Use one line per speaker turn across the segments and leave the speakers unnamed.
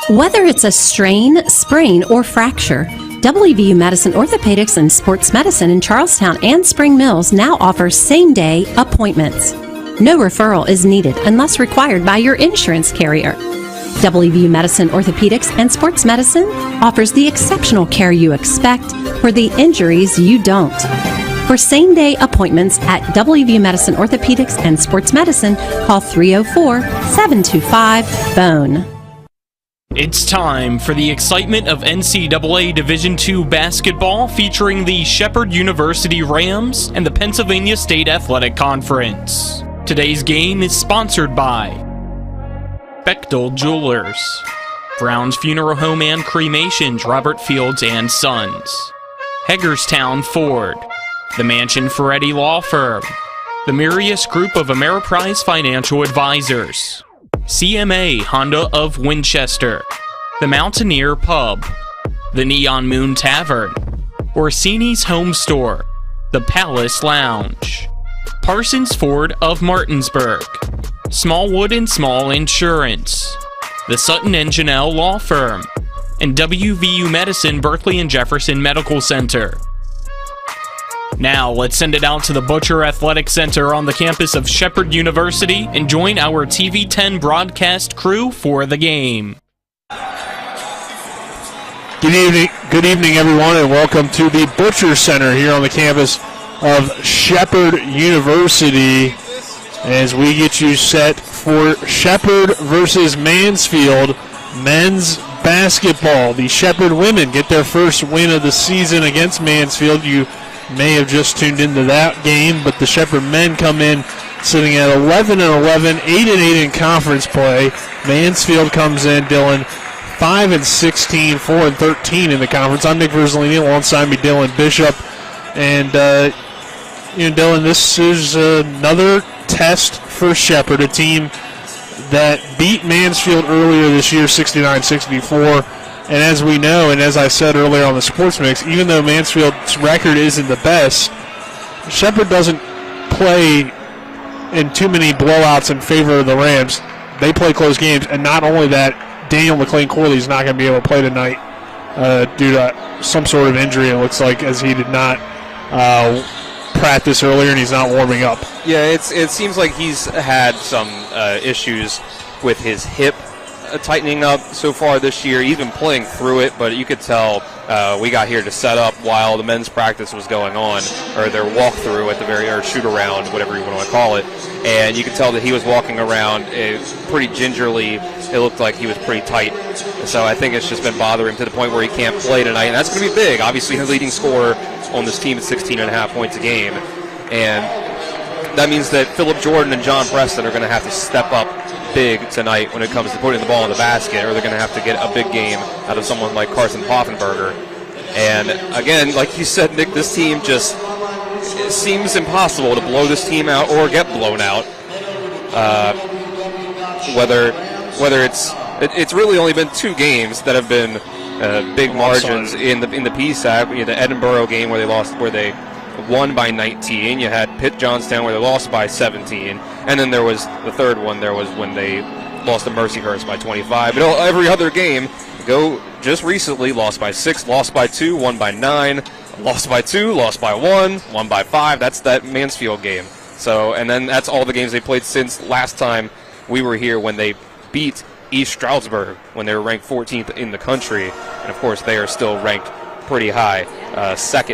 Whether it's a strain, sprain, or fracture, WVU Medicine Orthopedics and Sports Medicine in Charlestown and Spring Mills now offers same-day appointments. No referral is needed unless required by your insurance carrier. WVU Medicine Orthopedics and Sports Medicine offers the exceptional care you expect for the injuries you don't. For same-day appointments at WVU Medicine Orthopedics and Sports Medicine, call 304-725-BONE.
It's time for the excitement of NCAA Division II basketball featuring the Shepherd University Rams and the Pennsylvania State Athletic Conference. Today's game is sponsored by Bechtel Jewelers, Brown's Funeral Home and Cremations, Robert Fields and Sons, Hagerstown Ford, the Mansion Ferretti Law Firm, the Mirius Group of Ameriprise Financial Advisors, CMA Honda of Winchester, the Mountaineer Pub, the Neon Moon Tavern, Orsini's Home Store, the Palace Lounge, Parsons Ford of Martinsburg, Smallwood and Small Insurance, the Sutton and Janelle Law Firm, and WVU Medicine Berkeley and Jefferson Medical Center. Now, let's send it out to the Butcher Athletic Center on the campus of Shepherd University and join our TV10 broadcast crew for the game.
Good evening, everyone, and welcome to the Butcher Center here on the campus of Shepherd University as we get you set for Shepherd versus Mansfield men's basketball. The Shepherd women get their first win of the season against Mansfield. You may have just tuned into that game, but the Shepherd men come in sitting at 11-11, 8-8 in conference play. Mansfield comes in, Dylan, 5-16, 4-13 in the conference. I'm Nick Verzolini, alongside me Dylan Bishop, and Dylan, this is another test for Shepherd, a team that beat Mansfield earlier this year, 69-64. And as we know, and as I said earlier on the Sports Mix, even though Mansfield's record isn't the best, Shepherd doesn't play in too many blowouts in favor of the Rams. They play close games, and not only that, Daniel McLean-Corley is not going to be able to play tonight due to some sort of injury, it looks like, as he did not practice earlier and he's not warming up.
Yeah, it seems like he's had some issues with his hip tightening up so far this year. He's been playing through it, but you could tell we got here to set up while the men's practice was going on, or their walkthrough at the or shoot around, whatever you want to call it. And you could tell that he was walking around pretty gingerly. It looked like he was pretty tight. So I think it's just been bothering him to the point where he can't play tonight. And that's going to be big. Obviously, the leading scorer on this team at 16.5 points a game. And that means that Philip Jordan and John Preston are going to have to step up big tonight when it comes to putting the ball in the basket, or they're going to have to get a big game out of someone like Carson Poffenberger. And again, like you said, Nick, this team just it seems impossible to blow this team out or get blown out. Whether it's really only been two games that have been big margins in the PSAC. You had the Edinburgh game where they won by 19. You had Pitt Johnstown where they lost by 17, and then there was the third one. There was when they lost to Mercyhurst by 25. But every other game, just recently, lost by 6, lost by 2, won by 9, lost by 2, lost by 1, won by 5. That's that Mansfield game. So, and then that's all the games they played since last time we were here when they beat East Stroudsburg when they were ranked 14th in the country. And of course, they are still ranked pretty high,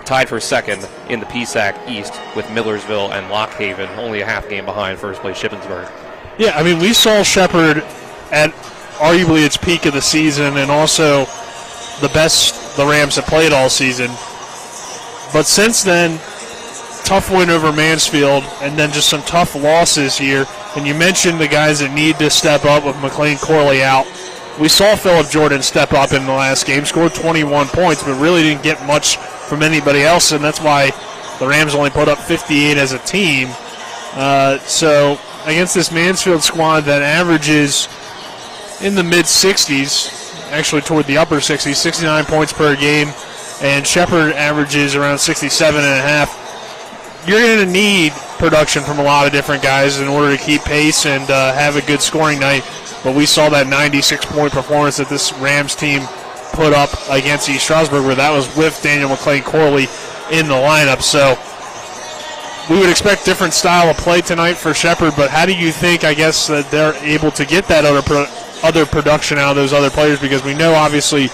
tied for second in the PSAC East with Millersville and Lock Haven, only a half game behind first place Shippensburg.
Yeah, I mean, we saw Shepherd at arguably its peak of the season and also the best the Rams have played all season. But since then, tough win over Mansfield and then just some tough losses here. And you mentioned the guys that need to step up with McLean-Corley out. We saw Philip Jordan step up in the last game, scored 21 points, but really didn't get much from anybody else, and that's why the Rams only put up 58 as a team. So against this Mansfield squad that averages in the mid-60s, actually toward the upper 60s, 69 points per game, and Shepherd averages around 67.5. You're going to need production from a lot of different guys in order to keep pace and have a good scoring night. but we saw that 96-point performance that this Rams team put up against East Stroudsburg, where that was with Daniel McLean-Corley in the lineup. So we would expect different style of play tonight for Shepherd, but how do you think, I guess, that they're able to get that other production out of those other players? Because we know, obviously,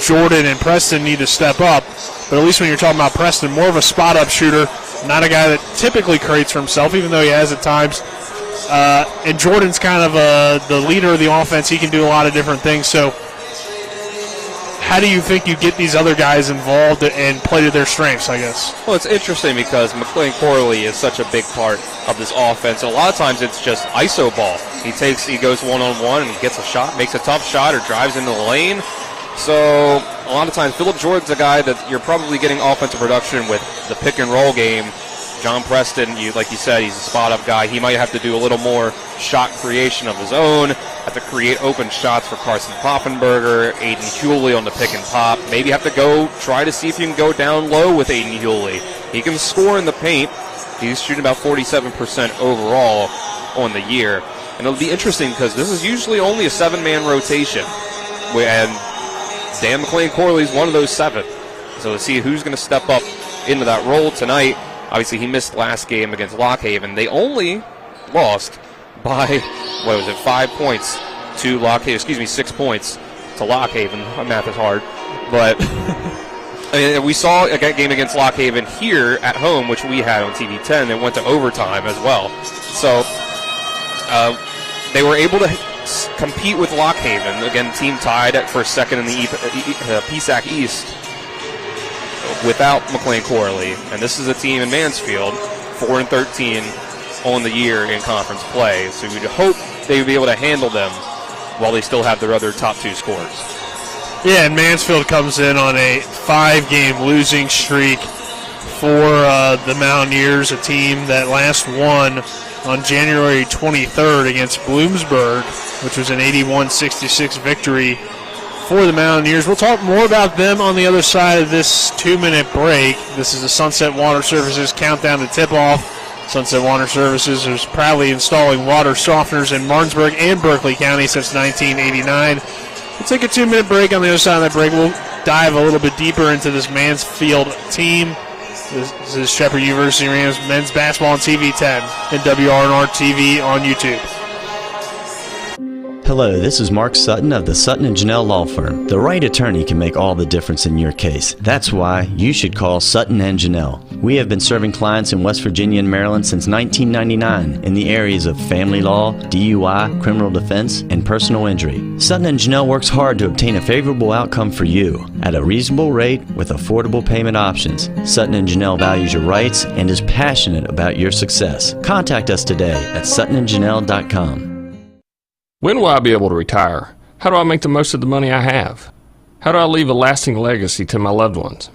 Jordan and Preston need to step up, but at least when you're talking about Preston, more of a spot-up shooter, not a guy that typically creates for himself, even though he has at times. And Jordan's kind of the leader of the offense. He can do a lot of different things. So how do you think you get these other guys involved and play to their strengths, I guess?
Well, it's interesting because McLean-Corley is such a big part of this offense. A lot of times it's just ISO ball. He goes one-on-one and he gets a shot, makes a tough shot, or drives into the lane. So a lot of times Phillip Jordan's a guy that you're probably getting offensive production with the pick-and-roll game. John Preston, like you said, he's a spot-up guy. He might have to do a little more shot creation of his own, have to create open shots for Carson Poffenberger, Aiden Hewley on the pick and pop. Maybe have to try to see if you can go down low with Aiden Hewley. He can score in the paint. He's shooting about 47% overall on the year. And it'll be interesting because this is usually only a 7-man rotation. And Dan McLean-Corley is one of those 7. So to see who's going to step up into that role tonight. Obviously, he missed last game against Lock Haven. They only lost by, 5 points to Lock Haven. 6 points to Lock Haven. My math is hard. But we saw a game against Lock Haven here at home, which we had on TV 10. It went to overtime as well. So they were able to compete with Lock Haven. Again, team tied for second in the PSAC East without McLean-Corley. And this is a team in Mansfield, 4-13 on the year in conference play. So we'd hope they would be able to handle them while they still have their other top 2 scorers.
Yeah, and Mansfield comes in on a 5-game losing streak for the Mountaineers, a team that last won on January 23rd against Bloomsburg, which was an 81-66 victory for the Mountaineers. We'll talk more about them on the other side of this 2-minute break. This is the Sunset Water Services countdown to tip-off. Sunset Water Services is proudly installing water softeners in Martinsburg and Berkeley County since 1989. We'll take a 2-minute break. On the other side of that break, we'll dive a little bit deeper into this Mansfield team. This is Shepherd University Rams men's basketball on TV 10 and WRNR TV on YouTube.
Hello, this is Mark Sutton of the Sutton & Janelle Law Firm. The right attorney can make all the difference in your case. That's why you should call Sutton & Janelle. We have been serving clients in West Virginia and Maryland since 1999 in the areas of family law, DUI, criminal defense, and personal injury. Sutton & Janelle works hard to obtain a favorable outcome for you at a reasonable rate with affordable payment options. Sutton & Janelle values your rights and is passionate about your success. Contact us today at suttonandjanelle.com.
When will I be able to retire? How do I make the most of the money I have? How do I leave a lasting legacy to my loved ones?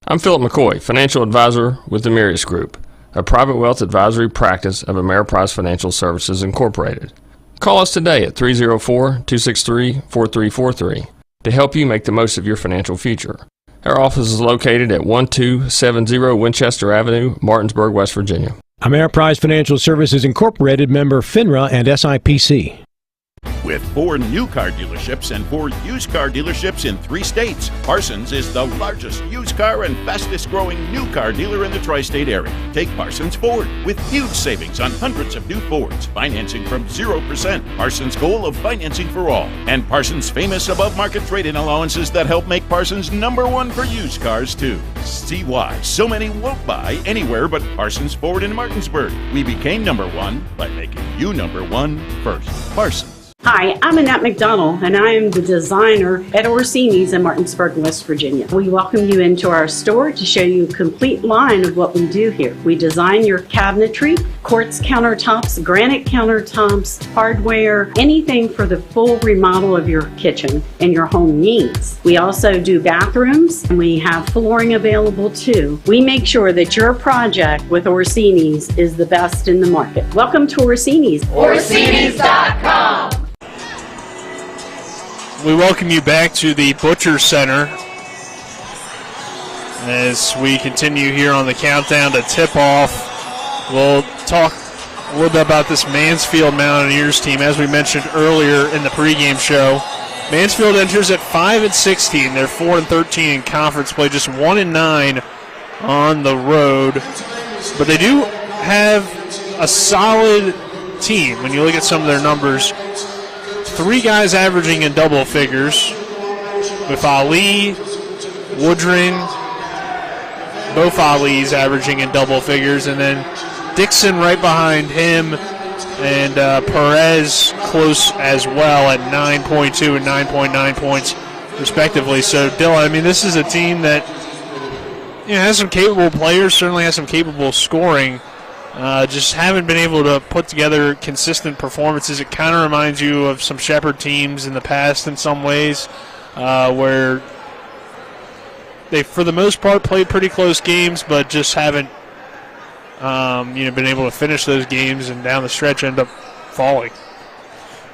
I'm Philip McCoy, financial advisor with the Mirius Group, a private wealth advisory practice of Ameriprise Financial Services Incorporated. Call us today at 304-263-4343 to help you make the most of your financial future. Our office is located at 1270 Winchester Avenue, Martinsburg, West Virginia.
Ameriprise Financial Services Incorporated, member FINRA and SIPC.
With 4 new car dealerships and 4 used car dealerships in 3 states, Parsons is the largest used car and fastest growing new car dealer in the tri-state area. Take Parsons Ford with huge savings on hundreds of new Fords, financing from 0%, Parsons' goal of financing for all, and Parsons' famous above-market trade-in allowances that help make Parsons #1 for used cars too. See why so many won't buy anywhere but Parsons Ford in Martinsburg. We became #1 by making you #1 first. Parsons.
Hi, I'm Annette McDonald, and I am the designer at Orsini's in Martinsburg, West Virginia. We welcome you into our store to show you a complete line of what we do here. We design your cabinetry, quartz countertops, granite countertops, hardware, anything for the full remodel of your kitchen and your home needs. We also do bathrooms, and we have flooring available too. We make sure that your project with Orsini's is the best in the market. Welcome to Orsini's.
Orsini's.com.
We welcome you back to the Butcher Center as we continue here on the countdown to tip-off. We'll talk a little bit about this Mansfield Mountaineers team. As we mentioned earlier in the pregame show, Mansfield enters at 5-16. They're 4-13 in conference play, just 1-9 on the road. But they do have a solid team when you look at some of their numbers. 3 guys averaging in double figures, with Ali, Woodring, both Ali's averaging in double figures, and then Dixon right behind him, and Perez close as well at 9.2 and 9.9 points respectively. So, Dylan, I mean, this is a team that has some capable players, certainly has some capable scoring. Just haven't been able to put together consistent performances. It kind of reminds you of some Shepherd teams in the past in some ways, where they, for the most part, played pretty close games, but just haven't been able to finish those games, and down the stretch end up falling.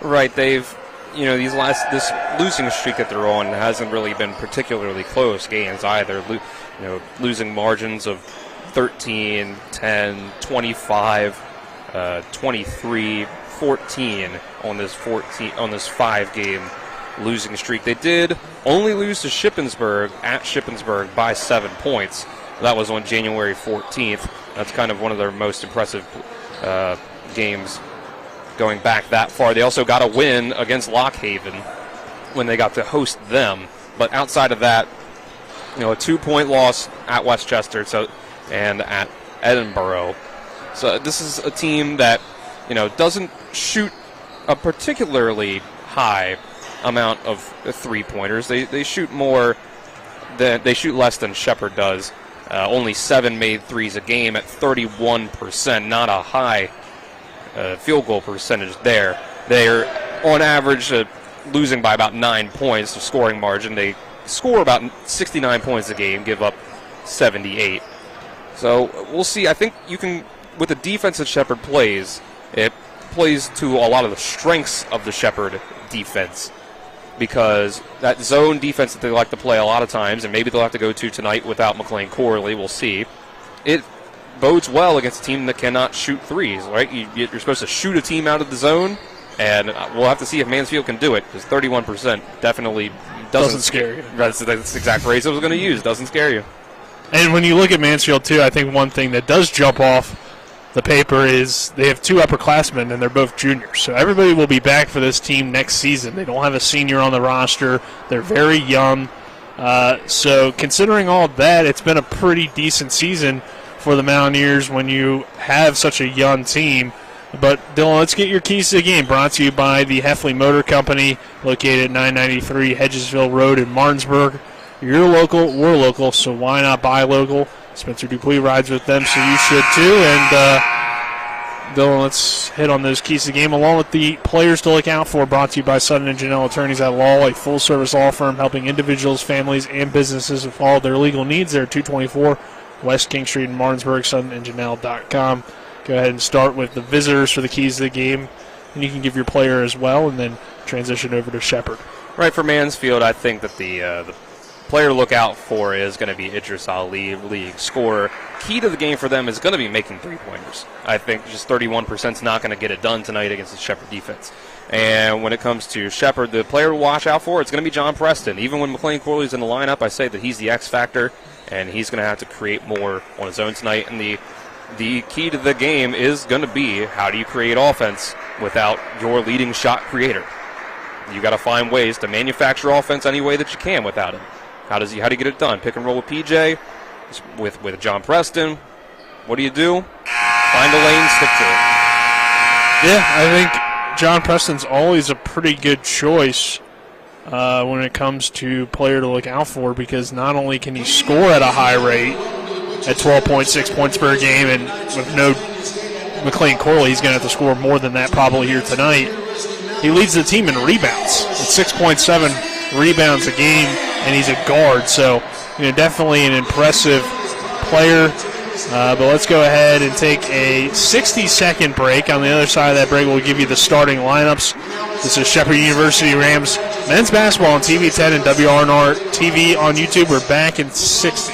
Right, they've, this losing streak that they're on hasn't really been particularly close games either. Losing margins of 13, 10, 25, 23, 14 on this 5-game losing streak. They did only lose to Shippensburg at Shippensburg by 7 points. That was on January 14th. That's kind of one of their most impressive games going back that far. They also got a win against Lockhaven when they got to host them. But outside of that, a 2-point loss at Westchester and at Edinboro. So this is a team that, doesn't shoot a particularly high amount of 3-pointers. They shoot less than Shepherd does. Only 7 made threes a game at 31%, not a high field goal percentage there. They're on average losing by about 9 points of scoring margin. They score about 69 points a game, give up 78. So we'll see. I think you can, with the defense that Shepherd plays, it plays to a lot of the strengths of the Shepherd defense, because that zone defense that they like to play a lot of times, and maybe they'll have to go to tonight without McLean Corley, we'll see, it bodes well against a team that cannot shoot threes, right? You're supposed to shoot a team out of the zone, and we'll have to see if Mansfield can do it, because 31% definitely doesn't scare you. That's the exact phrase I was going to use, doesn't scare you.
And when you look at Mansfield, too, I think one thing that does jump off the paper is they have 2 upperclassmen, and they're both juniors. So everybody will be back for this team next season. They don't have a senior on the roster. They're very young. So considering all that, it's been a pretty decent season for the Mountaineers when you have such a young team. But, Dylan, let's get your keys to the game. Brought to you by the Heffley Motor Company, located at 993 Hedgesville Road in Martinsburg. You're local, we're local, so why not buy local? Spencer Dupuis rides with them, so you should too. And, Dylan, let's hit on those keys to the game, along with the players to look out for. Brought to you by Sutton & Janelle Attorneys at Law, a full-service law firm helping individuals, families, and businesses with all their legal needs. They're 224 West King Street in Martinsburg, SuttonandJanelle.com. Go ahead and start with the visitors for the keys to the game, and you can give your player as well, and then transition over to Shepherd.
Right, for Mansfield, I think that the player to look out for is going to be Idris Ali, league scorer. Key to the game for them is going to be making 3-pointers. I think just 31% is not going to get it done tonight against the Shepherd defense. And when it comes to Shepherd, the player to watch out for, it's going to be John Preston. Even when McLean Corley's in the lineup, I say that he's the X factor, and he's going to have to create more on his own tonight. And the key to the game is going to be, how do you create offense without your leading shot creator? You got to find ways to manufacture offense any way that you can without him. How do you get it done? Pick and roll with PJ, with John Preston. What do? Find a lane, stick to it.
Yeah, I think John Preston's always a pretty good choice when it comes to player to look out for, because not only can he score at a high rate at 12.6 points per game, and with no McLean Corley, he's going to have to score more than that probably here tonight. He leads the team in rebounds at 6.7 rebounds a game, and he's a guard, so definitely an impressive player. But let's go ahead and take a 60-second break. On the other side of that break, we'll give you the starting lineups. This is Shepherd University Rams men's basketball on TV 10 and WRNR TV on YouTube. We're back in 60.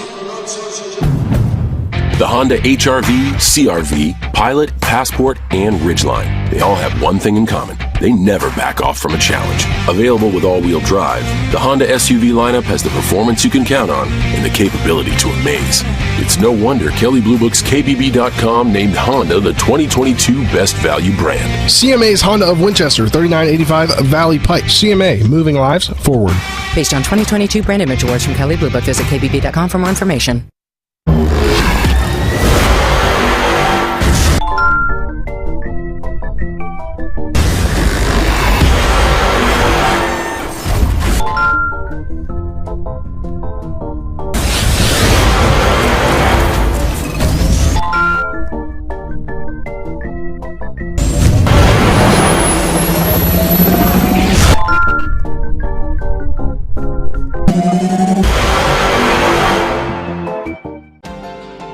The Honda HR-V, CR-V, Pilot, Passport, and Ridgeline. They all have one thing in common. They never back off from a challenge. Available with all-wheel drive, the Honda SUV lineup has the performance you can count on and the capability to amaze. It's no wonder Kelley Blue Book's KBB.com named Honda the 2022 Best Value brand.
CMA's Honda of Winchester, 3985 Valley Pike. CMA, moving lives forward.
Based on 2022 brand image awards from Kelley Blue Book, visit KBB.com for more information.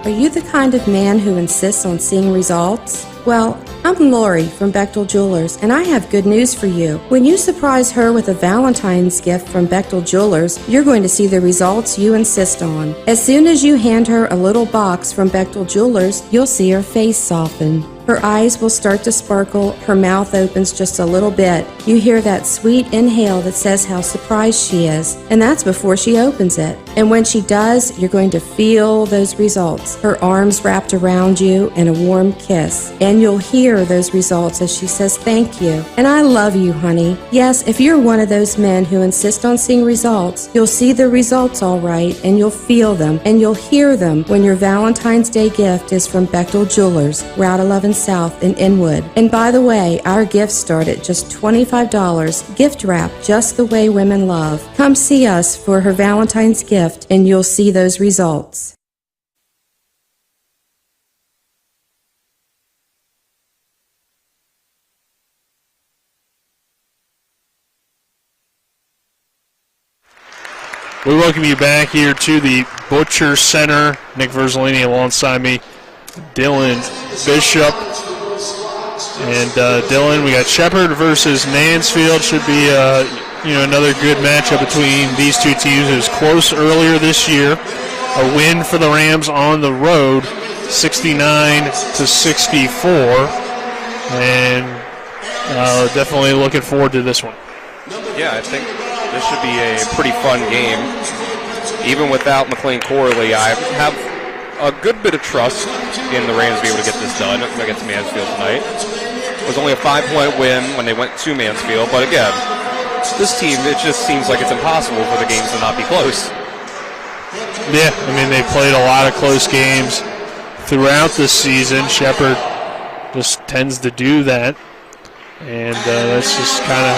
Are you the kind of man who insists on seeing results? Well, I'm Lori from Bechtel Jewelers, and I have good news for you. When you surprise her with a Valentine's gift from Bechtel Jewelers, you're going to see the results you insist on. As soon as you hand her a little box from Bechtel Jewelers, you'll see her face soften. Her eyes will start to sparkle, her mouth opens just a little bit. You hear that sweet inhale that says how surprised she is, and that's before she opens it. And when she does, you're going to feel those results. Her arms wrapped around you and a warm kiss. And you'll hear those results as she says thank you. And I love you, honey. Yes, if you're one of those men who insist on seeing results, you'll see the results all right, and you'll feel them, and you'll hear them when your Valentine's Day gift is from Bechtel Jewelers, Route 11 South in Inwood. And by the way, our gifts start at just $25. Gift wrap just the way women love. Come see us for her Valentine's gift, and you'll see those results.
We welcome you back here to the Butcher Center. Nick Verzolini alongside me, Dylan Bishop. And Dylan, we got Shepherd versus Mansfield. Should be another good matchup between these two teams. It was close earlier this year. A win for the Rams on the road, 69-64. And definitely looking forward to this one.
Yeah, I think this should be a pretty fun game. Even without McLean Corley, I have a good bit of trust in the Rams to be able to get this done against Mansfield tonight. It was only a 5-point win when they went to Mansfield, but again, this team, it just seems like it's impossible for the games to not be close.
Yeah, I mean, they played a lot of close games throughout the season. Shepherd just tends to do that, and that's just kind of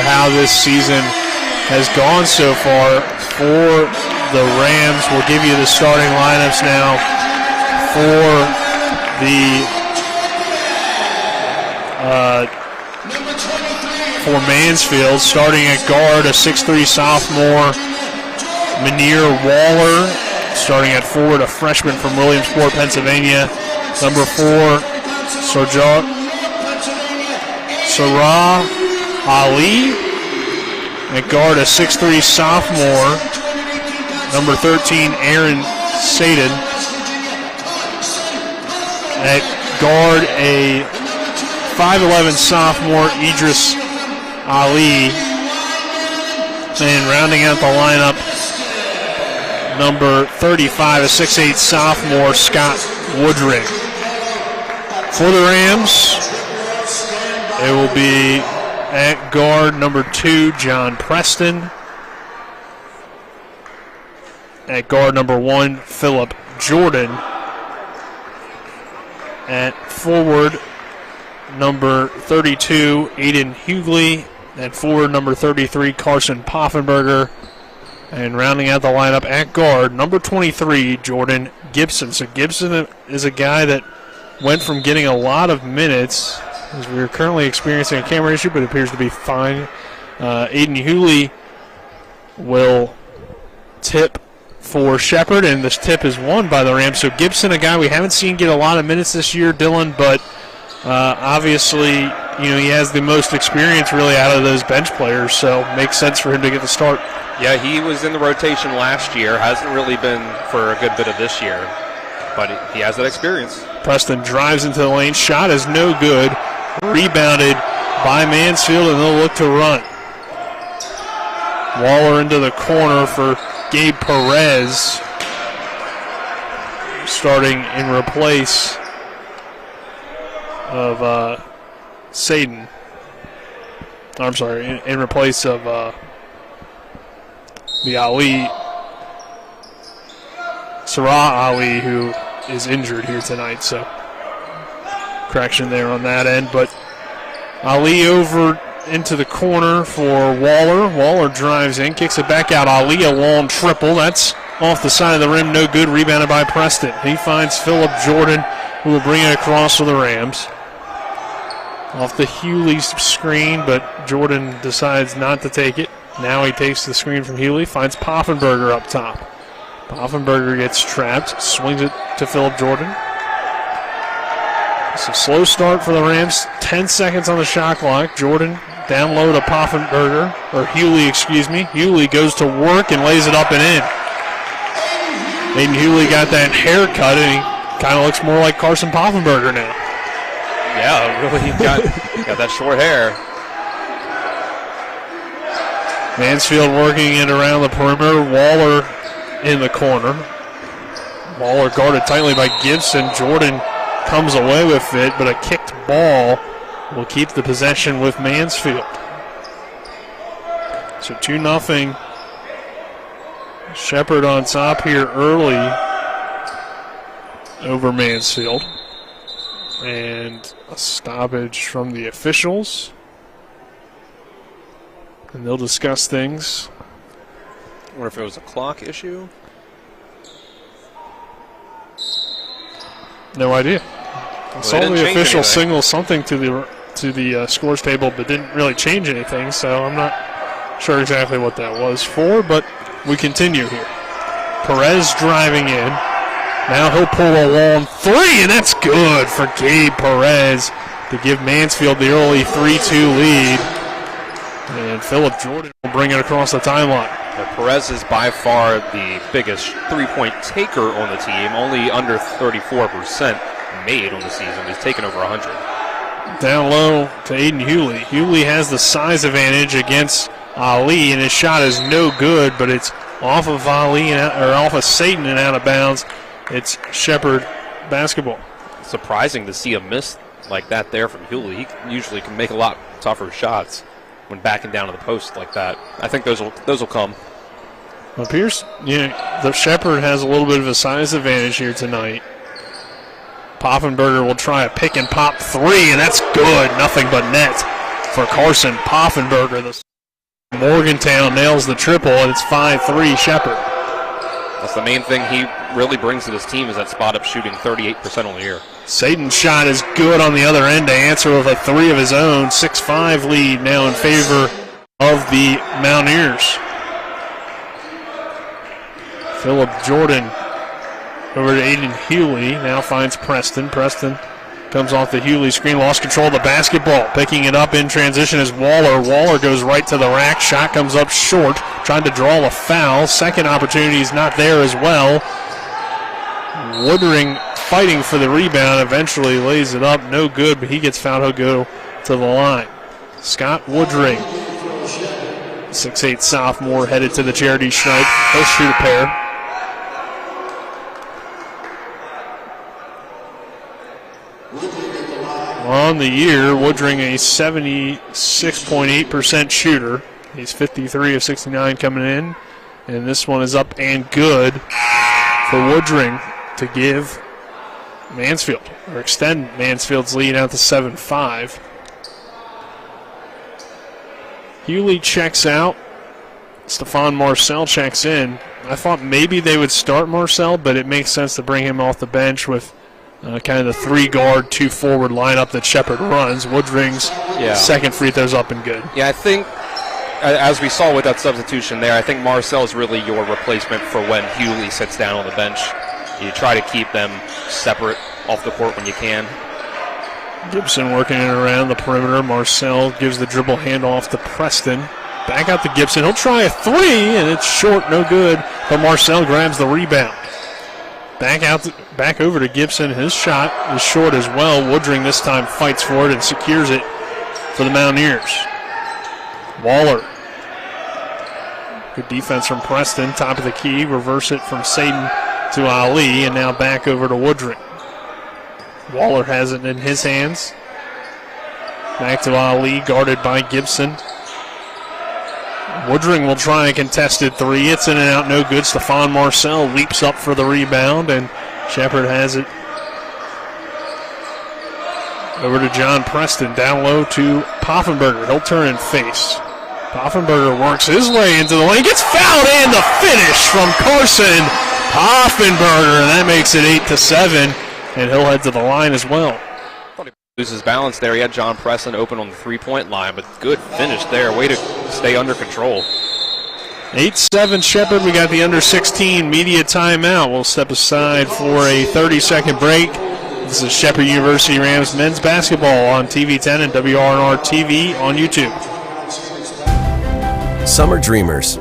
how this season has gone so far for the Rams. We'll give you the starting lineups now for Mansfield. Starting at guard, a 6'3" sophomore, Menier Waller. Starting at forward, a freshman from Williamsport, Pennsylvania, number 4, Sarah Ali. At guard, a 6'3" sophomore, number 13, Aaron Sadin. At guard, a 5'11" sophomore, Idris Ali. And rounding out the lineup, number 35, a 6'8" sophomore, Scott Woodring. For the Rams, it will be at guard, number 2, John Preston. At guard, number 1, Philip Jordan. At forward, number 32, Aiden Hughley. At forward, number 33, Carson Poffenberger. And rounding out the lineup at guard, number 23, Jordan Gibson. So Gibson is a guy that went from getting a lot of minutes, as we are currently experiencing a camera issue, but it appears to be fine. Aiden Hughley will tip for Shepherd, and this tip is won by the Rams. So Gibson, a guy we haven't seen get a lot of minutes this year, Dylan, but obviously he has the most experience really out of those bench players, so makes sense for him to get the start.
Yeah, he was in the rotation last year, hasn't really been for a good bit of this year, but he has that experience.
Preston drives into the lane, shot is no good, rebounded by Mansfield, and they'll look to run. Waller into the corner for Gabe Perez, starting in replace of Saden. I'm sorry, in replace of the Ali, Sarah Ali, who is injured here tonight, so correction there on that end. But Ali over into the corner for Waller. Waller drives in, kicks it back out. Ali, a long triple. That's off the side of the rim, no good. Rebounded by Preston. He finds Philip Jordan, who will bring it across for the Rams. Off the Hewley screen, but Jordan decides not to take it. Now he takes the screen from Hewley, finds Poffenberger up top. Poffenberger gets trapped, swings it to Philip Jordan. It's a slow start for the Rams. 10 seconds on the shot clock. Jordan down low to Poffenberger, or Hewley, excuse me. Hewley goes to work and lays it up and in. Aiden Hewley got that haircut, and he kind of looks more like Carson Poffenberger now.
Yeah, really got that short hair.
Mansfield working it around the perimeter. Waller in the corner. Waller guarded tightly by Gibson. Jordan comes away with it, but a kicked ball will keep the possession with Mansfield. So 2-0. Shepherd on top here early over Mansfield. And a stoppage from the officials. And they'll discuss things.
I wonder if it was a clock issue.
No idea. I saw the official signal something to the scores table, but didn't really change anything, so I'm not sure exactly what that was for, but we continue here. Perez driving in. Now he'll pull a long three, and that's good for Gabe Perez to give Mansfield the early 3-2 lead. And Philip Jordan will bring it across the timeline.
Perez is by far the biggest three-point taker on the team, only under 34% made on the season. He's taken over 100.
Down low to Aiden Hewley. Hewley has the size advantage against Ali, and his shot is no good, but it's off of Ali or off of Satan and out of bounds. It's Shepherd basketball.
Surprising to see a miss like that there from Hewley. He usually can make a lot tougher shots when backing down to the post like that. I think those will come.
It appears the Shepherd has a little bit of a size advantage here tonight. Poffenberger will try a pick and pop three, and that's good. Nothing but net for Carson Poffenberger. Morgantown nails the triple, and it's 5-3 Shepherd.
That's the main thing he really brings to this team is that spot-up shooting, 38% on the year.
Satan's shot is good on the other end to answer with a three of his own. 6-5 lead now in favor of the Mountaineers. Philip Jordan over to Aiden Hewley. Now finds Preston. Preston comes off the Hewley screen, lost control of the basketball. Picking it up in transition is Waller. Waller goes right to the rack. Shot comes up short. Trying to draw a foul. Second opportunity is not there as well. Woodring fighting for the rebound. Eventually lays it up. No good, but he gets fouled. He'll go to the line. Scott Woodring, 6'8" sophomore, headed to the charity stripe. He'll shoot a pair. On the year, Woodring a 76.8% shooter. He's 53 of 69 coming in. And this one is up and good for Woodring to give Mansfield, or extend Mansfield's lead out to 7-5. Hewley checks out. Stephon Marcel checks in. I thought maybe they would start Marcel, but it makes sense to bring him off the bench with kind of the 3-guard, 2-forward lineup that Shepherd runs. Woodring's second free throw's up and good.
Yeah, I think, as we saw with that substitution there, I think Marcel is really your replacement for when Hewley sits down on the bench. You try to keep them separate off the court when you can.
Gibson working it around the perimeter. Marcel gives the dribble handoff to Preston. Back out to Gibson. He'll try a three, and it's short, no good. But Marcel grabs the rebound. Back over to Gibson. His shot is short as well. Woodring this time fights for it and secures it for the Mountaineers. Waller. Good defense from Preston. Top of the key. Reverse it from Saden to Ali, and now back over to Woodring. Waller has it in his hands. Back to Ali, guarded by Gibson. Woodring will try a contested three. It's in and out, no good. Stephon Marcel leaps up for the rebound, and Shepherd has it over to John Preston. Down low to Poffenberger. He'll turn and face. Poffenberger works his way into the lane. Gets fouled, and the finish from Carson Poffenberger. And that makes it 8-7, and he'll head to the line as well.
Loses balance there. He had John Preston open on the three-point line, but good finish there. Way to stay under control.
8-7 Shepherd. We got the under 16 media timeout. We'll step aside for a 30-second break. This is Shepherd University Rams men's basketball on TV 10 and WRNR TV on YouTube.
Some are dreamers,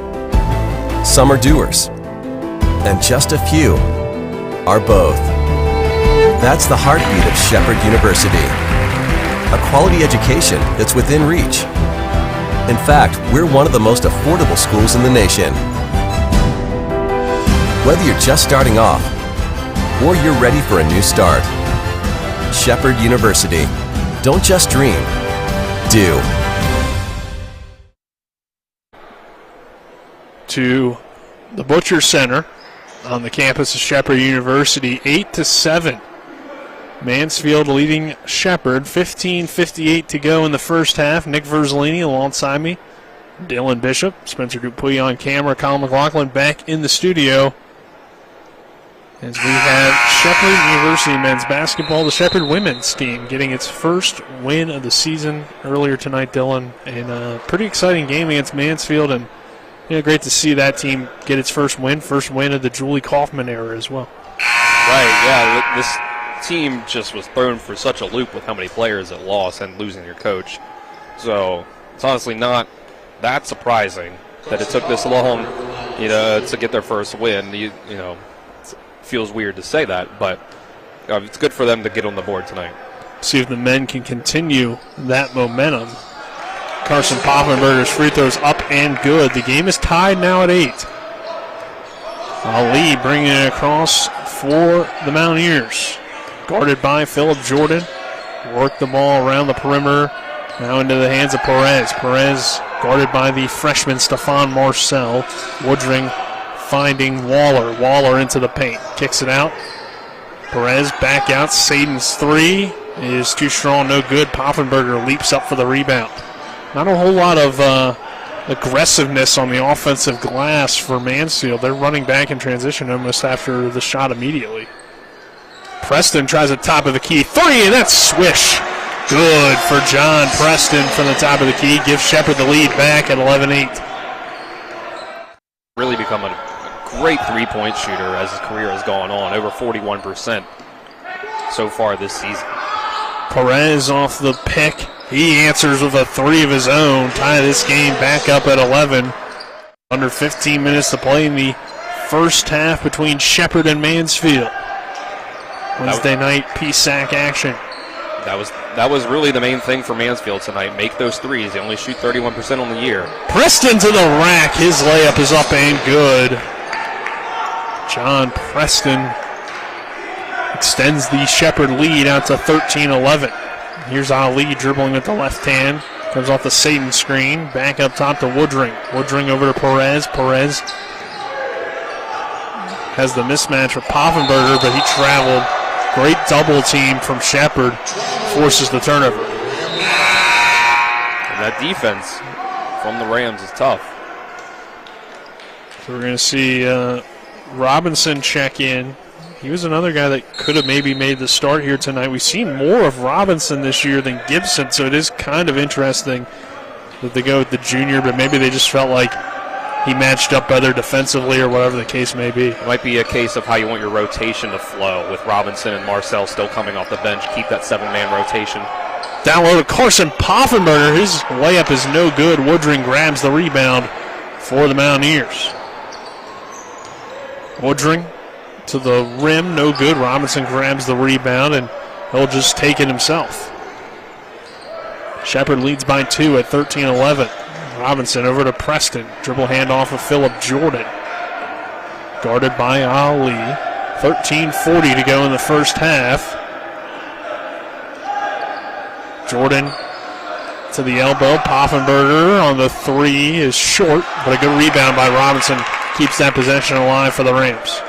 some are doers, and just a few are both. That's the heartbeat of Shepherd University. A quality education that's within reach. In fact, we're one of the most affordable schools in the nation. Whether you're just starting off or you're ready for a new start, Shepherd University. Don't just dream, do.
To the Butcher Center on the campus of Shepherd University, 8-7. Mansfield leading Shepherd, 15:58 to go in the first half. Nick Verzolini alongside me, Dylan Bishop, Spencer Dupuy on camera, Colin McLaughlin back in the studio as we have Shepherd University men's basketball, the Shepherd women's team getting its first win of the season earlier tonight, Dylan, and a pretty exciting game against Mansfield, and great to see that team get its first win of the Julie Kaufman era as well.
Right, yeah, this team just was thrown for such a loop with how many players it lost and losing your coach. So it's honestly not that surprising that it took this long, to get their first win. It feels weird to say that, but it's good for them to get on the board tonight.
See if the men can continue that momentum. Carson Poffenberger's free throws up and good. The game is tied now at 8. Ali bringing it across for the Mountaineers. Guarded by Philip Jordan. Work the ball around the perimeter. Now into the hands of Perez. Perez guarded by the freshman Stephon Marcel. Woodring finding Waller. Waller into the paint. Kicks it out. Perez back out. Saden's three is too strong, no good. Poffenberger leaps up for the rebound. Not a whole lot of aggressiveness on the offensive glass for Mansfield. They're running back in transition almost after the shot immediately. Preston tries the top of the key. Three, and that's swish. Good for John Preston from the top of the key. Gives Shepherd the lead back at 11-8.
Really become a great three-point shooter as his career has gone on. Over 41% so far this season.
Perez off the pick. He answers with a three of his own. Tie this game back up at 11. Under 15 minutes to play in the first half between Shepherd and Mansfield. Wednesday night PSAC action.
That was really the main thing for Mansfield tonight. Make those threes. They only shoot 31% on the year.
Preston to the rack. His layup is up and good. John Preston extends the Shepherd lead out to 13-11. Here's Ali dribbling with the left hand. Comes off the Saden screen. Back up top to Woodring. Woodring over to Perez. Perez has the mismatch with Poffenberger, but he traveled. Great double team from Shepherd. Forces the turnover.
And that defense from the Rams is tough.
So we're going to see Robinson check in. He was another guy that could have maybe made the start here tonight. We've seen more of Robinson this year than Gibson, so it is kind of interesting that they go with the junior, but maybe they just felt like he matched up better defensively or whatever the case may be.
It might be a case of how you want your rotation to flow with Robinson and Marcel still coming off the bench. Keep that 7-man rotation.
Down low to Carson Poffenberger. His layup is no good. Woodring grabs the rebound for the Mountaineers. Woodring to the rim, no good. Robinson grabs the rebound, and he'll just take it himself. Shepherd leads by 2 at 13-11. Robinson over to Preston. Dribble handoff of Phillip Jordan. Guarded by Ali. 13:40 to go in the first half. Jordan to the elbow. Poffenberger on the 3 is short, but a good rebound by Robinson keeps that possession alive for the Rams.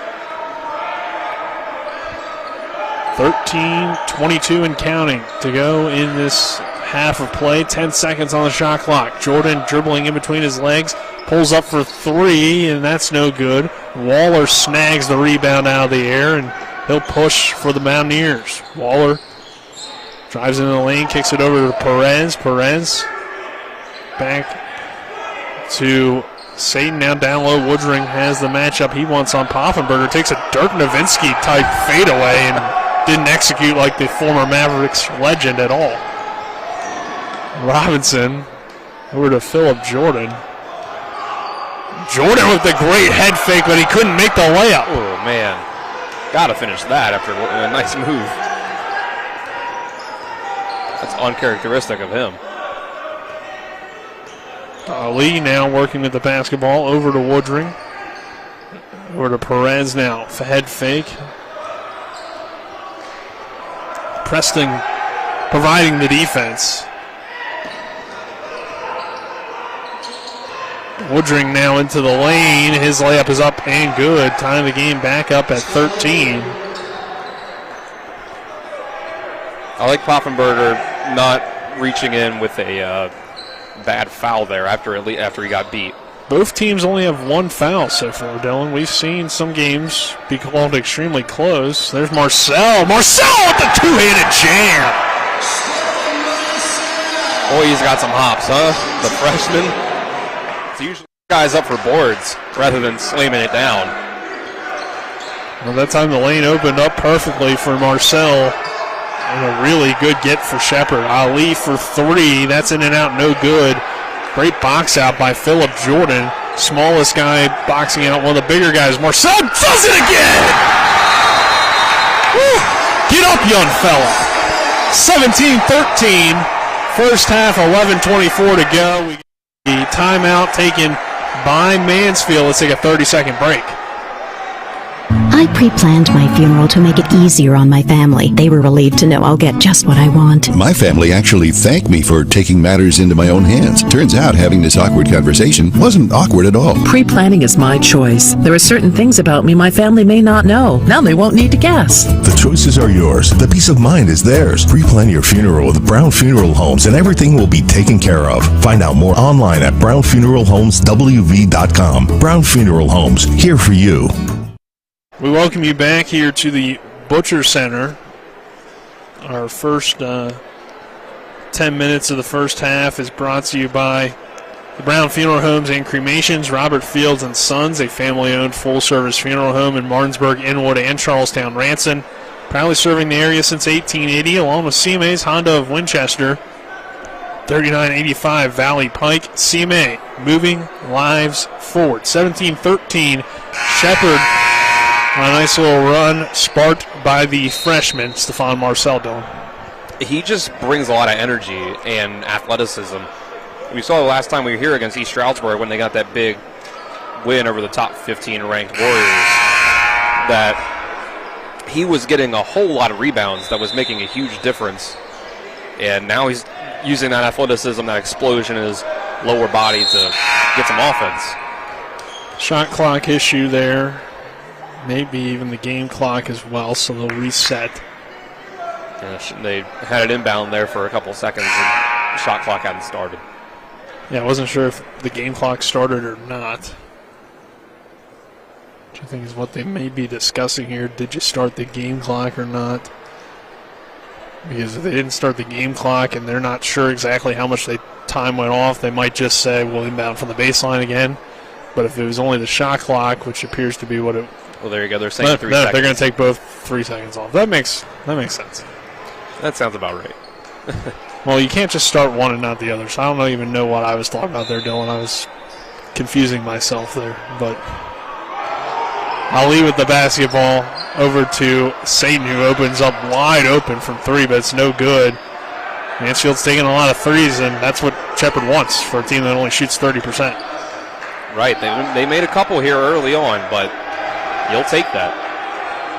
13:22 and counting to go in this half of play. 10 seconds on the shot clock. Jordan dribbling in between his legs, pulls up for 3, and that's no good. Waller snags the rebound out of the air, and he'll push for the Mountaineers. Waller drives into the lane, kicks it over to Perez. Perez back to Satan, now down low. Woodring has the matchup he wants on Poffenberger. Takes a Dirk Nowitzki type fadeaway and didn't execute like the former Mavericks legend at all. Robinson over to Phillip Jordan. Jordan with the great head fake, but he couldn't make the layup.
Oh, man. Got to finish that after a nice move. That's uncharacteristic of him.
Ali now working with the basketball over to Woodring. Over to Perez now. Head fake. Preston providing the defense. Woodring now into the lane. His layup is up and good. Tying the game back up at 13.
I like Poffenberger not reaching in with a bad foul there after he got beat.
Both teams only have 1 foul so far, Dylan. We've seen some games be called extremely close. There's Marcel. Marcel with the 2-handed jam.
Oh, he's got some hops, huh? The freshman. It's usually guys up for boards rather than slamming it down.
Well, that time the lane opened up perfectly for Marcel. And a really good get for Shepherd. Ali for 3. That's in and out, no good. Great box out by Phillip Jordan. Smallest guy boxing out one of the bigger guys. Marcel does it again! Woo. Get up, young fella. 17-13. First half, 11:24 to go. We get the timeout taken by Mansfield. Let's take a 30-second break.
I pre-planned my funeral to make it easier on my family. They were relieved to know I'll get just what I want.
My family actually thanked me for taking matters into my own hands. Turns out having this awkward conversation wasn't awkward at all.
Pre-planning is my choice. There are certain things about me my family may not know. Now they won't need to guess.
The choices are yours. The peace of mind is theirs. Pre-plan your funeral with Brown Funeral Homes and everything will be taken care of. Find out more online at brownfuneralhomeswv.com. Brown Funeral Homes, here for you.
We welcome you back here to the Butcher Center. Our first 10 minutes of the first half is brought to you by the Brown Funeral Homes and Cremations, Robert Fields and Sons, a family-owned full-service funeral home in Martinsburg, Inwood, and Charlestown, Ranson. Proudly serving the area since 1880, along with CMA's Honda of Winchester. 3985 Valley Pike. CMA, moving lives forward. 17-13, Shepherd. A nice little run, sparked by the freshman, Stephon Marcel.
He just brings a lot of energy and athleticism. We saw the last time we were here against East Stroudsburg when they got that big win over the top 15 ranked Warriors, that he was getting a whole lot of rebounds that was making a huge difference. And now he's using that athleticism, that explosion in his lower body to get some offense.
Shot clock issue there. Maybe even the game clock as well, so they'll reset.
Yeah, they had it inbound there for a couple seconds, and the shot clock hadn't started.
Yeah, I wasn't sure if the game clock started or not. Which I think is what they may be discussing here. Did you start the game clock or not? Because if they didn't start the game clock and they're not sure exactly how much time went off, they might just say, we'll inbound from the baseline again. but if it was only the shot clock, which appears to be what it...
Well, there you go. They're saying 3 seconds.
They're going to take both 3 seconds off. That makes sense.
That sounds about right.
Well, you can't just start one and not the other, so I don't even know what I was talking about there, Dylan. I was confusing myself there, but I'll leave with the basketball over to Satan, who opens up wide open from 3, but it's no good. Mansfield's taking a lot of threes, and that's what Shepherd wants for a team that only shoots 30%.
Right. They made a couple here early on, but you'll take that.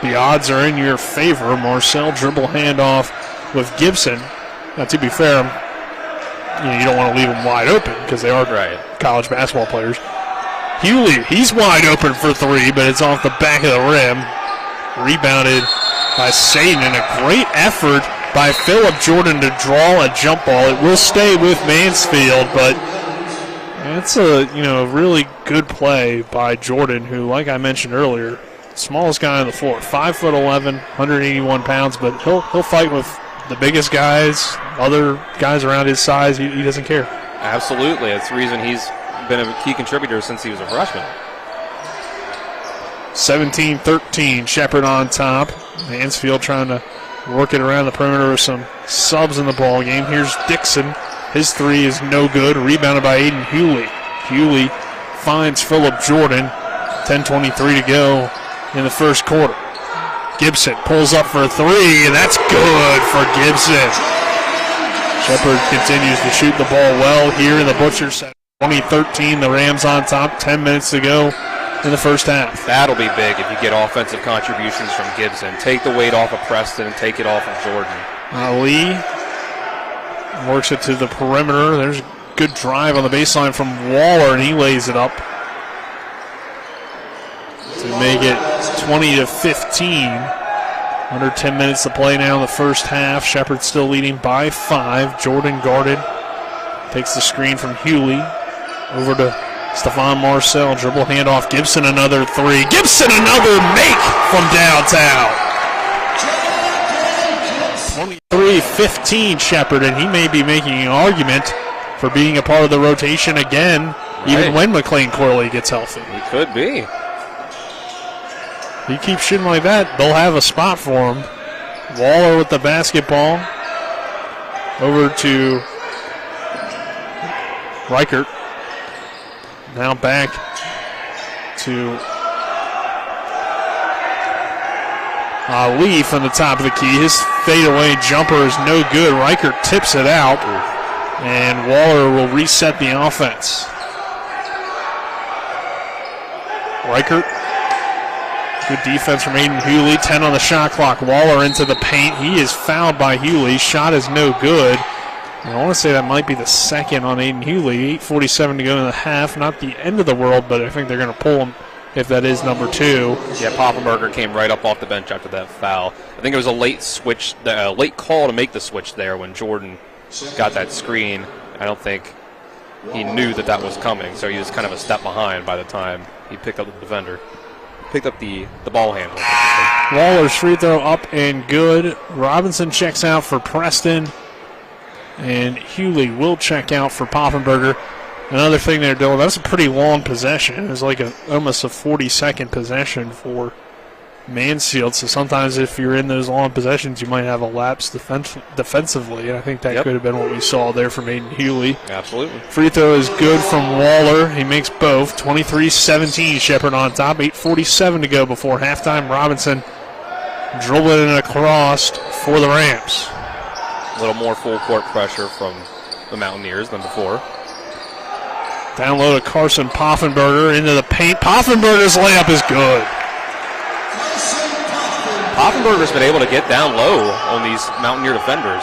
The odds are in your favor. Marcel dribble handoff with Gibson. Now, to be fair, you don't want to leave them wide open because they are college basketball players. Hewley, he's wide open for 3, but it's off the back of the rim. Rebounded by Satan, and a great effort by Philip Jordan to draw a jump ball. It will stay with Mansfield, but it's a really good play by Jordan, who, like I mentioned earlier, smallest guy on the floor, 5'11", 181 pounds, but he'll fight with the biggest guys, other guys around his size. He doesn't care.
Absolutely. That's the reason he's been a key contributor since he was a freshman.
17-13, Shepherd on top. Mansfield trying to work it around the perimeter with some subs in the ball game. Here's Dixon. His 3 is no good. Rebounded by Aiden Hewley. Hewley finds Philip Jordan. 10:23 to go in the first quarter. Gibson pulls up for a 3, and that's good for Gibson. Shepherd continues to shoot the ball well here in the Butcher Center. 20-13, the Rams on top. 10 minutes to go in the first half.
That'll be big if you get offensive contributions from Gibson. Take the weight off of Preston and take it off of Jordan.
Ali works it to the perimeter. There's a good drive on the baseline from Waller, and he lays it up to make it 20-15. Under 10 minutes to play now in the first half. Shepherd still leading by 5. Jordan guarded. Takes the screen from Hewley. Over to Stephon Marcel. Dribble handoff. Gibson another 3. Gibson another make from downtown. 23-15 Shepherd, and he may be making an argument for being a part of the rotation again, even when McLean Corley gets healthy.
He could be.
He keeps shooting like that, they'll have a spot for him. Waller with the basketball. Over to Reichert. Now back to Ali from the top of the key. His fadeaway jumper is no good. Reichert tips it out, and Waller will reset the offense. Reichert. Good defense from Aiden Hewley. 10 on the shot clock. Waller into the paint. He is fouled by Hewley. Shot is no good. I want to say that might be the second on Aiden Hewley. 8:47 to go in the half. Not the end of the world, but I think they're going to pull him if that is number 2.
Yeah, Poffenberger came right up off the bench after that foul. I think it was a late switch, late call to make the switch there when Jordan got that screen. I don't think he knew that was coming, so he was kind of a step behind by the time he picked up the defender. Picked up the ball handler.
Waller's free throw up and good. Robinson checks out for Preston, and Hewley will check out for Poffenberger. Another thing there, Dylan, that was a pretty long possession. It was like almost a 40-second possession for Mansfield. So sometimes if you're in those long possessions, you might have a lapse defensively, and I think that could have been what we saw there from Aiden Hewley.
Absolutely.
Free throw is good from Waller. He makes both. 23-17, Shepherd on top. 8:47 to go before halftime. Robinson dribbling it across for the Rams.
A little more full court pressure from the Mountaineers than before.
Down low to Carson Poffenberger into the paint. Poffenberger's layup is good.
Poffenberger's been able to get down low on these Mountaineer defenders.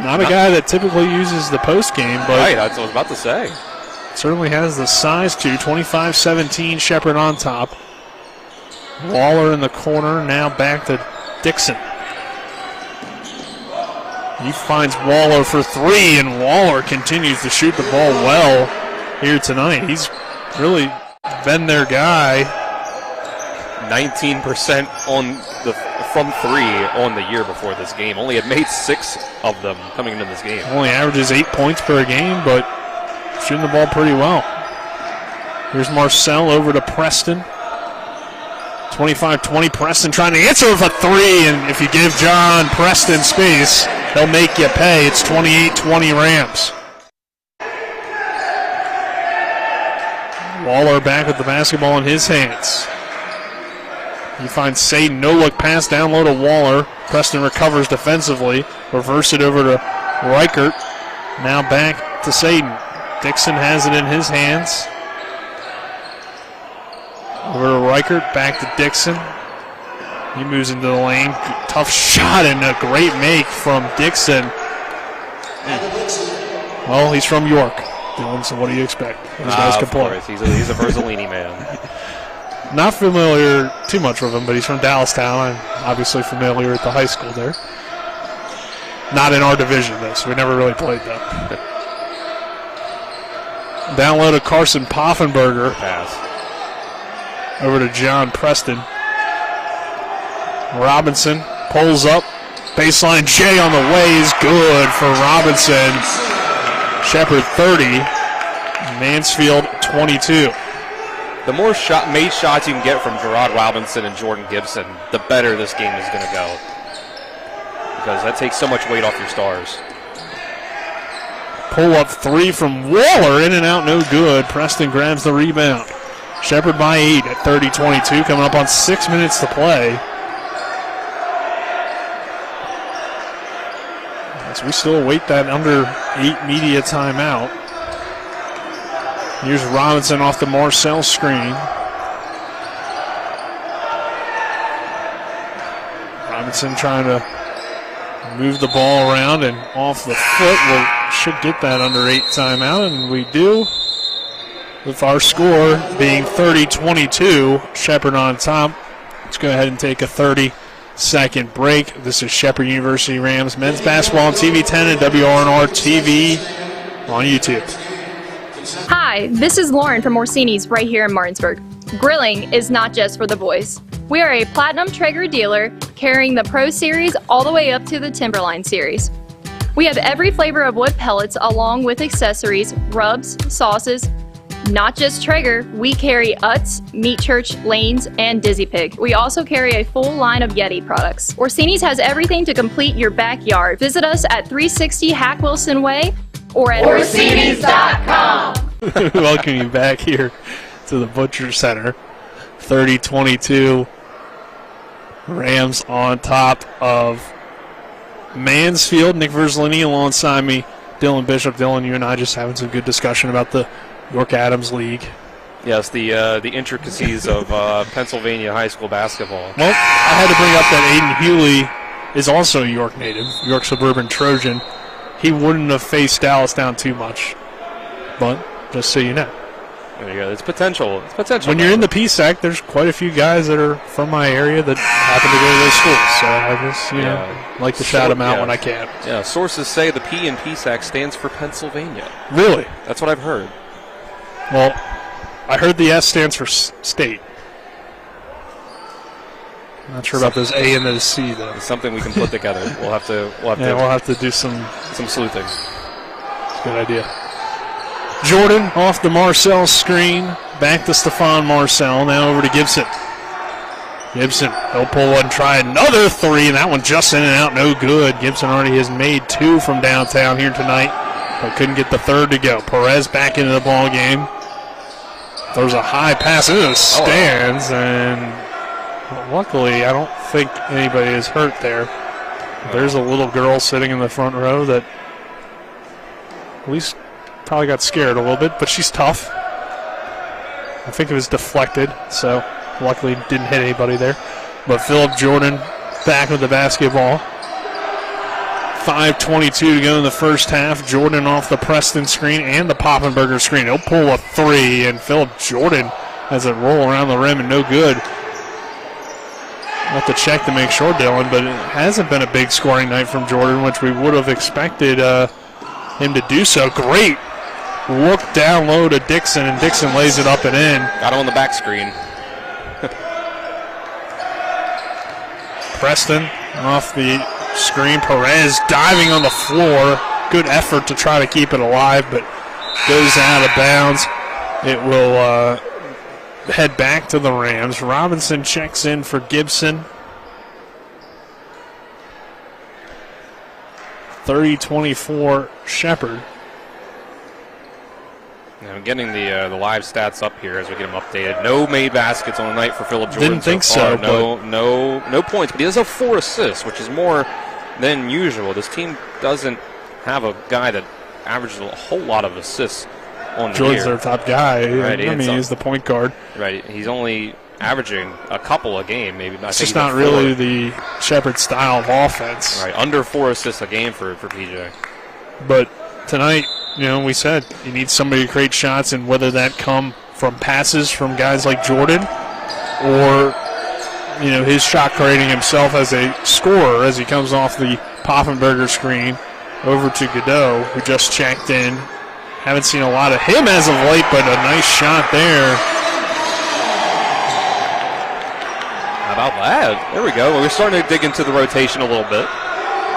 Not a guy that typically uses the post game, but
right, that's what I was about to say.
Certainly has the size to. 25-17, Shepherd on top. Waller in the corner, now back to Dixon. He finds Waller for 3, and Waller continues to shoot the ball well here tonight. He's really been their guy.
19% from 3 on the year before this game. Only had made 6 of them coming into this game.
Only averages 8 points per game, but shooting the ball pretty well. Here's Marcel over to Preston. 25-20, Preston trying to answer with a three, and if you give John Preston space, they'll make you pay. It's 28-20 Rams. Waller back with the basketball in his hands. He finds Saden, no-look pass down low to Waller. Preston recovers defensively. Reverse it over to Reichert. Now back to Saden. Dixon has it in his hands. Over to Reichert, back to Dixon. He moves into the lane. Tough shot and a great make from Dixon. Well, he's from York, Dylan, so what do you expect? These guys can play.
He's a Verzolini man.
Not familiar too much with him, but he's from Dallastown. I'm obviously familiar at the high school there. Not in our division, though, so we never really played them. Down low to Carson Poffenberger.
Pass.
Over to John Preston. Robinson pulls up. Baseline J on the way is good for Robinson. Shepherd 30. Mansfield 22.
The more made shots you can get from Gerard Robinson and Jordan Gibson, the better this game is going to go. Because that takes so much weight off your stars.
Pull up three from Waller. In and out, no good. Preston grabs the rebound. Shepherd by 8 at 30-22, coming up on 6 minutes to play. As we still await that under 8 media timeout. Here's Robinson off the Marcel screen. Robinson trying to move the ball around and off the foot. We should get that under 8 timeout, and we do. With our score being 30-22, Shepherd on top. Let's go ahead and take a 30-second break. This is Shepherd University Rams men's basketball on TV 10 and WRNR TV on YouTube.
Hi, this is Lauren from Orsini's right here in Martinsburg. Grilling is not just for the boys. We are a Platinum Traeger dealer carrying the Pro Series all the way up to the Timberline Series. We have every flavor of wood pellets along with accessories, rubs, sauces. Not just Traeger, we carry Utz, Meat Church, Lanes, and Dizzy Pig. We also carry a full line of Yeti products. Orsini's has everything to complete your backyard. Visit us at 360 Hack Wilson Way or at
Orsinis.com.
Welcome you back here to the Butcher Center. 30-22. Rams on top of Mansfield. Nick Verzolini alongside me. Dylan Bishop. Dylan, you and I just having some good discussion about the York Adams League.
Yes, the intricacies of Pennsylvania high school basketball.
Well, I had to bring up that Aiden Hewley is also a York native, York Suburban Trojan. He wouldn't have faced Dallastown too much, but just so you know.
There you go. It's potential. It's potential.
When you're in the PSAC, there's quite a few guys that are from my area that happen to go to those schools. So I just, like to shout them out when I can.
Yeah, sources say the P in PSAC stands for Pennsylvania.
Really?
That's what I've heard.
Well, I heard the S stands for state. I'm not sure about those A and those C though.
It's something we can put together. We'll have to
do some
sleuthing.
Good idea. Jordan off the Marcel screen. Back to Stephon Marcel. Now over to Gibson. Gibson, he'll pull one, try another three, and that one just in and out, no good. Gibson already has made 2 from downtown here tonight, but couldn't get the third to go. Perez back into the ball game. There's a high pass into the stands, and luckily I don't think anybody is hurt there. There's a little girl sitting in the front row that at least probably got scared a little bit, but she's tough. I think it was deflected, so luckily didn't hit anybody there. But Philip Jordan back with the basketball. 5:22 to go in the first half. Jordan off the Preston screen and the Poppenberger screen. He'll pull a 3, and Philip Jordan has it roll around the rim and no good. I'll have to check to make sure, Dylan, but it hasn't been a big scoring night from Jordan, which we would have expected him to do so. Great look down low to Dixon, and Dixon lays it up and in.
Got him on the back screen.
Preston off the screen. Perez diving on the floor. Good effort to try to keep it alive, but goes out of bounds. It will head back to the Rams. Robinson checks in for Gibson. 30-24 Shepherd.
Now I'm getting the live stats up here as we get them updated. No made baskets on the night for Philip Jordan.
Didn't think
so. No points, but he does have 4 assists, which is more than usual. This team doesn't have a guy that averages a whole lot of assists on the
Jordan's
year.
their top guy.
Right,
He's the point guard.
Right, he's only averaging a couple a game, maybe.
It's just not really the Shepherd style of offense.
Right, under 4 assists a game for PJ.
But tonight, we said you need somebody to create shots, and whether that come from passes from guys like Jordan or, his shot creating himself as a scorer as he comes off the Poffenberger screen over to Godot, who just checked in. Haven't seen a lot of him as of late, but a nice shot there.
How about that? There we go. We're starting to dig into the rotation a little bit.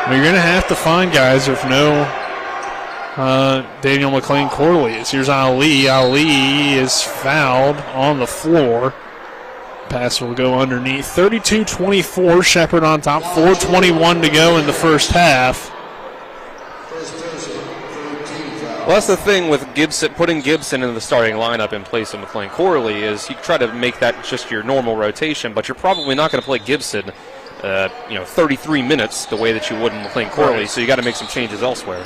You're going to have to find guys if no Daniel McLean Corley. Here's Ali. Ali is fouled on the floor. Pass will go underneath. 32-24, Shepherd on top. 4:21 to go in the first half.
Well, that's the thing with Gibson, putting Gibson in the starting lineup in place of McLean Corley, is you try to make that just your normal rotation, but you're probably not going to play Gibson 33 minutes the way that you would in McLean Corley, right. So you got to make some changes elsewhere.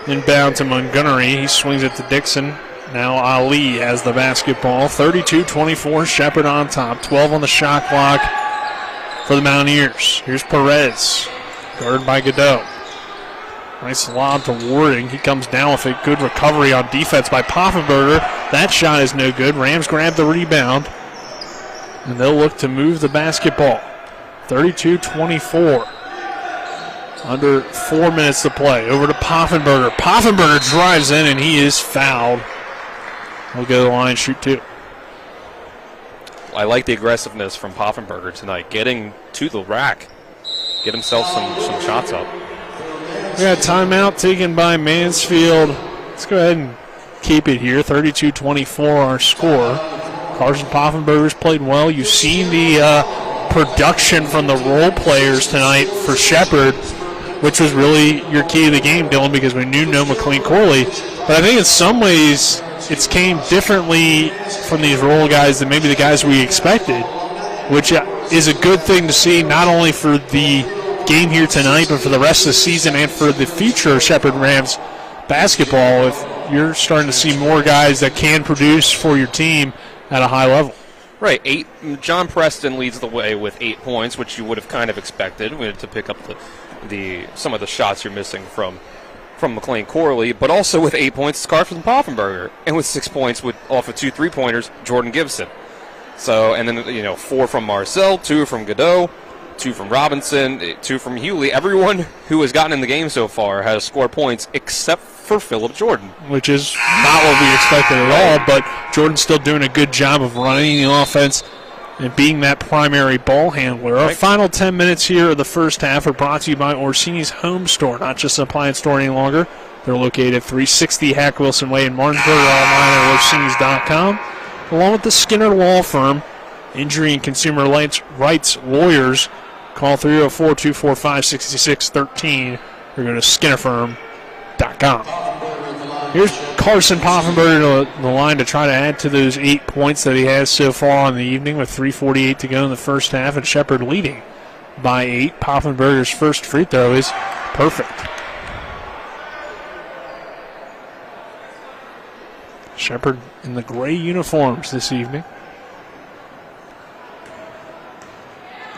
Inbound to Montgomery. He swings it to Dixon. Now Ali has the basketball. 32-24, Shepherd on top. 12 on the shot clock for the Mountaineers. Here's Perez, guarded by Godot. Nice lob to Warding. He comes down with a good recovery on defense by Poffenberger. That shot is no good. Rams grab the rebound, and they'll look to move the basketball. 32-24. Under 4 minutes to play. Over to Poffenberger. Poffenberger drives in, and he is fouled. He'll go to the line, shoot 2.
I like the aggressiveness from Poffenberger tonight, getting to the rack, get himself some shots up.
We got a timeout taken by Mansfield. Let's go ahead and keep it here. 32-24 our score. Carson Poffenberger's played well. You've seen the production from the role players tonight for Shepherd, which was really your key to the game, Dylan, because we knew no McLean Corley. But I think in some ways it's came differently from these role guys than maybe the guys we expected, which is a good thing to see, not only for the game here tonight, but for the rest of the season and for the future of Shepherd Rams basketball. If you're starting to see more guys that can produce for your team at a high level.
Right. John Preston leads the way with 8 points, which you would have kind of expected to pick up some of the shots you're missing from McLean Corley, but also with 8 points, it's Carson Poffenberger, and with 6 points off of 2 3-pointers, Jordan Gibson. So, and then 4 from Marcel, 2 from Godot, 2 from Robinson, 2 from Hewley. Everyone who has gotten in the game so far has scored points except for Philip Jordan.
Which is not what we expected at all, but Jordan's still doing a good job of running the offense and being that primary ball handler. Our final 10 minutes here of the first half are brought to you by Orsini's Home Store, not just an appliance store any longer. They're located at 360 Hack Wilson Way in Martinsburg, online at Orsini's.com, along with the Skinner Law Firm, injury and consumer rights lawyers. Call 304-245-6613 or go to SkinnerFirm.com. Here's Carson Poffenberger to the line to try to add to those 8 points that he has so far on the evening with 3:48 to go in the first half, and Shepherd leading by 8. Poffenberger's first free throw is perfect. Shepherd in the gray uniforms this evening.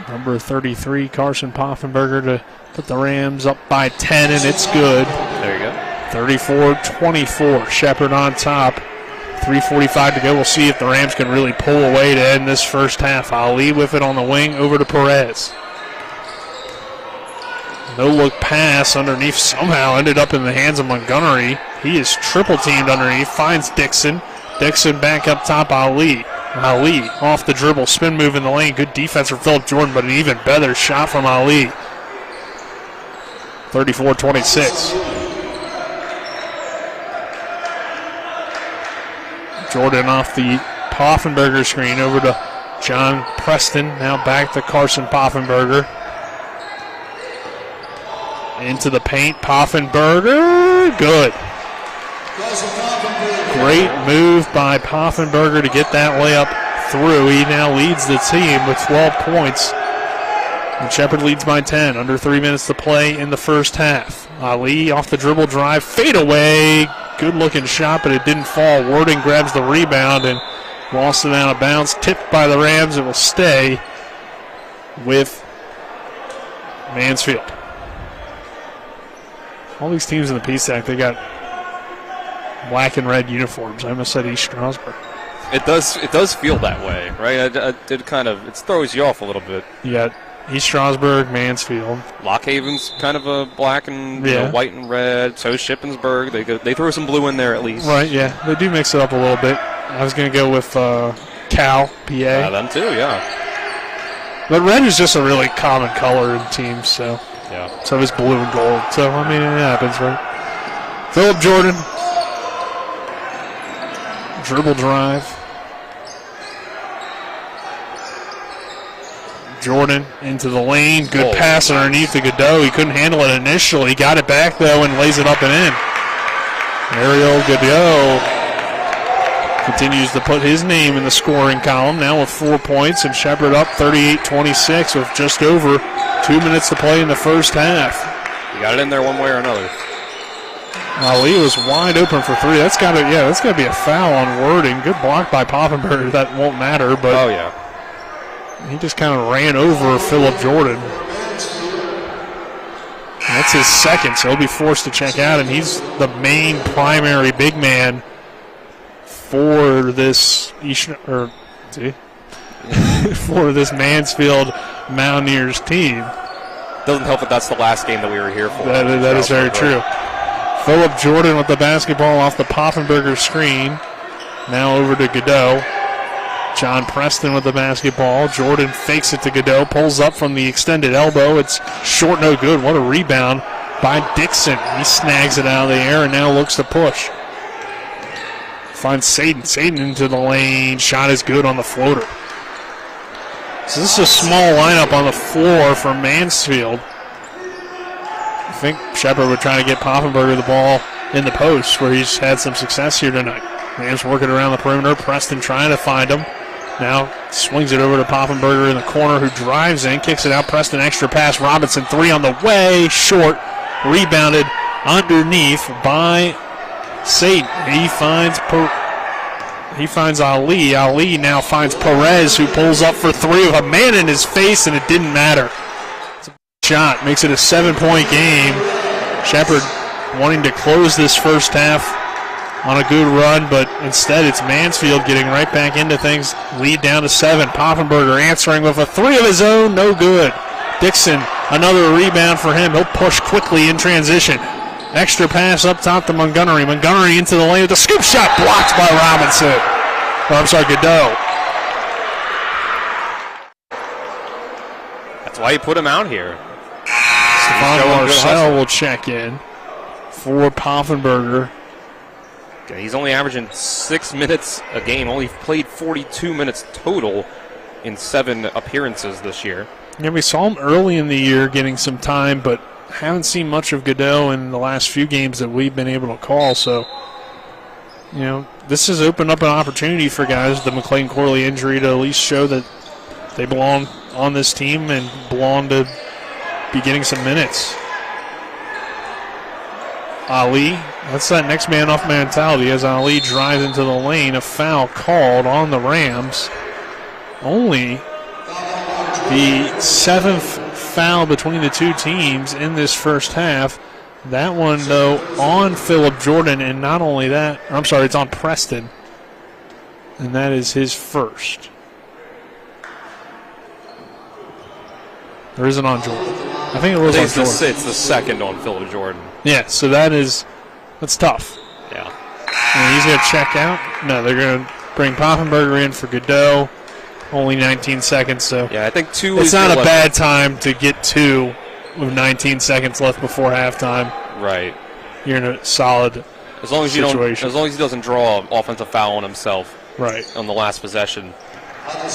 Number 33, Carson Poffenberger, to put the Rams up by 10, and it's good.
There you go.
34-24, Shepherd on top. 3:45 to go. We'll see if the Rams can really pull away to end this first half. Ali with it on the wing, over to Perez. No-look pass underneath, somehow ended up in the hands of Montgomery. He is triple-teamed underneath, finds Dixon. Dixon back up top, Ali. Ali off the dribble, spin move in the lane. Good defense from Philip Jordan, but an even better shot from Ali. 34-26. Jordan off the Poffenberger screen over to John Preston. Now back to Carson Poffenberger. Into the paint. Poffenberger. Good. Great move by Poffenberger to get that layup through. He now leads the team with 12 points. And Shepherd leads by 10. Under 3 minutes to play in the first half. Ali off the dribble drive. Fade away. Good looking shot, but it didn't fall. Worden grabs the rebound and lost it out of bounds. Tipped by the Rams. It will stay with Mansfield. All these teams in the PSAC, they got black and red uniforms. I almost said East Stroudsburg.
It does feel that way, right? It throws you off a little bit.
You got East Stroudsburg, Mansfield.
Lock Haven's kind of a black and white and red. So is Shippensburg. They throw some blue in there at least.
Right, yeah. They do mix it up a little bit. I was going to go with Cal, PA.
Them too, yeah.
But red is just a really common color in teams, so.
Yeah.
So is blue and gold. So, I mean, it happens, right? Philip Jordan. Dribble drive. Jordan into the lane. Good pass underneath to Godot. He couldn't handle it initially. Got it back, though, and lays it up and in. Ariel Godot continues to put his name in the scoring column, now with 4 points, and Shepherd up 38-26 with just over 2 minutes to play in the first half.
You got it in there one way or another.
Ali was wide open for three. That's got to be a foul on Worden. Good block by Poffenberger. That won't matter, but he just kind of ran over Philip Jordan. That's his second, so he'll be forced to check out, and he's the main primary big man for this for this Mansfield Mountaineers team.
Doesn't help that that's the last game that we were here for.
That is very true. Philip Jordan with the basketball off the Poffenberger screen. Now over to Godot. John Preston with the basketball. Jordan fakes it to Godot. Pulls up from the extended elbow. It's short, no good. What a rebound by Dixon. He snags it out of the air and now looks to push. Finds Saden. Saden into the lane. Shot is good on the floater. So this is a small lineup on the floor for Mansfield. I think Shepherd would try to get Poffenberger the ball in the post where he's had some success here tonight. Rams working around the perimeter. Preston trying to find him. Now swings it over to Poffenberger in the corner who drives in, kicks it out. Preston extra pass. Robinson three on the way. Short. Rebounded underneath by Saden. He finds Ali. Ali now finds Perez who pulls up for three with a man in his face and it didn't matter. Shot makes it a 7-point game. Shepherd wanting to close this first half on a good run, but instead it's Mansfield getting right back into things. Lead down to 7. Poffenberger answering with a three of his own, no good. Dixon, another rebound for him. He'll push quickly in transition. Extra pass up top to Montgomery. Montgomery into the lane with a scoop shot blocked by Robinson. Godot.
That's why you put him out here.
Stefan Marcel will check in for Poffenberger.
Okay, he's only averaging 6 minutes a game. Only played 42 minutes total in 7 appearances this year.
Yeah, we saw him early in the year getting some time, but haven't seen much of Godot in the last few games that we've been able to call. So, this has opened up an opportunity for guys, the McLean Corley injury, to at least show that they belong on this team and belong to be getting some minutes. Ali, that's that next man off mentality as Ali drives into the lane. A foul called on the Rams. Only the 7th foul between the two teams in this first half. That one, though, on Philip Jordan, and not only that, it's on Preston, and that is his first. Or is it on Jordan? I think it was on Jordan.
It's the second on Philip Jordan.
Yeah, so that's tough.
Yeah.
And he's going to check out. No, they're going to bring Poffenberger in for Godot. Only 19 seconds, so
yeah, I think 2.
It's not a bad time to get 2 with 19 seconds left before halftime.
Right.
You're in a solid
As long as he doesn't draw an offensive foul on himself.
Right.
On the last possession,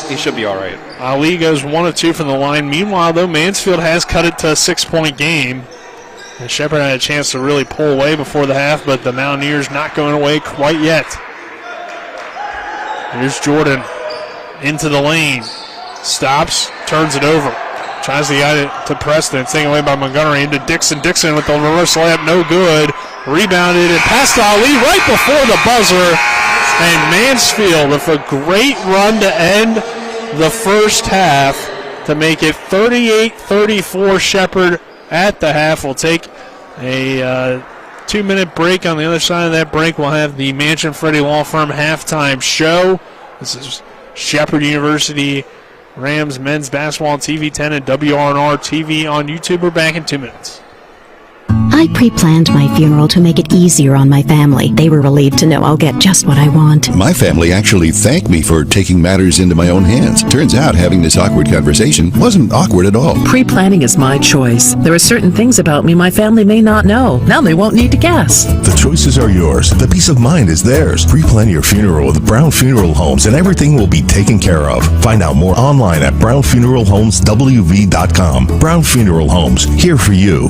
he should be all right.
Ali goes 1 of 2 from the line. Meanwhile, though, Mansfield has cut it to a 6-point game. And Shepherd had a chance to really pull away before the half, but the Mountaineers not going away quite yet. Here's Jordan into the lane. Stops, turns it over. Tries to get it to Preston. It's taken away by Montgomery into Dixon. Dixon with the reverse layup, no good. Rebounded and passed to Ali right before the buzzer. And Mansfield with a great run to end the first half to make it 38-34 Shepherd at the half. We'll take a 2-minute break. On the other side of that break, we'll have the Mansion Freddie Law Firm halftime show. This is Shepherd University Rams men's basketball on TV 10 and WRNR TV on YouTube. We're back in 2 minutes.
I pre-planned my funeral to make it easier on my family. They were relieved to know I'll get just what I want.
My family actually thanked me for taking matters into my own hands. Turns out having this awkward conversation wasn't awkward at all.
Pre-planning is my choice. There are certain things about me my family may not know. Now they won't need to guess.
The choices are yours. The peace of mind is theirs. Pre-plan your funeral with Brown Funeral Homes and everything will be taken care of. Find out more online at brownfuneralhomeswv.com. Brown Funeral Homes, here for you.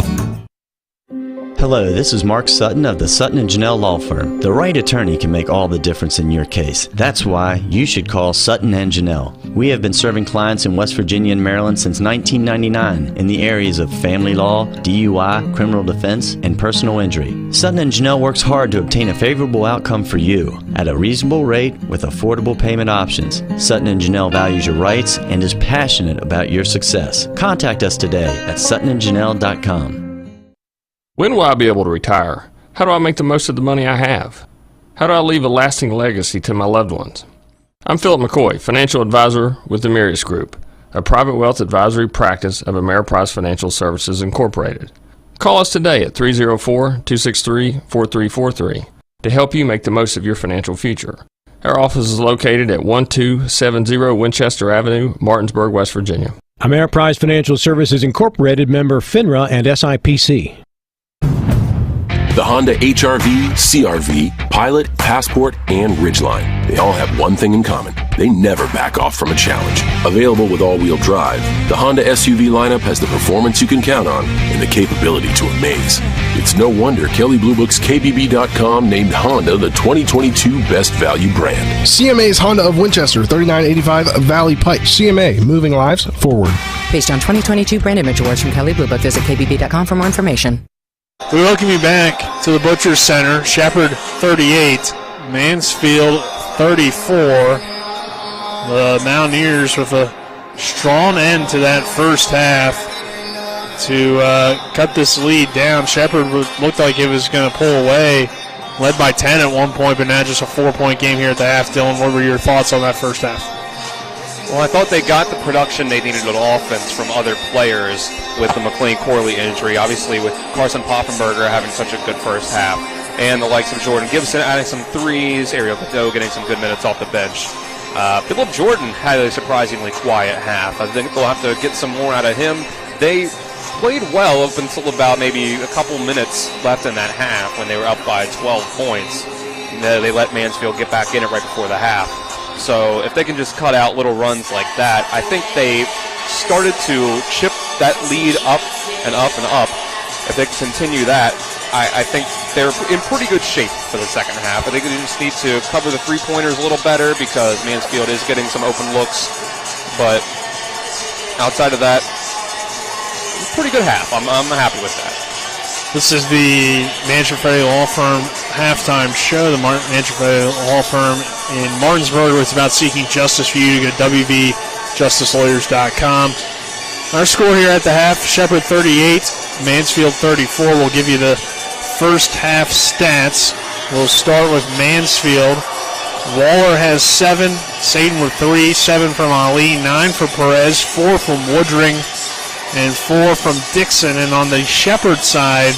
Hello, this is Mark Sutton of the Sutton & Janelle Law Firm. The right attorney can make all the difference in your case. That's why you should call Sutton & Janelle. We have been serving clients in West Virginia and Maryland since 1999 in the areas of family law, DUI, criminal defense, and personal injury. Sutton & Janelle works hard to obtain a favorable outcome for you at a reasonable rate with affordable payment options. Sutton & Janelle values your rights and is passionate about your success. Contact us today at suttonandjanelle.com.
When will I be able to retire? How do I make the most of the money I have? How do I leave a lasting legacy to my loved ones? I'm Philip McCoy, financial advisor with the Mirius Group, a private wealth advisory practice of Ameriprise Financial Services Incorporated. Call us today at 304-263-4343 to help you make the most of your financial future. Our office is located at 1270 Winchester Avenue, Martinsburg, West Virginia.
Ameriprise Financial Services Incorporated, member FINRA and SIPC.
The Honda HR-V, CR-V, Pilot, Passport, and Ridgeline. They all have one thing in common. They never back off from a challenge. Available with all-wheel drive, the Honda SUV lineup has the performance you can count on and the capability to amaze. It's no wonder Kelley Blue Book's KBB.com named Honda the 2022 Best Value Brand.
CMA's Honda of Winchester, 3985 Valley Pike. CMA, moving lives forward.
Based on 2022 brand image awards from Kelley Blue Book, visit KBB.com for more information.
We welcome you back to the Butchers Center. Shepherd 38, Mansfield 34. The Mountaineers with a strong end to that first half to cut this lead down. Shepherd looked like it was going to pull away, led by 10 at one point, but now just a 4-point game here at the half. Dylan, what were your thoughts on that first half?
Well, I thought they got the production they needed on offense from other players with the McLean-Corley injury. Obviously, with Carson Poffenberger having such a good first half, and the likes of Jordan Gibson adding some threes, Ariel Cadeau getting some good minutes off the bench. Philip Jordan had a surprisingly quiet half. I think they'll have to get some more out of him. They played well up until about maybe a couple minutes left in that half when they were up by 12 points. They let Mansfield get back in it right before the half. So if they can just cut out little runs like that, I think they started to chip that lead up and up and up. If they continue that, I think they're in pretty good shape for the second half. I think they just need to cover the three-pointers a little better because Mansfield is getting some open looks. But outside of that, pretty good half. I'm happy with that.
This is the Mansion Freddie Law Firm halftime show. The Mansion Freddie Law Firm in Martinsburg is about seeking justice for you. Go to WVJusticeLawyers.com. Our score here at the half, Shepherd 38, Mansfield 34. We'll give you the first half stats. We'll start with Mansfield. Waller has 7, Saden with 3, 7 from Ali, 9 for Perez, 4 from Woodring, and 4 from Dixon. And on the Shepherd side,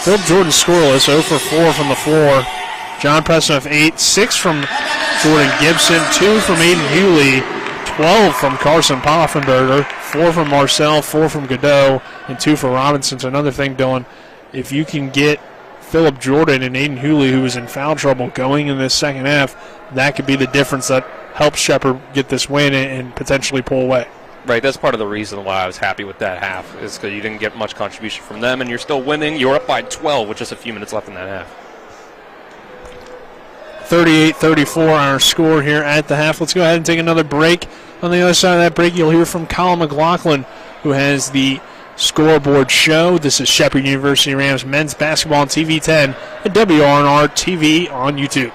Philip Jordan scoreless, 0 for 4 from the floor. John Preston with 8, 6 from Jordan Gibson, 2 from Aiden Hewley, 12 from Carson Poffenberger, 4 from Marcel, 4 from Godot, and 2 for Robinson. So another thing, Dylan, if you can get Phillip Jordan and Aiden Hooley, who was in foul trouble going in this second half, that could be the difference that helps Shepherd get this win and potentially pull away.
Right, that's part of the reason why I was happy with that half, is because you didn't get much contribution from them, and you're still winning. You're up by 12 with just a few minutes left in that half.
38-34 our score here at the half. Let's go ahead and take another break. On the other side of that break, you'll hear from Colin McLaughlin, who has the scoreboard show. This is Shepherd University Rams men's basketball on TV 10 and WRNR TV on YouTube.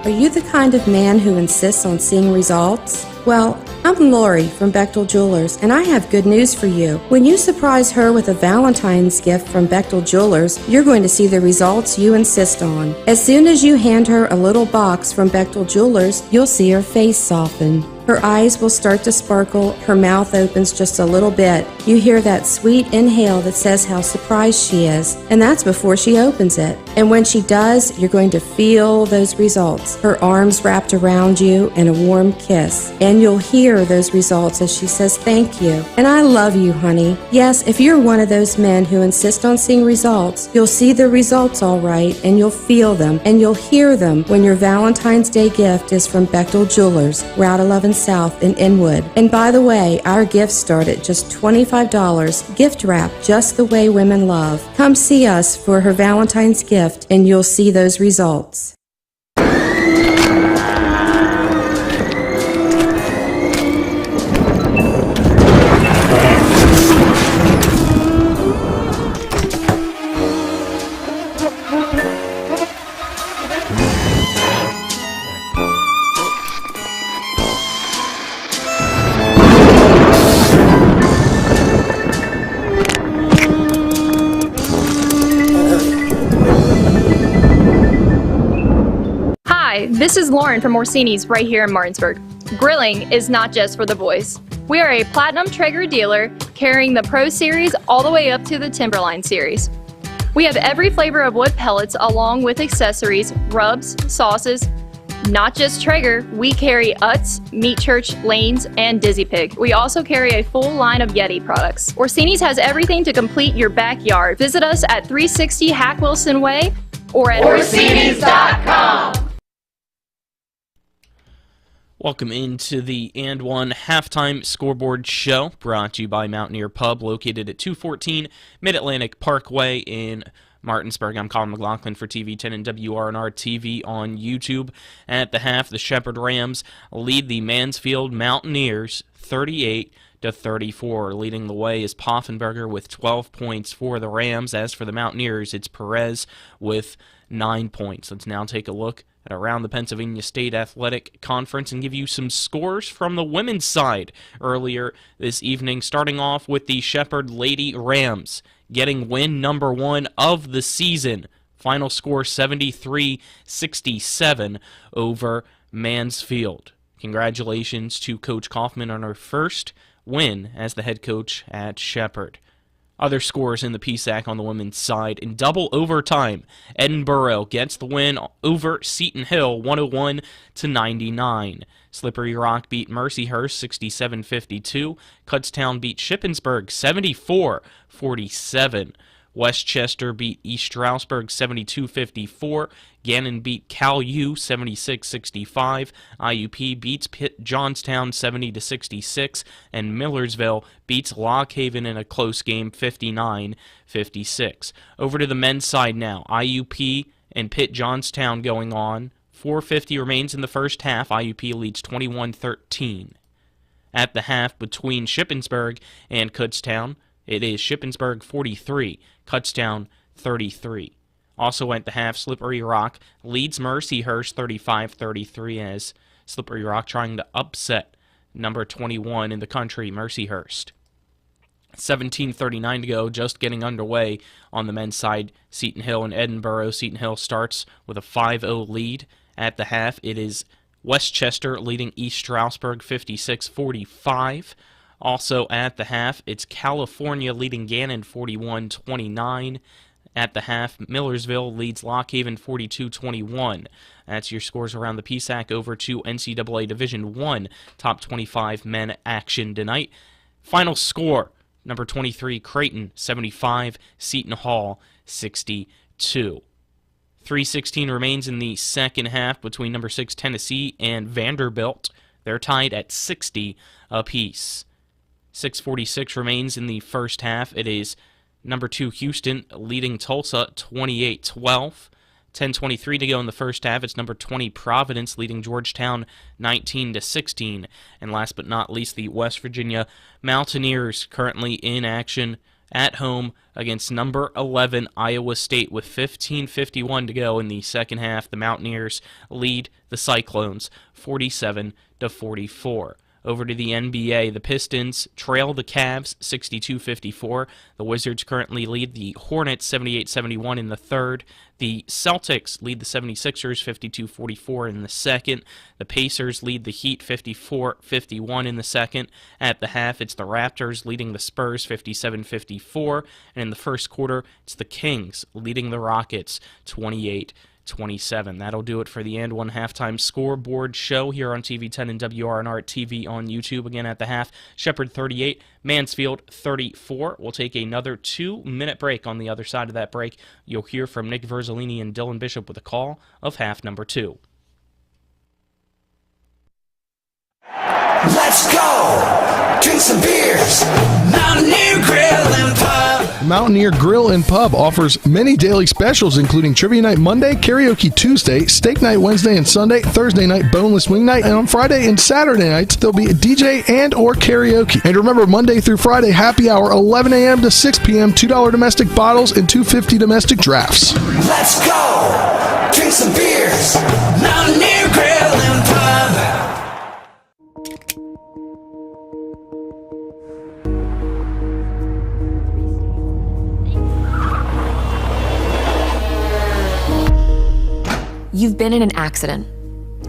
Are you the kind of man who insists on seeing results? Well, I'm Lori from Bechtel Jewelers, and I have good news for you. When you surprise her with a Valentine's gift from Bechtel Jewelers, you're going to see the results you insist on. As soon as you hand her a little box from Bechtel Jewelers, you'll see her face soften. Her eyes will start to sparkle, her mouth opens just a little bit. You hear that sweet inhale that says how surprised she is, and that's before she opens it. And when she does, you're going to feel those results. Her arms wrapped around you and a warm kiss. And you'll hear those results as she says thank you. And I love you, honey. Yes, if you're one of those men who insist on seeing results, you'll see the results all right, and you'll feel them, and you'll hear them when your Valentine's Day gift is from Bechtel Jewelers, Route 11 South in Inwood. And by the way, our gifts start at just $25. Gift wrap just the way women love. Come see us for her Valentine's gift, and you'll see those results.
Hi, this is Lauren from Orsini's right here in Martinsburg. Grilling is not just for the boys. We are a Platinum Traeger dealer carrying the Pro Series all the way up to the Timberline Series. We have every flavor of wood pellets along with accessories, rubs, sauces. Not just Traeger, we carry Utz, Meat Church, Lanes, and Dizzy Pig. We also carry a full line of Yeti products. Orsini's has everything to complete your backyard. Visit us at 360 Hack Wilson Way or at
Orsinis.com.
Welcome into the And One Halftime Scoreboard Show, brought to you by Mountaineer Pub, located at 214 Mid-Atlantic Parkway in Martinsburg. I'm Colin McLaughlin for TV 10 and WRNR TV on YouTube. At the half, the Shepherd Rams lead the Mansfield Mountaineers 38-34. Leading the way is Poffenberger with 12 points for the Rams. As for the Mountaineers, it's Perez with 9 points. Let's now take a look at around the Pennsylvania State Athletic Conference and give you some scores from the women's side earlier this evening, starting off with the Shepherd Lady Rams getting win number 1 of the season. Final score 73-67 over Mansfield. Congratulations to Coach Kaufman on her first win as the head coach at Shepherd. Other scores in the PSAC on the women's side. In double overtime, Edinburgh gets the win over Seton Hill, 101-99. Slippery Rock beat Mercyhurst, 67-52. Kutztown beat Shippensburg, 74-47. Westchester beat East Stroudsburg 72-54. Gannon beat Cal U 76-65. IUP beats Pitt Johnstown 70-66. And Millersville beats Lock Haven in a close game 59-56. Over to the men's side now. IUP and Pitt Johnstown going on. 4:50 remains in the first half. IUP leads 21-13. At the half between Shippensburg and Kutztown, it is Shippensburg 43, Kutztown 33. Also at the half, Slippery Rock leads Mercyhurst 35-33 as Slippery Rock trying to upset number 21 in the country, Mercyhurst. 17:39 to go, just getting underway on the men's side. Seton Hill and Edinburgh. Seton Hill starts with a 5-0 lead. At the half, it is Westchester leading East Stroudsburg 56-45. Also at the half, it's California leading Gannon 41-29. At the half, Millersville leads Lock Haven 42-21. That's your scores around the PSAC. Over to NCAA Division I top 25 men action tonight. Final score Number 23, Creighton, 75. Seton Hall, 62. 3:16 remains in the second half between number 6, Tennessee, and Vanderbilt. They're tied at 60 apiece. 6:46 remains in the first half. It is number 2, Houston, leading Tulsa 28-12. 10:23 to go in the first half. It's number 20, Providence, leading Georgetown 19-16. And last but not least, the West Virginia Mountaineers currently in action at home against number 11, Iowa State, with 15:51 to go in the second half. The Mountaineers lead the Cyclones 47-44. Over to the NBA, the Pistons trail the Cavs 62-54. The Wizards currently lead the Hornets 78-71 in the third. The Celtics lead the 76ers 52-44 in the second. The Pacers lead the Heat 54-51 in the second. At the half, it's the Raptors leading the Spurs 57-54. And in the first quarter, it's the Kings leading the Rockets 28-27. That'll do it for the And One Halftime Scoreboard show here on TV 10 and WRNR TV on YouTube. Again at the half, Shepherd 38, Mansfield 34. We'll take another 2-minute break. On the other side of that break, you'll hear from Nick Verzolini and Dylan Bishop with a call of half number 2.
Let's go! Drink some beers! Mountaineer Grill and Pub!
Mountaineer Grill and Pub offers many daily specials, including Trivia Night Monday, Karaoke Tuesday, Steak Night Wednesday and Sunday, Thursday night Boneless Wing Night, and on Friday and Saturday nights, there'll be a DJ and or karaoke. And remember, Monday through Friday, happy hour, 11 a.m. to 6 p.m., $2 domestic bottles and $2.50 domestic drafts.
Let's go! Drink some beers! Mountaineer Grill and Pub!
You've been in an accident.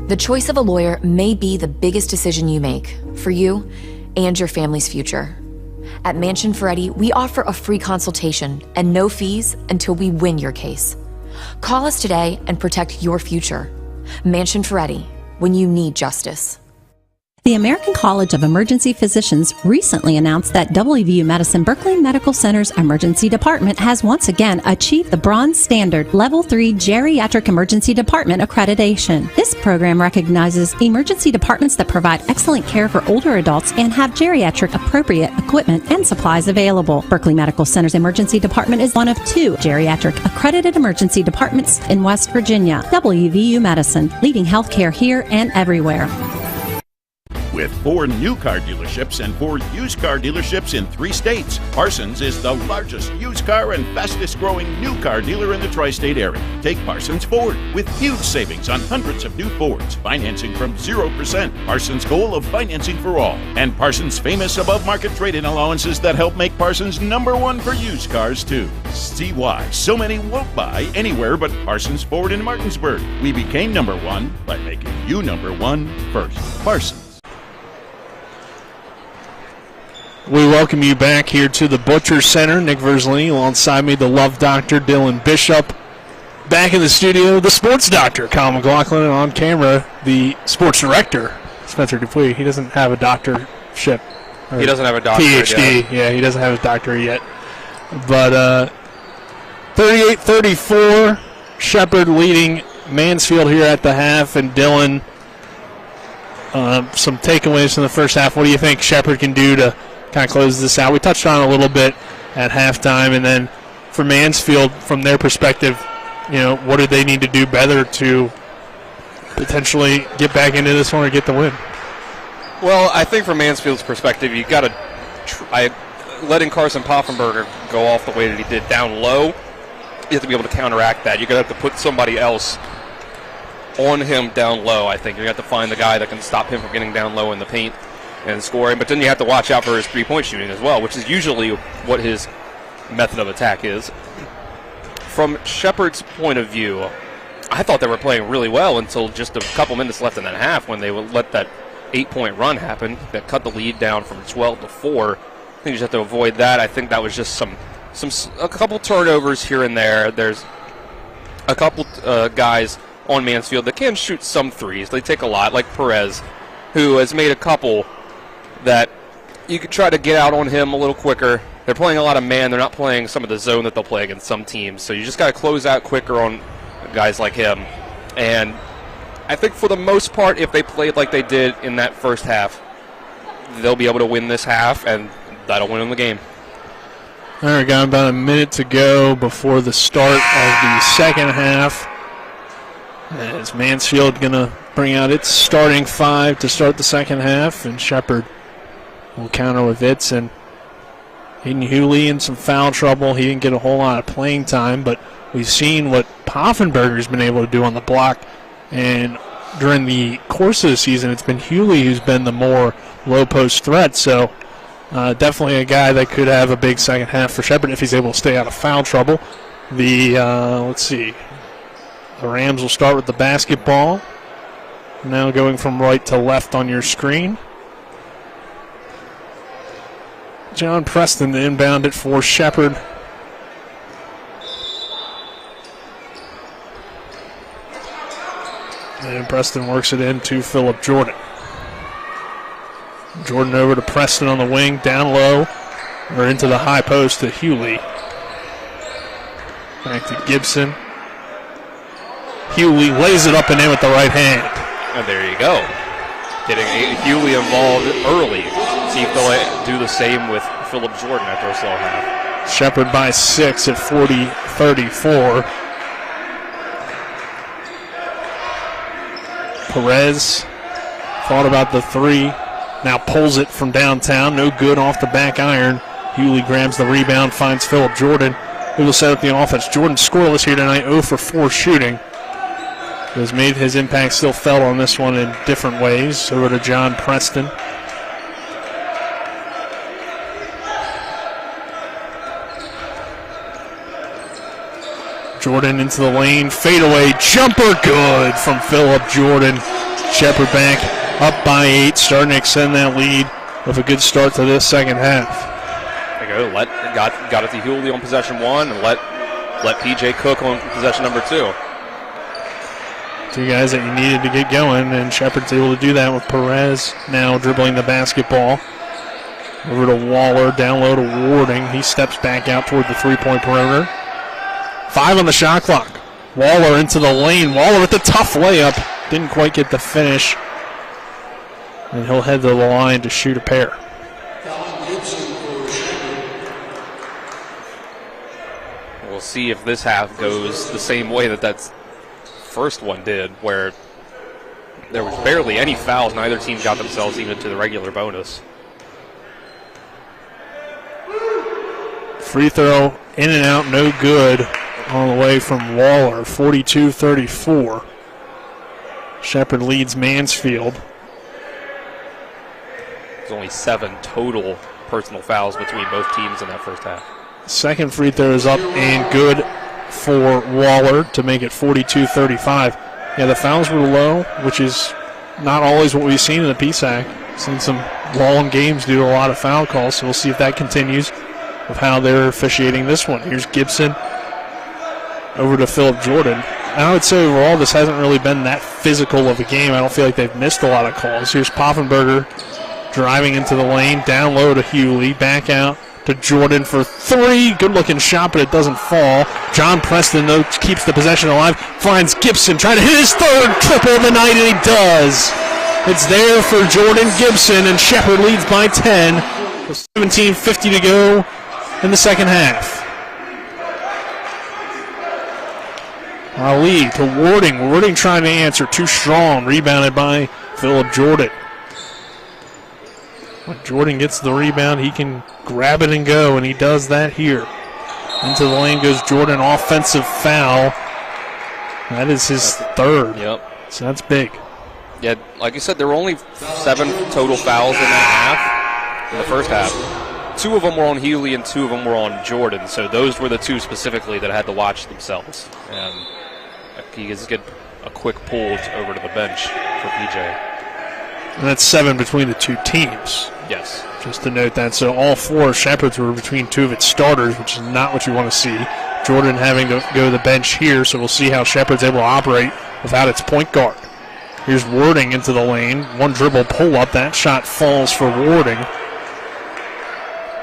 The choice of a lawyer may be the biggest decision you make for you and your family's future. At Mansion Ferretti, we offer a free consultation and no fees until we win your case. Call us today and protect your future. Mansion Ferretti, when you need justice.
The American College of Emergency Physicians recently announced that WVU Medicine Berkeley Medical Center's Emergency Department has once again achieved the Bronze Standard Level 3 Geriatric Emergency Department accreditation. This program recognizes emergency departments that provide excellent care for older adults and have geriatric appropriate equipment and supplies available. Berkeley Medical Center's Emergency Department is one of 2 geriatric accredited emergency departments in West Virginia. WVU Medicine, leading healthcare here and everywhere.
With 4 new car dealerships and 4 used car dealerships in 3 states, Parsons is the largest used car and fastest growing new car dealer in the tri-state area. Take Parsons Ford with huge savings on hundreds of new Fords, financing from 0%, Parsons' goal of financing for all, and Parsons' famous above-market trade-in allowances that help make Parsons #1 for used cars too. See why so many won't buy anywhere but Parsons Ford in Martinsburg. We became #1 by making you #1 first. Parsons.
We welcome you back here to the Butcher Center. Nick Verzolini alongside me, the Love Doctor, Dylan Bishop. Back in the studio, the Sports Doctor, Kyle McLaughlin, and on camera, the Sports Director, Spencer Dupuis. He doesn't have a doctorship.
He doesn't have a doctorate
PhD.
yet.
Yeah, he doesn't have his doctorate yet. But 38-34, Shepherd leading Mansfield here at the half, and Dylan, some takeaways from the first half. What do you think Shepherd can do to kind of close this out? We touched on it a little bit at halftime, and then for Mansfield, from their perspective, what do they need to do better to potentially get back into this one or get the win?
Well, I think from Mansfield's perspective, you got to try letting Carson Poffenberger go off the way that he did down low. You have to be able to counteract that. You're going to have to put somebody else on him down low. I think you have to find the guy that can stop him from getting down low in the paint and scoring. But then you have to watch out for his three-point shooting as well, which is usually what his method of attack is. From Shepherd's point of view, I thought they were playing really well until just a couple minutes left in that half when they would let that 8-point run happen that cut the lead down from 12 to 4. I think you just have to avoid that. I think that was just a couple turnovers here and there. There's a couple guys on Mansfield that can shoot some threes. They take a lot, like Perez, who has made a couple that you could try to get out on him a little quicker. They're playing a lot of man. They're not playing some of the zone that they'll play against some teams. So you just got to close out quicker on guys like him. And I think for the most part, if they played like they did in that first half, they'll be able to win this half, and that'll win them the game.
All right, got about a minute to go before the start of the second half. As Mansfield going to bring out its starting five to start the second half, and Shepherd will counter with its. And Hayden Hewley in some foul trouble. He didn't get a whole lot of playing time, but we've seen what Poffenberger's been able to do on the block. And during the course of the season, it's been Hewley who's been the more low-post threat. So definitely a guy that could have a big second half for Shepherd if he's able to stay out of foul trouble. Let's see. The Rams will start with the basketball. Now going from right to left on your screen. John Preston to inbound it for Shepherd. And Preston works it into Phillip Jordan. Jordan over to Preston on the wing, down low, or into the high post to Hewley. Back to Gibson. Hewley lays it up and in with the right hand.
And there you go. Getting Hewley involved early. See if they'll do the same with Phillip Jordan after a slow half.
Shepherd by 6 at 40-34. Perez thought about the three. Now pulls it from downtown. No good off the back iron. Hewley grabs the rebound, finds Phillip Jordan, who will set up the offense. Jordan scoreless here tonight, 0 for 4 shooting. He has made his impact still felt on this one in different ways. Over to John Preston. Jordan into the lane, fadeaway jumper, good from Phillip Jordan. Shepherd back up by 8, starting to extend that lead with a good start to this second half.
There you go. Got it to Hewley on possession 1, and let PJ cook on possession number 2.
Two guys that you needed to get going, and Shepherd's able to do that with Perez now dribbling the basketball. Over to Waller, down low to Warding. He steps back out toward the three-point perimeter. 5 on the shot clock. Waller into the lane. Waller with the tough layup. Didn't quite get the finish. And he'll head to the line to shoot a pair.
We'll see if this half goes the same way that first one did, where there was barely any fouls. Neither team got themselves even to the regular bonus.
Free throw in and out, no good. On the way from Waller, 42-34. Shepherd leads Mansfield.
There's only 7 total personal fouls between both teams in that first half.
Second free throw is up and good for Waller to make it 42-35. Yeah, the fouls were low, which is not always what we've seen in the PSAC. Seen some long games due to a lot of foul calls, so we'll see if that continues with how they're officiating this one. Here's Gibson over to Phillip Jordan. I would say overall this hasn't really been that physical of a game. I don't feel like they've missed a lot of calls. Here's Poffenberger driving into the lane, down low to Hewley, back out to Jordan for 3. Good-looking shot, but it doesn't fall. John Preston, though, keeps the possession alive, finds Gibson trying to hit his 3rd triple of the night, and he does. It's there for Jordan Gibson, and Shepherd leads by 10 with 17:50 to go in the second half. Ali to Warding. Warding trying to answer. Too strong. Rebounded by Phillip Jordan. When Jordan gets the rebound, he can grab it and go, and he does that here. Into the lane goes Jordan. Offensive foul. That is his 3rd.
Yep.
So that's big.
Yeah, like you said, there were only 7 total fouls in that half, in the first half. 2 of them were on Hewley and 2 of them were on Jordan, so those were the 2 specifically that had to watch themselves. And he gets a quick pull over to the bench for PJ.
And that's 7 between the 2 teams.
Yes.
Just to note that. So all 4 Shepherds were between 2 of its starters, which is not what you want to see. Jordan having to go to the bench here, so we'll see how Shepherd's able to operate without its point guard. Here's Warding into the lane. 1 dribble pull up. That shot falls for Warding.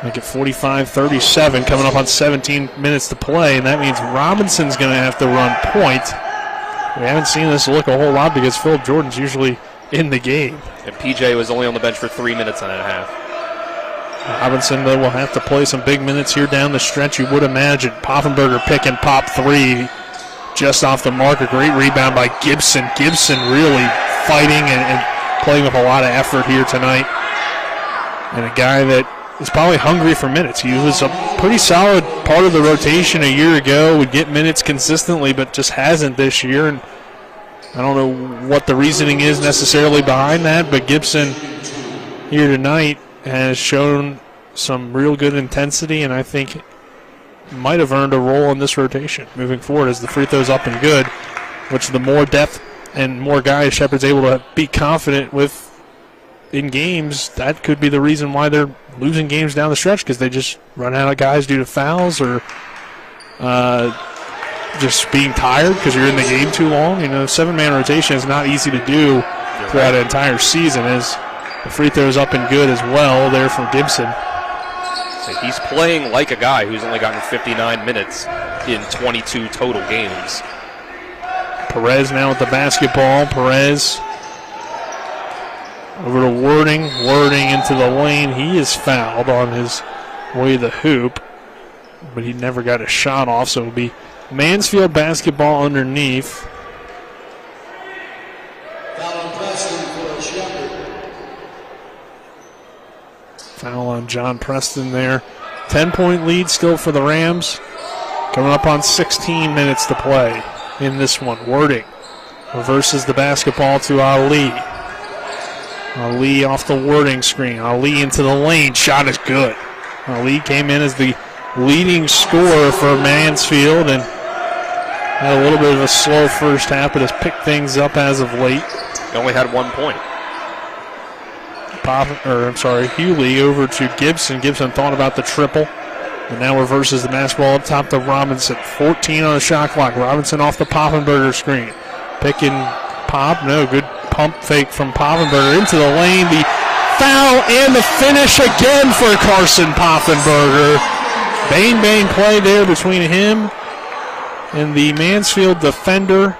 Make it 45-37, coming up on 17 minutes to play, and that means Robinson's going to have to run point. We haven't seen this look a whole lot because Philip Jordan's usually in the game.
And PJ was only on the bench for 3 minutes and a half.
Robinson, though, will have to play some big minutes here down the stretch, you would imagine. Poffenberger pick and pop three just off the mark. A great rebound by Gibson. Gibson really fighting and playing with a lot of effort here tonight. And a guy that is probably hungry for minutes. He was a pretty solid part of the rotation a year ago, would get minutes consistently, but just hasn't this year. And I don't know what the reasoning is necessarily behind that, but Gibson here tonight has shown some real good intensity, and I think might have earned a role in this rotation moving forward as the free throw's up and good, which the more depth and more guys Shepherd's able to be confident with in games, that could be the reason why they're losing games down the stretch, because they just run out of guys due to fouls or just being tired because you're in the game too long. You know, 7-man rotation is not easy to do throughout an entire season, as the free throw's up and good as well there from Gibson.
So he's playing like a guy who's only gotten 59 minutes in 22 total games.
Perez now with the basketball. Perez over to Wording. Wording into the lane. He is fouled on his way to the hoop, but he never got a shot off, so it'll be Mansfield basketball underneath. Foul on John Preston there. 10-point lead still for the Rams. Coming up on 16 minutes to play in this one. Wording reverses the basketball to Ali. Ali off the Wording screen. Ali into the lane. Shot is good. Ali came in as the leading scorer for Mansfield and had a little bit of a slow first half, but has picked things up as of late.
He only had 1 point.
Hewley over to Gibson. Gibson thought about the triple, and now reverses the basketball up top to Robinson. 14 on the shot clock. Robinson off the Poffenberger screen. Pick and pop. No, good pump fake from Poffenberger into the lane. The foul and the finish again for Carson Poffenberger. Bang play there between him and the Mansfield defender,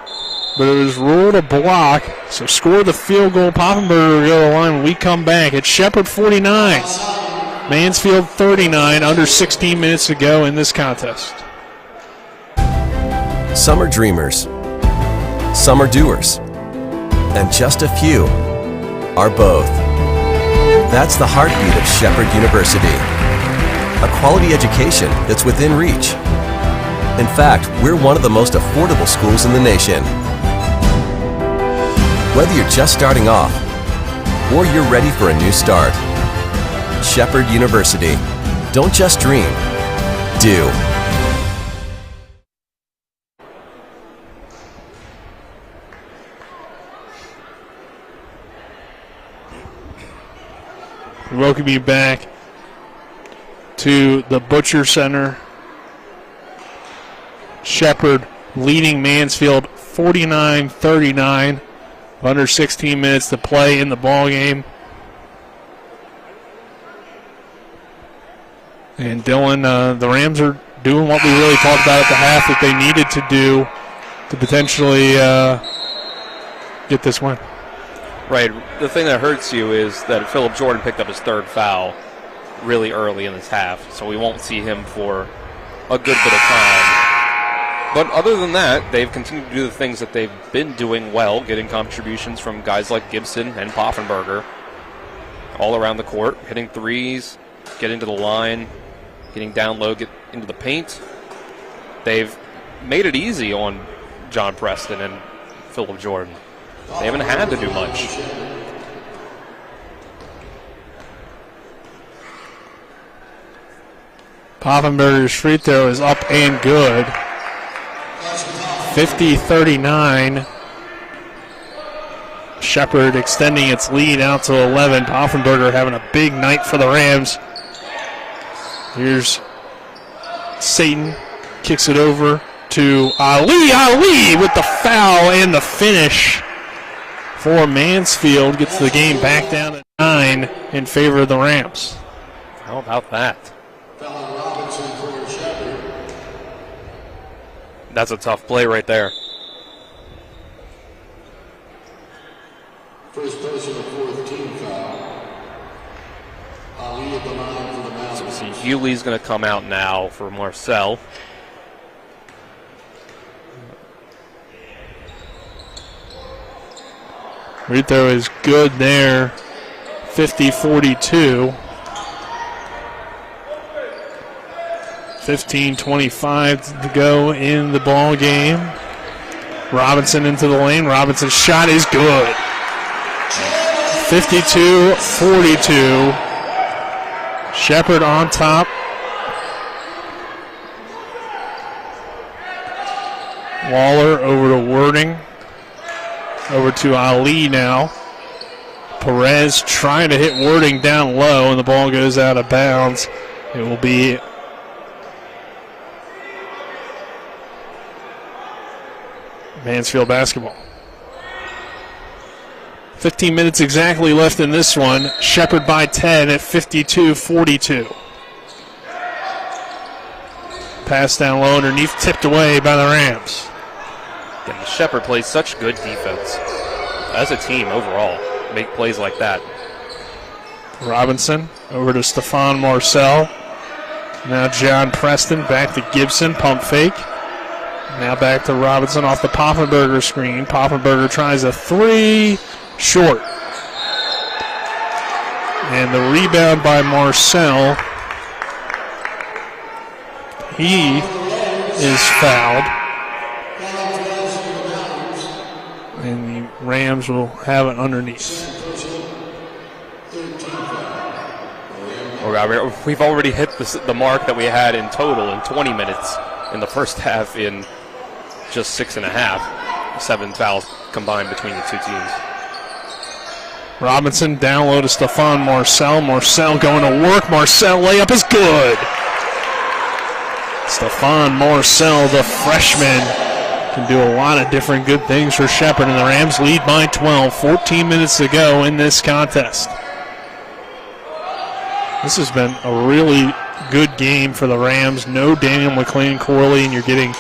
but it was ruled a block, so score the field goal. Poffenberger will go to the line when we come back. It's Shepherd 49, Mansfield 39, under 16 minutes to go in this contest.
Some are dreamers, some are doers, and just a few are both. That's the heartbeat of Shepherd University, a quality education that's within reach. In fact, we're one of the most affordable schools in the nation. Whether you're just starting off or you're ready for a new start, Shepherd University. Don't just dream, do.
Welcome you back to the Butcher Center. Shepherd leading Mansfield 49-39. Under 16 minutes to play in the ball game. And Dylan, the Rams are doing what we really talked about at the half that they needed to do to potentially get this win.
Right. The thing that hurts you is that Philip Jordan picked up his third foul really early in this half, so we won't see him for a good bit of time. But other than that, they've continued to do the things that they've been doing well, getting contributions from guys like Gibson and Poffenberger all around the court, hitting threes, getting to the line, getting down low, get into the paint. They've made it easy on John Preston and Philip Jordan. They haven't had to do much.
Poffenberger's free throw is up and good. 50-39. Shepherd extending its lead out to 11. Poffenberger having a big night for the Rams. Here's Satan. Kicks it over to Ali. Ali with the foul and the finish for Mansfield. Gets the game back down to 9 in favor of the Rams.
How about that? That's a tough play right there.
First personal fourth team foul. Ali at the line for the Mountainers.
So Hewley's going to come out now for Marcel.
Free throw is good there. 50-42. 15:25 to go in the ball game. Robinson into the lane. Robinson's shot is good. 52-42. Shepherd on top. Waller over to Wording. Over to Ali now. Perez trying to hit Wording down low, and the ball goes out of bounds. It will be Mansfield basketball. 15 minutes exactly left in this one. Shepherd by 10 at 52-42. Pass down low underneath, tipped away by the Rams.
Yeah, the Shepherd plays such good defense. As a team overall, make plays like that.
Robinson over to Stephon Marcel. Now John Preston back to Gibson, pump fake. Now back to Robinson off the Poffenberger screen. Poffenberger tries a three, short. And the rebound by Marcel. He is fouled. And the Rams will have it underneath.
We've already hit the mark that we had in total in 20 minutes in the first half in just 6.5. 7 fouls combined between the two teams.
Robinson down low to Stephon Marcel. Marcel going to work. Marcel layup is good. Stephon Marcel, the freshman, can do a lot of different good things for Shepherd, and the Rams lead by 12. 14 minutes to go in this contest. This has been a really good game for the Rams. No Daniel McLean-Corley, and you're getting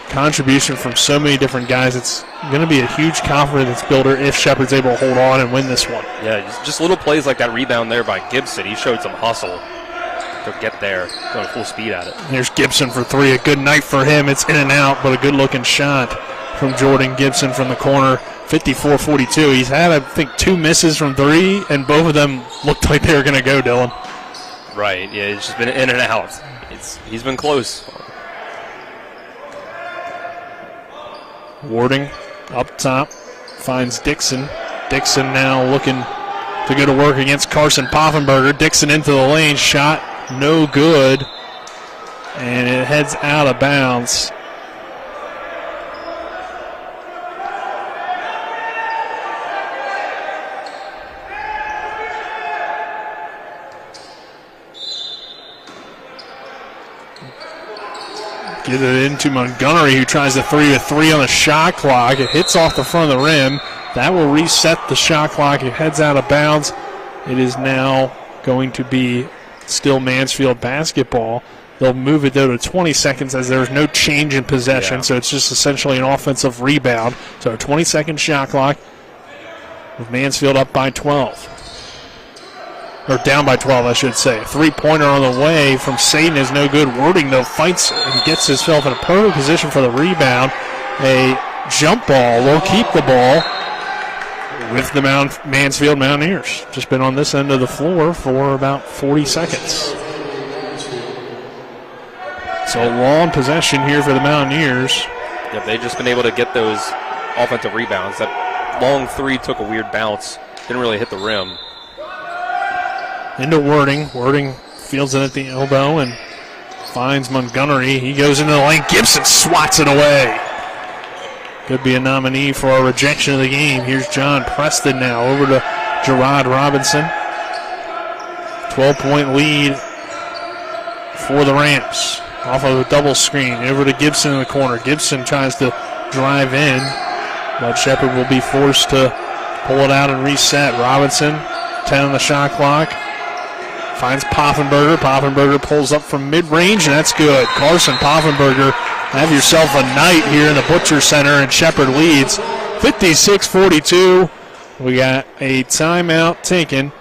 contribution from so many different guys. It's going to be a huge confidence builder if Shepherd's able to hold on and win this one.
Yeah, just little plays like that rebound there by Gibson. He showed some hustle to get there, going full speed at it.
Here's Gibson for three. A good night for him. It's in and out, but a good-looking shot from Jordan Gibson from the corner. 54-42. He's had, I think, 2 misses from three, and both of them looked like they were going to go, Dylan.
Right, yeah, it's just been in and out. He's been close.
Warding up top, finds Dixon. Dixon now looking to go to work against Carson Poffenberger. Dixon into the lane, shot no good, and it heads out of bounds. Get it into Montgomery, who tries to 3-3 on the shot clock. It hits off the front of the rim. That will reset the shot clock. It heads out of bounds. It is now going to be still Mansfield basketball. They'll move it, though, to 20 seconds as there's no change in possession, so it's just essentially an offensive rebound. So a 20-second shot clock with Mansfield up by 12. Or down by 12, I should say. Three-pointer on the way from Satan is no good. Wording, though, fights and gets himself in a perfect position for the rebound. A jump ball will keep the ball with the Mansfield Mountaineers. Just been on this end of the floor for about 40 seconds. So a long possession here for the Mountaineers.
Yeah, they've just been able to get those offensive rebounds. That long three took a weird bounce. Didn't really hit the rim.
Into Wording. Wording fields it at the elbow and finds Montgomery. He goes into the lane. Gibson swats it away. Could be a nominee for a rejection of the game. Here's John Preston now over to Gerard Robinson. 12-point lead for the Rams. Off of a double screen. Over to Gibson in the corner. Gibson tries to drive in, but Shepherd will be forced to pull it out and reset. Robinson, 10 on the shot clock. Finds Poffenberger. Poffenberger pulls up from mid-range, and that's good. Carson Poffenberger, have yourself a night here in the Butcher Center, and Shepherd leads 56-42. We got a timeout taken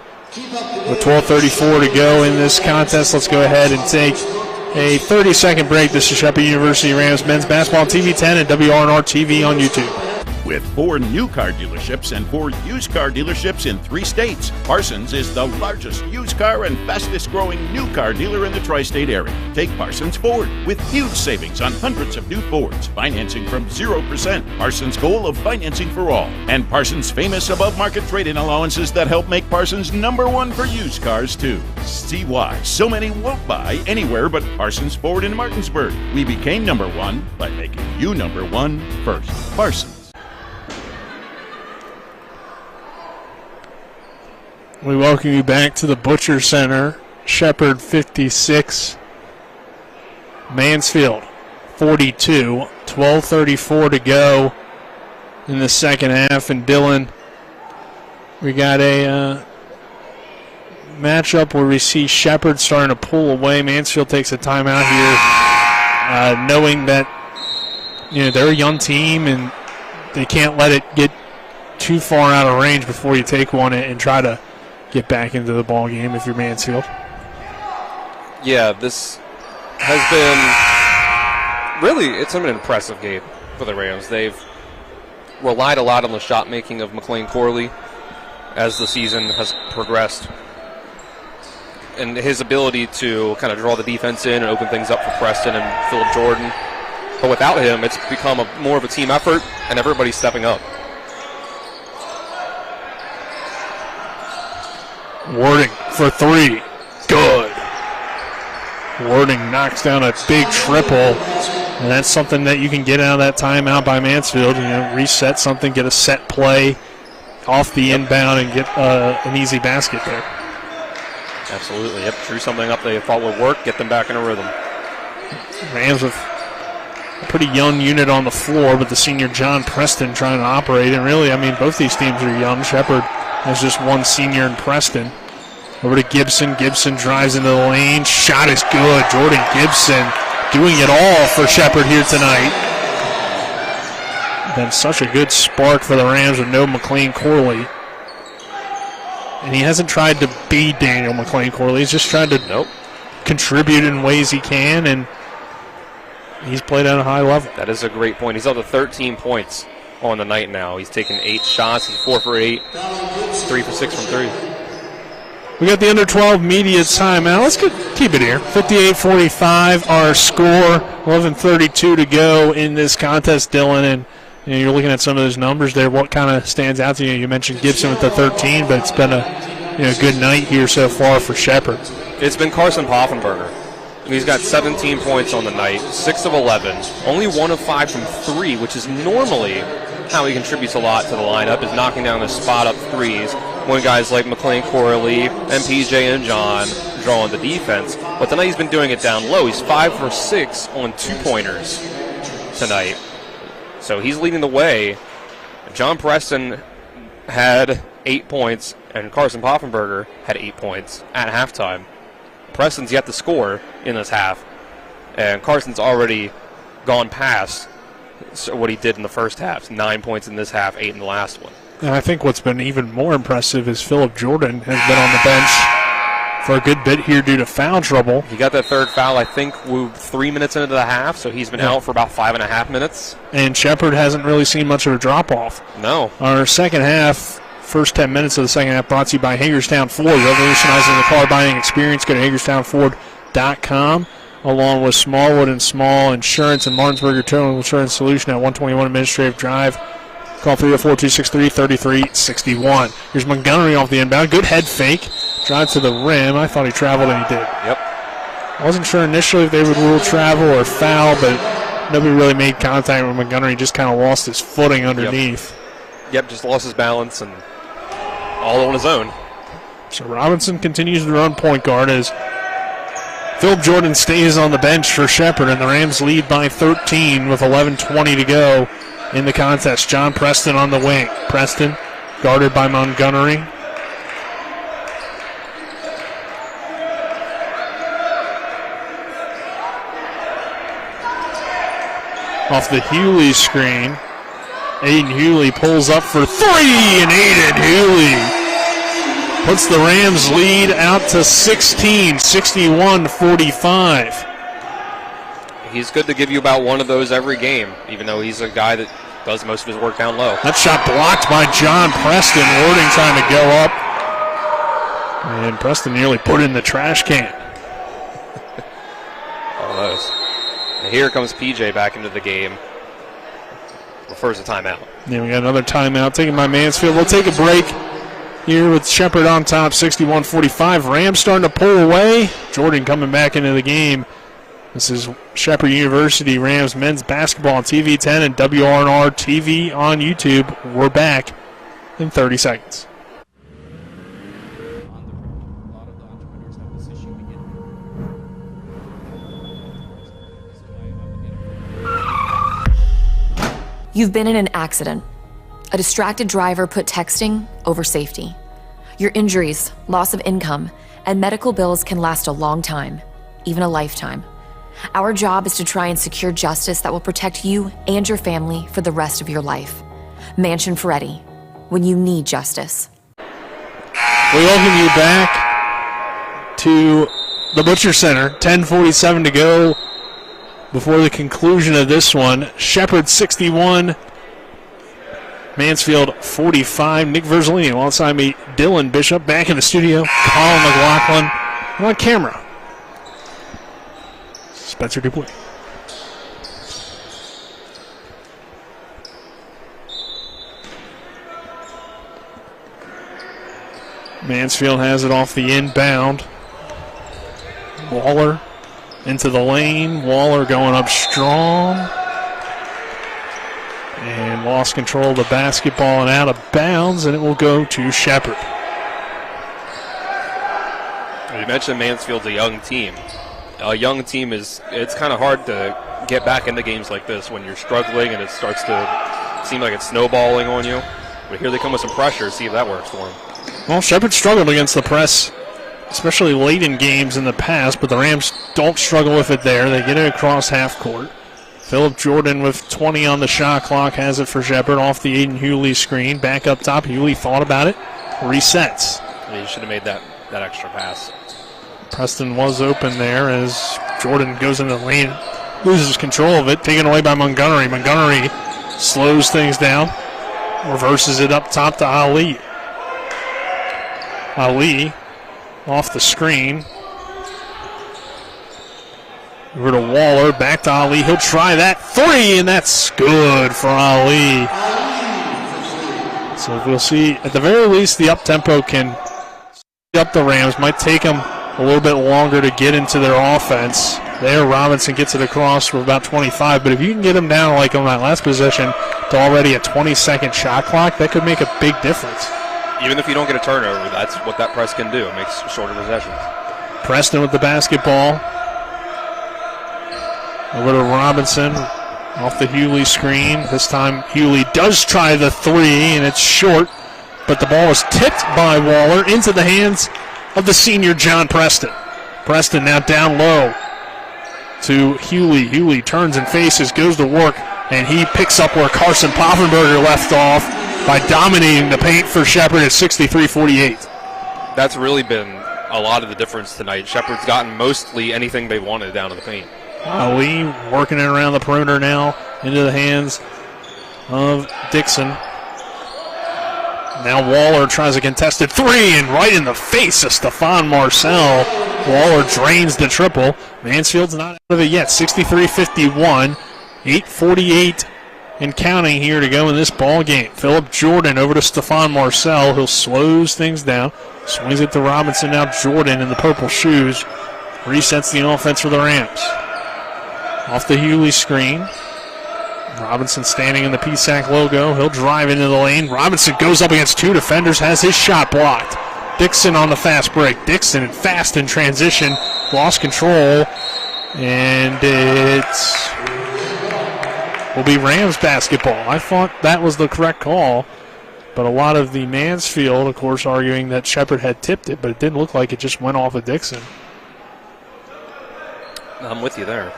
with 12:34 to go in this contest. Let's go ahead and take a 30-second break. This is Shepherd University Rams men's basketball on TV 10 and WRNR TV on YouTube.
With 4 new car dealerships and 4 used car dealerships in 3 states, Parsons is the largest used car and fastest growing new car dealer in the tri-state area. Take Parsons Ford with huge savings on hundreds of new Fords, financing from 0%, Parsons' goal of financing for all, and Parsons' famous above-market trade-in allowances that help make Parsons #1 for used cars too. See why so many won't buy anywhere but Parsons Ford in Martinsburg. We became #1 by making you #1 first. Parsons.
We welcome you back to the Butcher Center. Shepherd 56, Mansfield 42. 12:34 to go in the second half. And Dylan, we got a matchup where we see Shepherd starting to pull away. Mansfield takes a timeout here, knowing that they're a young team and they can't let it get too far out of range before you take one and try to get back into the ball game if you're Mansfield.
Yeah, this has been it's been an impressive game for the Rams. They've relied a lot on the shot making of McLean Corley as the season has progressed, and his ability to kind of draw the defense in and open things up for Preston and Philip Jordan. But without him, it's become more of a team effort, and everybody's stepping up.
Warding for 3. Good. Warding knocks down a big triple, and that's something that you can get out of that timeout by Mansfield. Reset something, get a set play off the inbound, and get an easy basket there.
Absolutely. Yep, drew something up they thought would work, get them back in a rhythm.
Rams with a pretty young unit on the floor, but the senior John Preston trying to operate. And really, both these teams are young. Shepherd has just one senior in Preston. Over to Gibson. Gibson drives into the lane. Shot is good. Jordan Gibson doing it all for Shepherd here tonight. Been such a good spark for the Rams with no McLean Corley. And he hasn't tried to be Daniel McLean Corley. He's just tried to contribute in ways he can, and he's played at a high level.
That is a great point. He's up to 13 points on the night now. He's taken 8 shots. He's 4 for 8, 3 for 6 from 3.
We got the under 12 media timeout. Let's keep it here. 58-45 our score. 11:32 to go in this contest, Dylan. And you're looking at some of those numbers there. What kind of stands out to you? You mentioned Gibson with the 13, but it's been a good night here so far for Shepherd.
It's been Carson Poffenberger. He's got 17 points on the night, 6 of 11, only 1 of 5 from 3, which is normally how he contributes a lot to the lineup, is knocking down the spot-up threes when guys like McLean Corley and PJ and John draw on the defense. But tonight he's been doing it down low. He's 5 for 6 on 2-pointers tonight. So he's leading the way. John Preston had 8 points, and Carson Poffenberger had 8 points at halftime. Preston's yet to score in this half, and Carson's already gone past what he did in the first half. 9 points in this half, 8 in the last one.
And I think what's been even more impressive is Philip Jordan has been on the bench for a good bit here due to foul trouble.
He got that third foul, I think, 3 minutes into the half, so he's been out for about 5.5 minutes.
And Shepherd hasn't really seen much of a drop-off.
No.
Our second half, first 10 minutes of the second half, brought to you by Hagerstown Ford, revolutionizing the car buying experience. Go to HagerstownFord.com, along with Smallwood and Small Insurance and Martinsburg Total Insurance Solution at 121 Administrative Drive. Call 304-263-3361. Here's Montgomery off the inbound. Good head fake. Drive to the rim. I thought he traveled, and he did.
Yep.
I wasn't sure initially if they would rule travel or foul, but nobody really made contact with Montgomery. He just kind of lost his footing underneath.
Yep, just lost his balance and all on his own.
So Robinson continues to run point guard as Phil Jordan stays on the bench for Shepherd, and the Rams lead by 13 with 11:20 to go in the contest. John Preston on the wing. Preston guarded by Montgomery. off the Hewley screen. Aiden Hewley pulls up for three, and Aiden Hewley puts the Rams lead out to 16, 61-45.
He's good to give you about one of those every game, even though he's a guy that does most of his work down low.
That shot blocked by John Preston. Warding time to go up. And Preston nearly put it in the trash can.
Almost. And here comes PJ back into the game. Refers a timeout.
Yeah, we got another timeout taken by Mansfield. We'll take a break here with Shepherd on top, 61-45. Rams starting to pull away. Jordan coming back into the game. This is Shepherd University Rams men's basketball on TV 10 and WRNR TV on YouTube. We're back in 30 seconds.
You've been in an accident. A distracted driver put texting over safety. Your injuries, loss of income, and medical bills can last a long time, even a lifetime. Our job is to try and secure justice that will protect you and your family for the rest of your life. Mansion Ferretti, when you need justice.
We welcome you back to the Butcher Center. 10:47 to go before the conclusion of this one. Shepherd 61, Mansfield 45. Nick Verzolini alongside me, Dylan Bishop, back in the studio. Colin McLaughlin on camera. Spencer Dupuis. Mansfield has it off the inbound. Waller into the lane. Waller going up strong. And lost control of the basketball and out of bounds, and it will go to Shepherd.
You mentioned Mansfield's a young team. A young team it's kind of hard to get back into games like this when you're struggling and it starts to seem like it's snowballing on you. But here they come with some pressure. See if that works for them.
Well, Shepherd struggled against the press, especially late in games in the past, but the Rams don't struggle with it there. They get it across half court. Phillip Jordan with 20 on the shot clock has it for Shepherd off the Aiden Hewley screen. Back up top. Hewley thought about it. Resets.
Yeah, you should have made that extra pass.
Preston was open there as Jordan goes into the lane, loses control of it, taken away by Montgomery. Montgomery slows things down, reverses it up top to Ali. Ali off the screen. Over to Waller, back to Ali. He'll try that three, and that's good for Ali. So we'll see, at the very least, the up-tempo can up the Rams. Might take them a little bit longer to get into their offense. There, Robinson gets it across for about 25, but if you can get them down like on that last possession to already a 20-second shot clock, that could make a big difference.
Even if you don't get a turnover, that's what that press can do. It makes shorter possessions.
Preston with the basketball. Over to Robinson off the Hewley screen. This time Hewley does try the three, and it's short, but the ball is tipped by Waller into the hands of the senior John Preston. Preston now down low to Hewley. Hewley turns and faces, goes to work, and he picks up where Carson Poffenberger left off by dominating the paint for Shepherd at 63-48.
That's really been a lot of the difference tonight. Shepherd's gotten mostly anything they wanted down to the paint.
Ali working it around the perimeter now into the hands of Dixon. Now Waller tries a contested three, and right in the face of Stephon Marcel. Waller drains the triple. Mansfield's not out of it yet. 63-51. 8:48 and counting here to go in this ball game. Phillip Jordan over to Stephon Marcel, who slows things down. Swings it to Robinson. Now Jordan in the purple shoes resets the offense for the Rams. Off the Hewley screen. Robinson standing in the PSAC logo. He'll drive into the lane. Robinson goes up against two defenders, has his shot blocked. Dixon on the fast break. Dixon fast in transition. Lost control. And it will be Rams basketball. I thought that was the correct call. But a lot of the Mansfield, of course, arguing that Shepherd had tipped it, but it didn't look like it just went off of Dixon.
I'm with you there.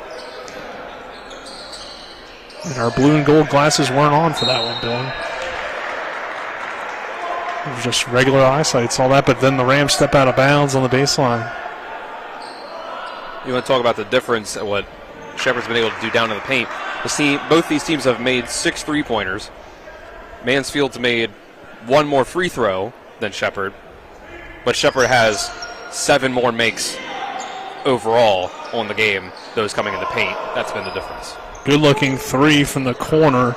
And our blue and gold glasses weren't on for that one, Dylan. It was just regular eyesight, saw that, but then the Rams step out of bounds on the baseline.
You want to talk about the difference at what Shepherd's been able to do down in the paint. Both these teams have made 6 3-pointers. Mansfield's made 1 more free throw than Shepherd, but Shepherd has 7 more makes overall on the game, those coming in the paint. That's been the difference.
Good-looking 3 from the corner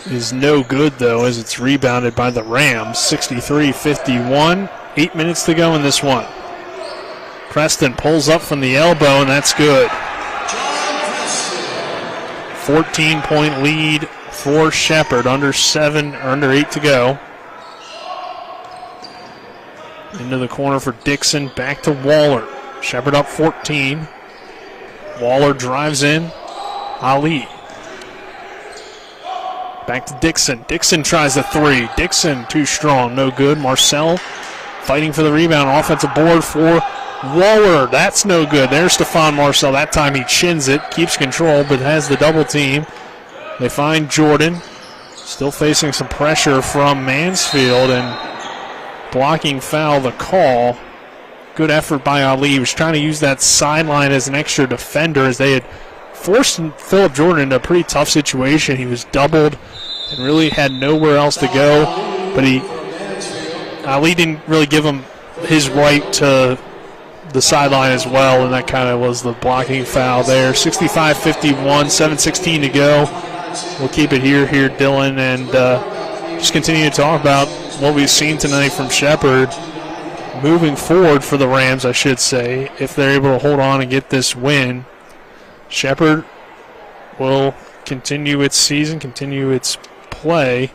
is no good, though, as it's rebounded by the Rams. 63-51. 8 minutes to go in this one. Preston pulls up from the elbow, and that's good. 14-point lead for Shepherd. Under 8 to go. Into the corner for Dixon. Back to Waller. Shepherd up 14. Waller drives in. Ali. Back to Dixon. Dixon tries the 3. Dixon too strong. No good. Marcel fighting for the rebound. Offensive board for Waller. That's no good. There's Stephon Marcel. That time he chins it. Keeps control, but has the double team. They find Jordan. Still facing some pressure from Mansfield, and blocking foul the call. Good effort by Ali. He was trying to use that sideline as an extra defender, as they had forced Philip Jordan into a pretty tough situation. He was doubled and really had nowhere else to go, but Ali didn't really give him his right to the sideline as well, and that kind of was the blocking foul there. 65-51, 7:16 to go. We'll keep it here, Dylan, and just continue to talk about what we've seen tonight from Shepherd. Moving forward for the Rams, I should say, if they're able to hold on and get this win, Shepherd will continue its season, continue its play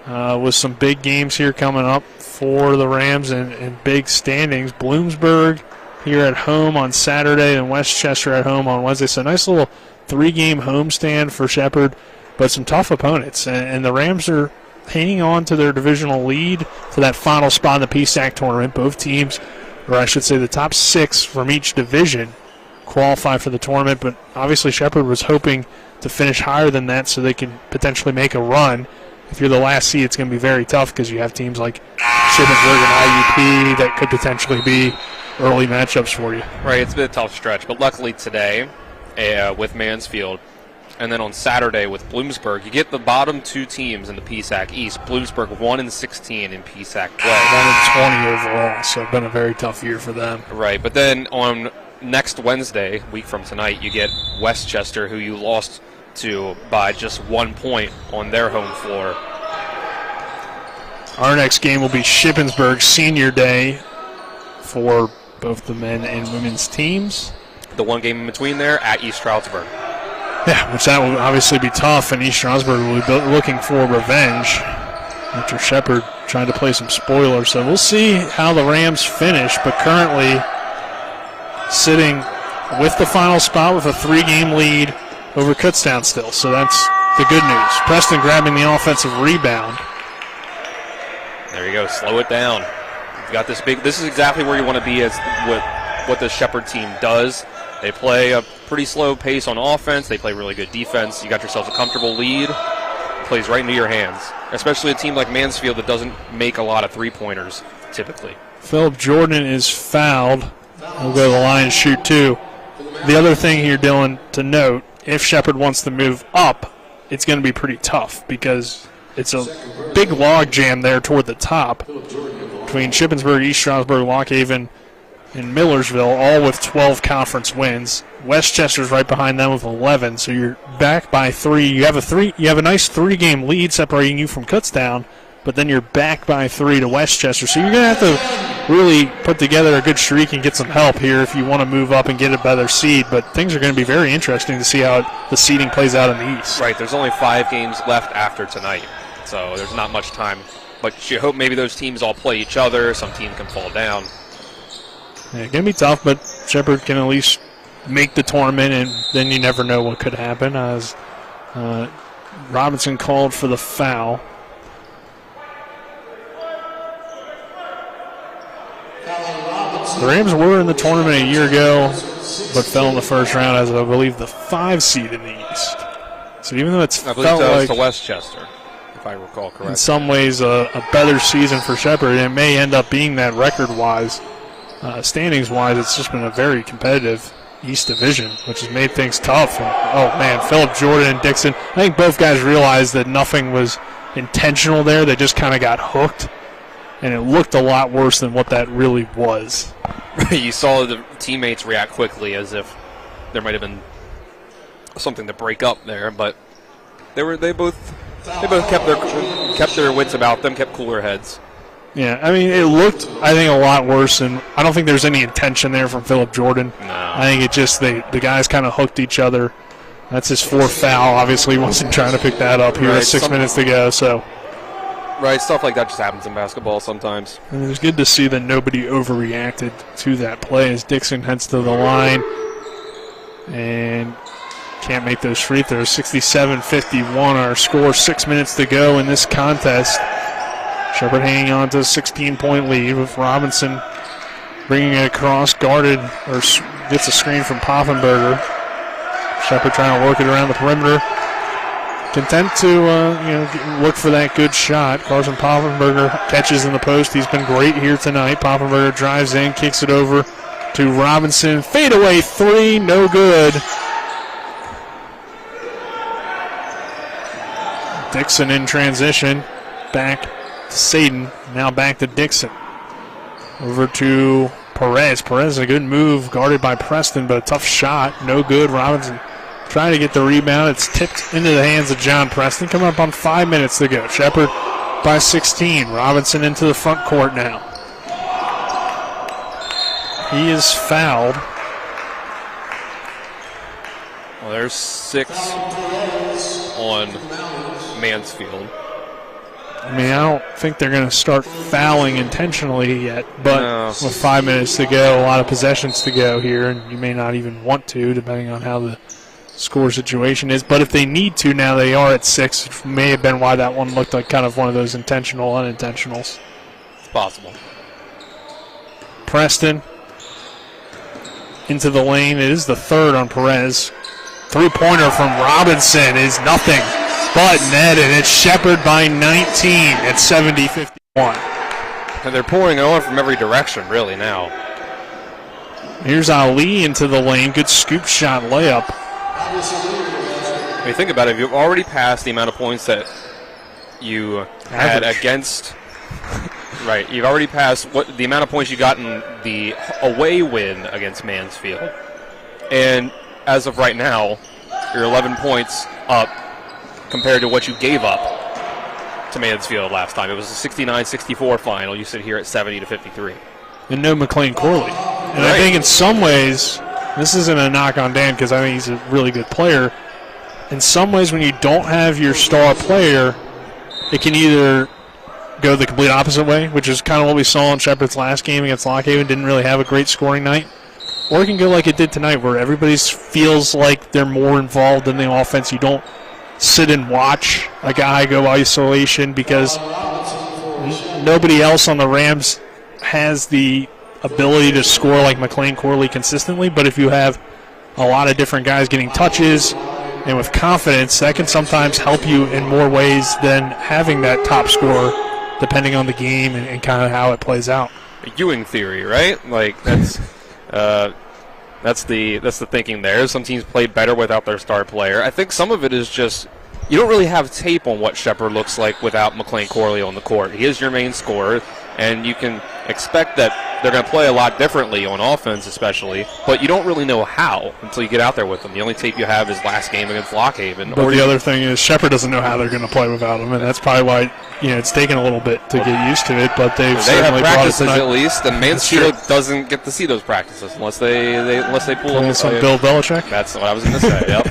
with some big games here coming up for the Rams and big standings. Bloomsburg here at home on Saturday and Westchester at home on Wednesday. So a nice little 3-game homestand for Shepherd, but some tough opponents. And the Rams are hanging on to their divisional lead for that final spot in the PSAC tournament. Both teams, or I should say the top 6 from each division, qualify for the tournament, but obviously Shepherd was hoping to finish higher than that so they could potentially make a run. If you're the last seed, it's going to be very tough because you have teams like Shippensburg and IUP that could potentially be early matchups for you.
Right, it's been a tough stretch, but luckily today with Mansfield and then on Saturday with Bloomsburg, you get the bottom 2 teams in the PSAC East. Bloomsburg 1-16 in PSAC play.
1-20 overall, so it's been a very tough year for them.
Right, but then on next Wednesday, week from tonight, you get Westchester, who you lost to by just 1 point on their home floor.
Our next game will be Shippensburg Senior Day for both the men and women's teams.
The one game in between there at East Stroudsburg.
Yeah, which that will obviously be tough, and East Stroudsburg will be looking for revenge after Shepherd trying to play some spoilers. So we'll see how the Rams finish, but currently sitting with the final spot with a 3-game lead over Kutztown still. So that's the good news. Preston grabbing the offensive rebound.
There you go. Slow it down. You've got this big. This is exactly where you want to be as what the Shepherd team does. They play a pretty slow pace on offense. They play really good defense. You got yourself a comfortable lead. It plays right into your hands, especially a team like Mansfield that doesn't make a lot of 3-pointers typically.
Philip Jordan is fouled. He'll go to the line and shoot 2. The other thing here, Dylan, to note, if Shepherd wants to move up, it's going to be pretty tough because it's a big log jam there toward the top between Shippensburg, East Stroudsburg, Lock Haven, and Millersville, all with 12 conference wins. Westchester's right behind them with 11, so you're back by 3. You have a nice 3-game lead separating you from Kutztown, but then you're back by 3 to Westchester. So you're going to have to really put together a good streak and get some help here if you want to move up and get a better seed. But things are going to be very interesting to see how the seeding plays out in the East.
Right, there's only 5 games left after tonight, so there's not much time. But you hope maybe those teams all play each other. Some team can fall down.
Yeah, it's going to be tough, but Shepherd can at least make the tournament, and then you never know what could happen, as Robinson called for the foul. The Rams were in the tournament a year ago, but fell in the first round as, I believe, the 5 seed in the East. So even though it's
I believe
felt like
to Westchester, if I recall correctly.
in some ways a better season for Shepherd, it may end up being that record-wise. Standings-wise, it's just been a very competitive East Division, which has made things tough. And, oh, man, Phillip Jordan and Dixon, I think both guys realized that nothing was intentional there. They just kind of got hooked, and it looked a lot worse than what that really was.
You saw the teammates react quickly as if there might have been something to break up there, but they both kept their wits about them, kept cooler heads.
Yeah, I mean, it looked, I think, a lot worse, and I don't think there's any intention there from Phillip Jordan.
No.
I think it just, the guys kind of hooked each other. That's his fourth foul. Obviously, he wasn't trying to pick that up here with 6 minutes to go, so.
Right, stuff like that just happens in basketball sometimes.
And it was good to see that nobody overreacted to that play as Dixon heads to the line and can't make those free throws. 67-51 our score, 6 minutes to go in this contest. Shepherd hanging on to a 16-point lead with Robinson bringing it across, guarded, or gets a screen from Poffenberger. Shepherd trying to work it around the perimeter. Content to look for that good shot. Carson Poffenberger catches in the post. He's been great here tonight. Poffenberger drives in, kicks it over to Robinson. Fadeaway three, no good. Dixon in transition. Back to Saden. Now back to Dixon. Over to Perez. Perez, a good move, guarded by Preston, but a tough shot. No good. Robinson trying to get the rebound. It's tipped into the hands of John Preston. Coming up on 5 minutes to go. Shepherd by 16. Robinson into the front court now. He is fouled.
Well, there's 6 on Mansfield.
I mean, I don't think they're going to start fouling intentionally yet, but with 5 minutes to go, a lot of possessions to go here, and you may not even want to, depending on how the score situation is. But if they need to, now they are at 6. It may have been why that one looked like kind of one of those intentional, unintentionals.
It's possible.
Preston into the lane. It is the third on Perez. Three-pointer from Robinson is nothing but net, and it's Shepherd by 19 at 70-51.
And they're pouring it on from every direction, really, now.
Here's Ali into the lane. Good scoop shot layup.
When you think about it, you've already passed the amount of points that you had against. Right, you've already passed the amount of points you got in the away win against Mansfield. And as of right now, you're 11 points up compared to what you gave up to Mansfield last time. It was a 69-64 final. You sit here at 70-53.
And no McLean Corley. And I think in some ways, this isn't a knock on Dan because I think he's a really good player. In some ways, when you don't have your star player, it can either go the complete opposite way, which is kind of what we saw in Shepherd's last game against Lockhaven. Didn't really have a great scoring night. Or it can go like it did tonight, where everybody feels like they're more involved in the offense. You don't sit and watch a guy go isolation because nobody else on the Rams has the ability to score like McLean Corley consistently. But if you have a lot of different guys getting touches and with confidence, that can sometimes help you in more ways than having that top scorer, depending on the game and kind of how it plays out.
Ewing theory, right? Like that's the thinking there. Some teams play better without their star player. I think some of it is just you don't really have tape on what Shepherd looks like without McLean Corley on the court. He is your main scorer, and you can expect that they're going to play a lot differently on offense especially, but you don't really know how until you get out there with them. The only tape you have is last game against Lockhaven.
But the other thing is Shepherd doesn't know how they're going to play without him, and that's probably why it's taken a little bit to get used to it, but they
have practices at least, and Mansfield doesn't get to see those practices unless they pull them.
Some Bill Belichick?
That's what I was going to say, yep.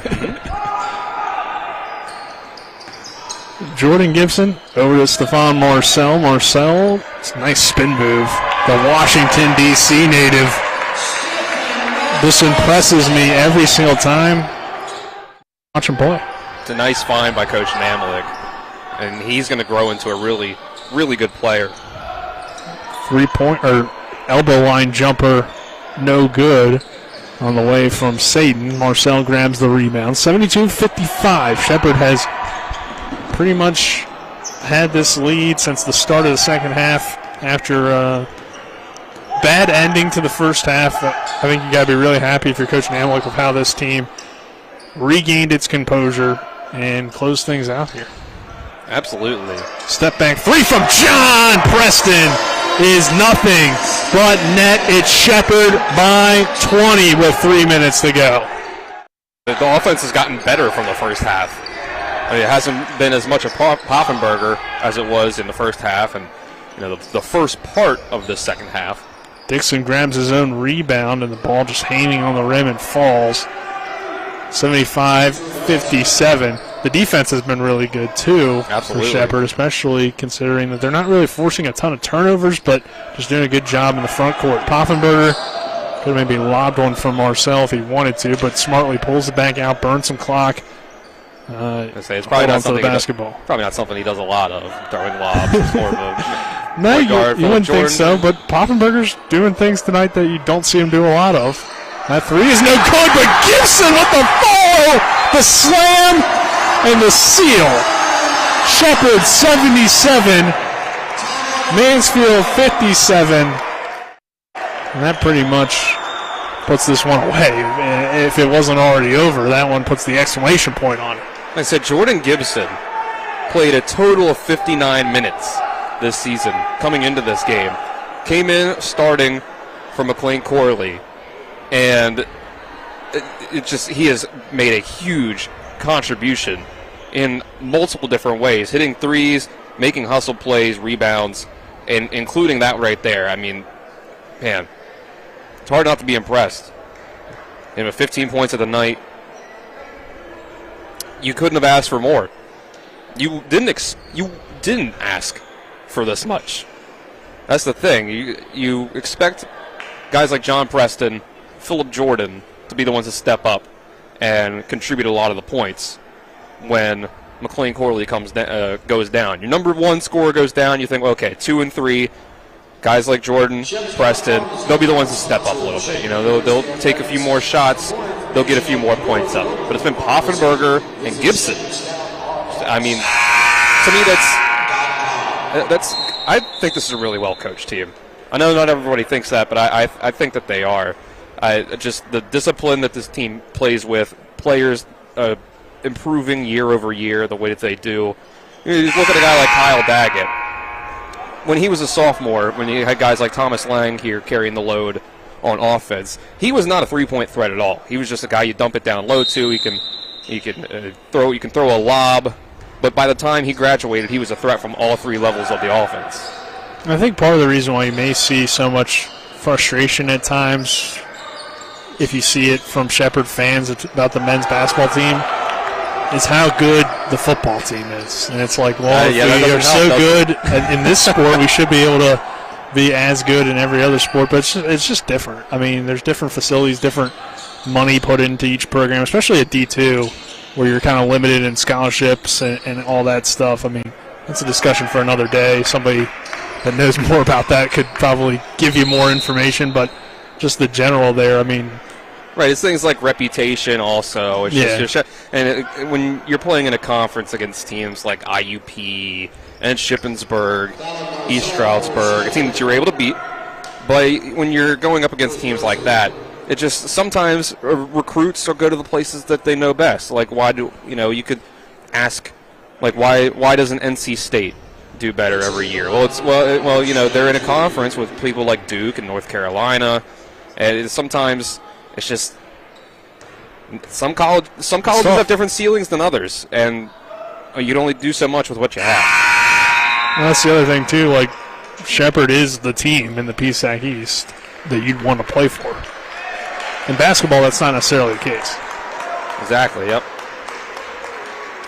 Jordan Gibson over to Stephon Marcel. Marcel, it's a nice spin move. The Washington, D.C. native. This impresses me every single time. Watch him play.
It's a nice find by Coach Namalik, and he's going to grow into a really, really good player.
Elbow line jumper, no good. on the way from Satan. Marcel grabs the rebound. 72-55. Shepherd has pretty much had this lead since the start of the second half after a bad ending to the first half. I think you got to be really happy if you're coaching Amway with how this team regained its composure and closed things out here.
Absolutely.
Step back three from John Preston is nothing but net. It's Shepherd by 20 with 3 minutes to go.
The offense has gotten better from the first half. I mean, it hasn't been as much a Poffenberger as it was in the first half, and the first part of the second half.
Dixon grabs his own rebound, and the ball just hanging on the rim and falls. 75-57. The defense has been really good, too, for Shepherd, especially considering that they're not really forcing a ton of turnovers, but just doing a good job in the front court. Poffenberger could have maybe lobbed one from Marcel if he wanted to, but smartly pulls it back out, burns some clock.
It's probably not something probably not something he does a lot of, throwing lobs. More of a
no, you wouldn't think so, but Poffenberger's doing things tonight that you don't see him do a lot of. That three is no good, but Gibson with the follow, the slam, and the seal. Shepherd 77, Mansfield 57. And that pretty much puts this one away. If it wasn't already over, that one puts the exclamation point on it.
Like I said, Jordan Gibson played a total of 59 minutes this season coming into this game. Came in starting for McLean Corley, and he has made a huge contribution in multiple different ways, hitting threes, making hustle plays, rebounds, and including that right there. I mean, man, it's hard not to be impressed. 15 points of the night. You couldn't have asked for more. You didn't ask for this much. That's the thing. You expect guys like John Preston, Philip Jordan to be the ones to step up and contribute a lot of the points when McLean Corley goes down. Your number one scorer goes down. You think, okay, 2 and 3. Guys like Jordan, Preston, they'll be the ones to step up a little bit. They'll take a few more shots. They'll get a few more points up. But it's been Poffenberger and Gibson. I memean, to me, I think this is a really well-coached team. I know not everybody thinks that, but I think that they are. Just the discipline that this team plays with, players improving year over year, the way that they do. You look at a guy like Kyle Daggett. When he was a sophomore, when you had guys like Thomas Lang here carrying the load on offense, he was not a three-point threat at all. He was just a guy you dump it down low to. You can throw a lob, but by the time he graduated, he was a threat from all three levels of the offense.
I think part of the reason why you may see so much frustration at times, if you see it from Shepherd fans about the men's basketball team, is how good the football team is. And it's like, well, if we are so good in this sport, we should be able to be as good in every other sport. But it's just different. I mean, there's different facilities, different money put into each program, especially at D2, where you're kind of limited in scholarships and all that stuff. I mean, that's a discussion for another day. Somebody that knows more about that could probably give you more information, but just the general there, I mean.
Right, it's things like reputation also. It's when you're playing in a conference against teams like IUP and Shippensburg, East Stroudsburg, a team that you're able to beat, but when you're going up against teams like that, it just sometimes recruits will go to the places that they know best. Like, you could ask, like, why doesn't NC State do better every year? Well, they're in a conference with people like Duke and North Carolina, and sometimes it's just some colleges have different ceilings than others, and you'd only do so much with what you have.
Well, that's the other thing too. Like, Shepherd is the team in the PSAC East that you'd want to play for. In basketball, that's not necessarily the case.
Exactly. Yep.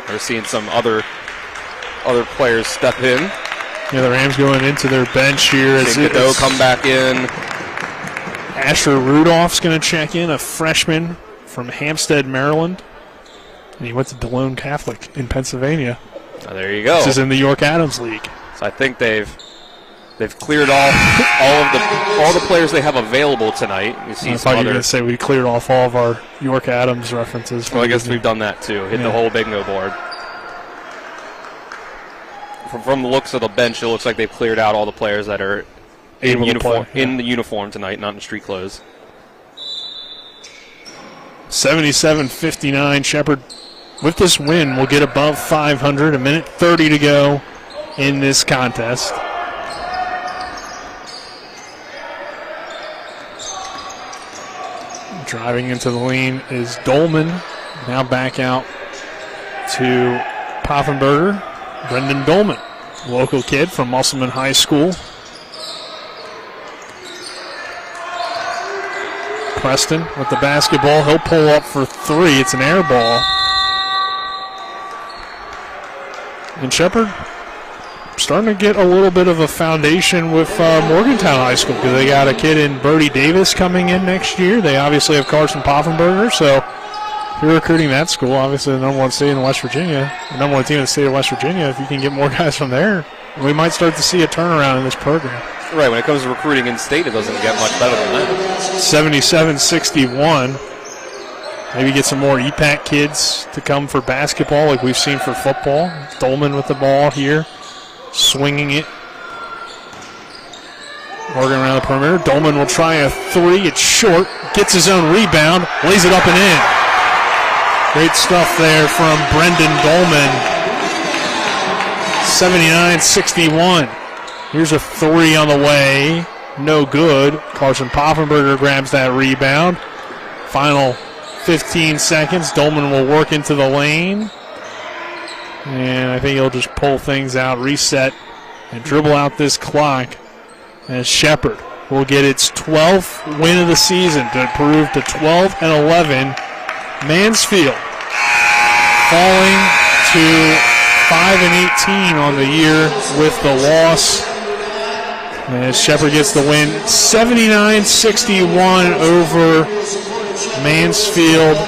We're seeing some other players step in.
Yeah, the Rams going into their bench here.
As Godot come back in.
Asher Rudolph's going to check in, a freshman from Hampstead, Maryland. And he went to DeLone Catholic in Pennsylvania.
Oh, there you go.
This is in the York Adams League.
So I think they've They've cleared off all the players they have available tonight. You see
I thought you were going to say we cleared off all of our York Adams references.
Well, I guess we've done that too. Hit the whole bingo board. From the looks of the bench, it looks like they've cleared out all the players that are in the uniform tonight, not in street clothes.
77-59. Shepherd, with this win, will get above 500. A minute 30 to go in this contest. Driving into the lane is Dolman. Now back out to Poffenberger. Brendan Dolman, local kid from Musselman High School. Preston with the basketball. He'll pull up for three. It's an air ball. And Shepherd starting to get a little bit of a foundation with Morgantown High School because they got a kid in Brody Davis coming in next year. They obviously have Carson Poffenberger, so if you're recruiting that school, obviously the number one state in West Virginia, the number one team in the state of West Virginia, if you can get more guys from there, we might start to see a turnaround in this program.
Right, when it comes to recruiting in state, it doesn't get much better than that.
77-61. Maybe get some more EPAC kids to come for basketball like we've seen for football. Dolman with the ball here, swinging it. Morgan around the perimeter. Dolman will try a three. It's short. Gets his own rebound. Lays it up and in. Great stuff there from Brendan Dolman. 79-61. Here's a three on the way. No good. Carson Poffenberger grabs that rebound. Final 15 seconds. Dolman will work into the lane. And I think he'll just pull things out, reset, and dribble out this clock. As Shepherd will get its 12th win of the season to improve to 12-11. Mansfield falling to 5-18 on the year with the loss. As Shepherd gets the win, 79-61 over Mansfield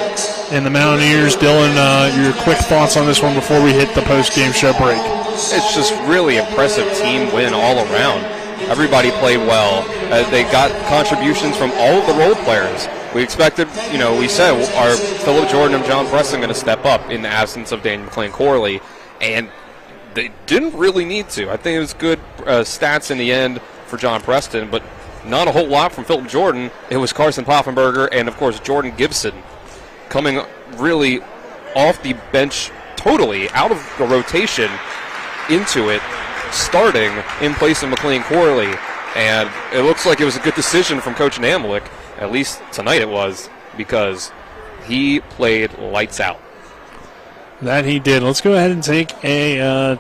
and the Mountaineers. Dylan, your quick thoughts on this one before we hit the post-game show break.
It's just really impressive team win all around. Everybody played well. They got contributions from all of the role players. We expected, we said, are Philip Jordan and John Preston going to step up in the absence of Daniel McLean-Corley, and they didn't really need to. I think it was good stats in the end for John Preston, but not a whole lot from Philip Jordan. It was Carson Poffenberger and, of course, Jordan Gibson coming really off the bench totally, out of the rotation into it, starting in place of McLean-Corley. And it looks like it was a good decision from Coach Namlick, at least tonight it was, because he played lights out.
That he did. Let's go ahead and take a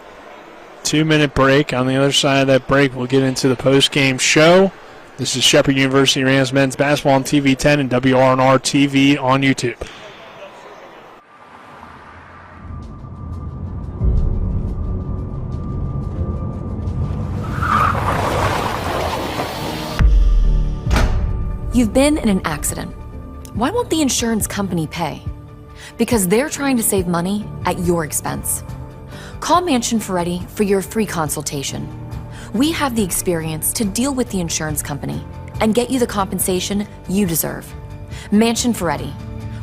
2-minute break. On the other side of that break, we'll get into the post-game show. This is Shepherd University Rams men's basketball on TV 10 and WRNR TV on YouTube.
You've been in an accident. Why won't the insurance company pay? Because they're trying to save money at your expense. Call Mansion Ferretti for your free consultation. We have the experience to deal with the insurance company and get you the compensation you deserve. Mansion Ferretti,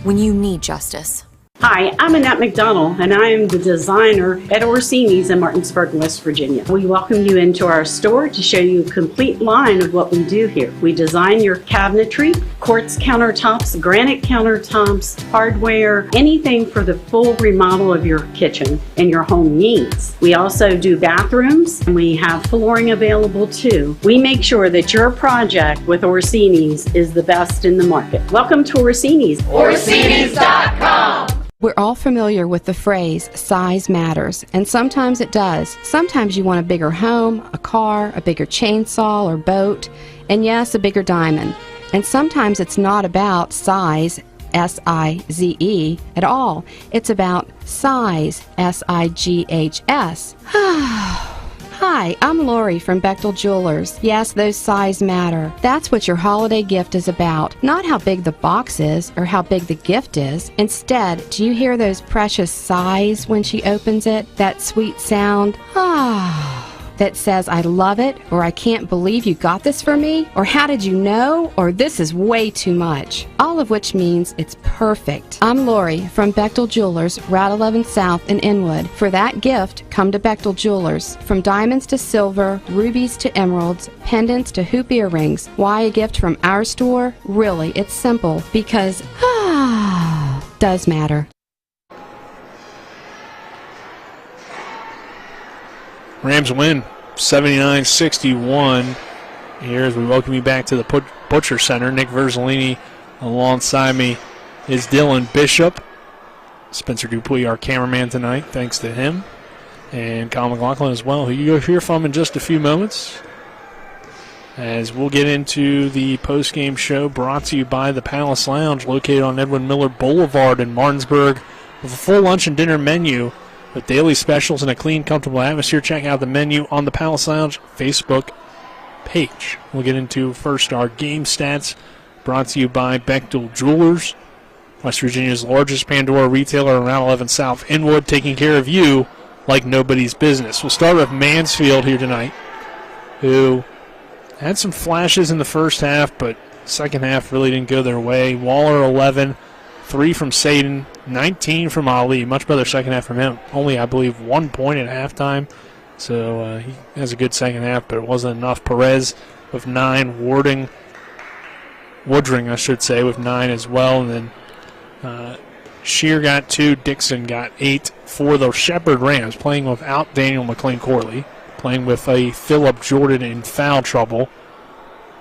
when you need justice.
Hi, I'm Annette McDonald, and I am the designer at Orsini's in Martinsburg, West Virginia. We welcome you into our store to show you a complete line of what we do here. We design your cabinetry, quartz countertops, granite countertops, hardware, anything for the full remodel of your kitchen and your home needs. We also do bathrooms, and we have flooring available too. We make sure that your project with Orsini's is the best in the market. Welcome to Orsini's.
Orsini's.com. We're all familiar with the phrase, size matters, and sometimes it does. Sometimes you want a bigger home, a car, a bigger chainsaw or boat, and yes, a bigger diamond. And sometimes it's not about size, S-I-Z-E, at all. It's about size, S-I-G-H-S. Hi, I'm Lori from Bechtel Jewelers. Yes, those size matter. That's what your holiday gift is about. Not how big the box is or how big the gift is. Instead, do you hear those precious sighs when she opens it? That sweet sound? that says, I love it, or I can't believe you got this for me, or how did you know, or this is way too much. All of which means it's perfect. I'm Lori from Bechtel Jewelers, Route 11 South in Inwood. For that gift, come to Bechtel Jewelers. From diamonds to silver, rubies to emeralds, pendants to hoop earrings. Why a gift from our store? Really, it's simple, because does matter.
Rams win 79-61. Here as we welcome you back to the Butcher Center. Nick Verzolini alongside me is Dylan Bishop. Spencer Dupuis, our cameraman tonight, thanks to him. And Kyle McLaughlin as well, who you'll hear from in just a few moments. As we'll get into the post-game show brought to you by the Palace Lounge, located on Edwin Miller Boulevard in Martinsburg, with a full lunch and dinner menu with daily specials and a clean, comfortable atmosphere. Check out the menu on the Palace Lounge Facebook page. We'll get into first our game stats brought to you by Bechtel Jewelers, West Virginia's largest Pandora retailer around 11 South Inwood, taking care of you like nobody's business. We'll start with Mansfield here tonight, who had some flashes in the first half, but second half really didn't go their way. Waller 11, 3 from Saden, 19 from Ali. Much better second half from him. Only, I believe, 1 point at halftime. So he has a good second half, but it wasn't enough. Perez with 9, Woodring, I should say, with 9 as well. And then Shear got 2, Dixon got 8 for the Shepherd Rams, playing without Daniel McLean-Corley, playing with a Phillip Jordan in foul trouble.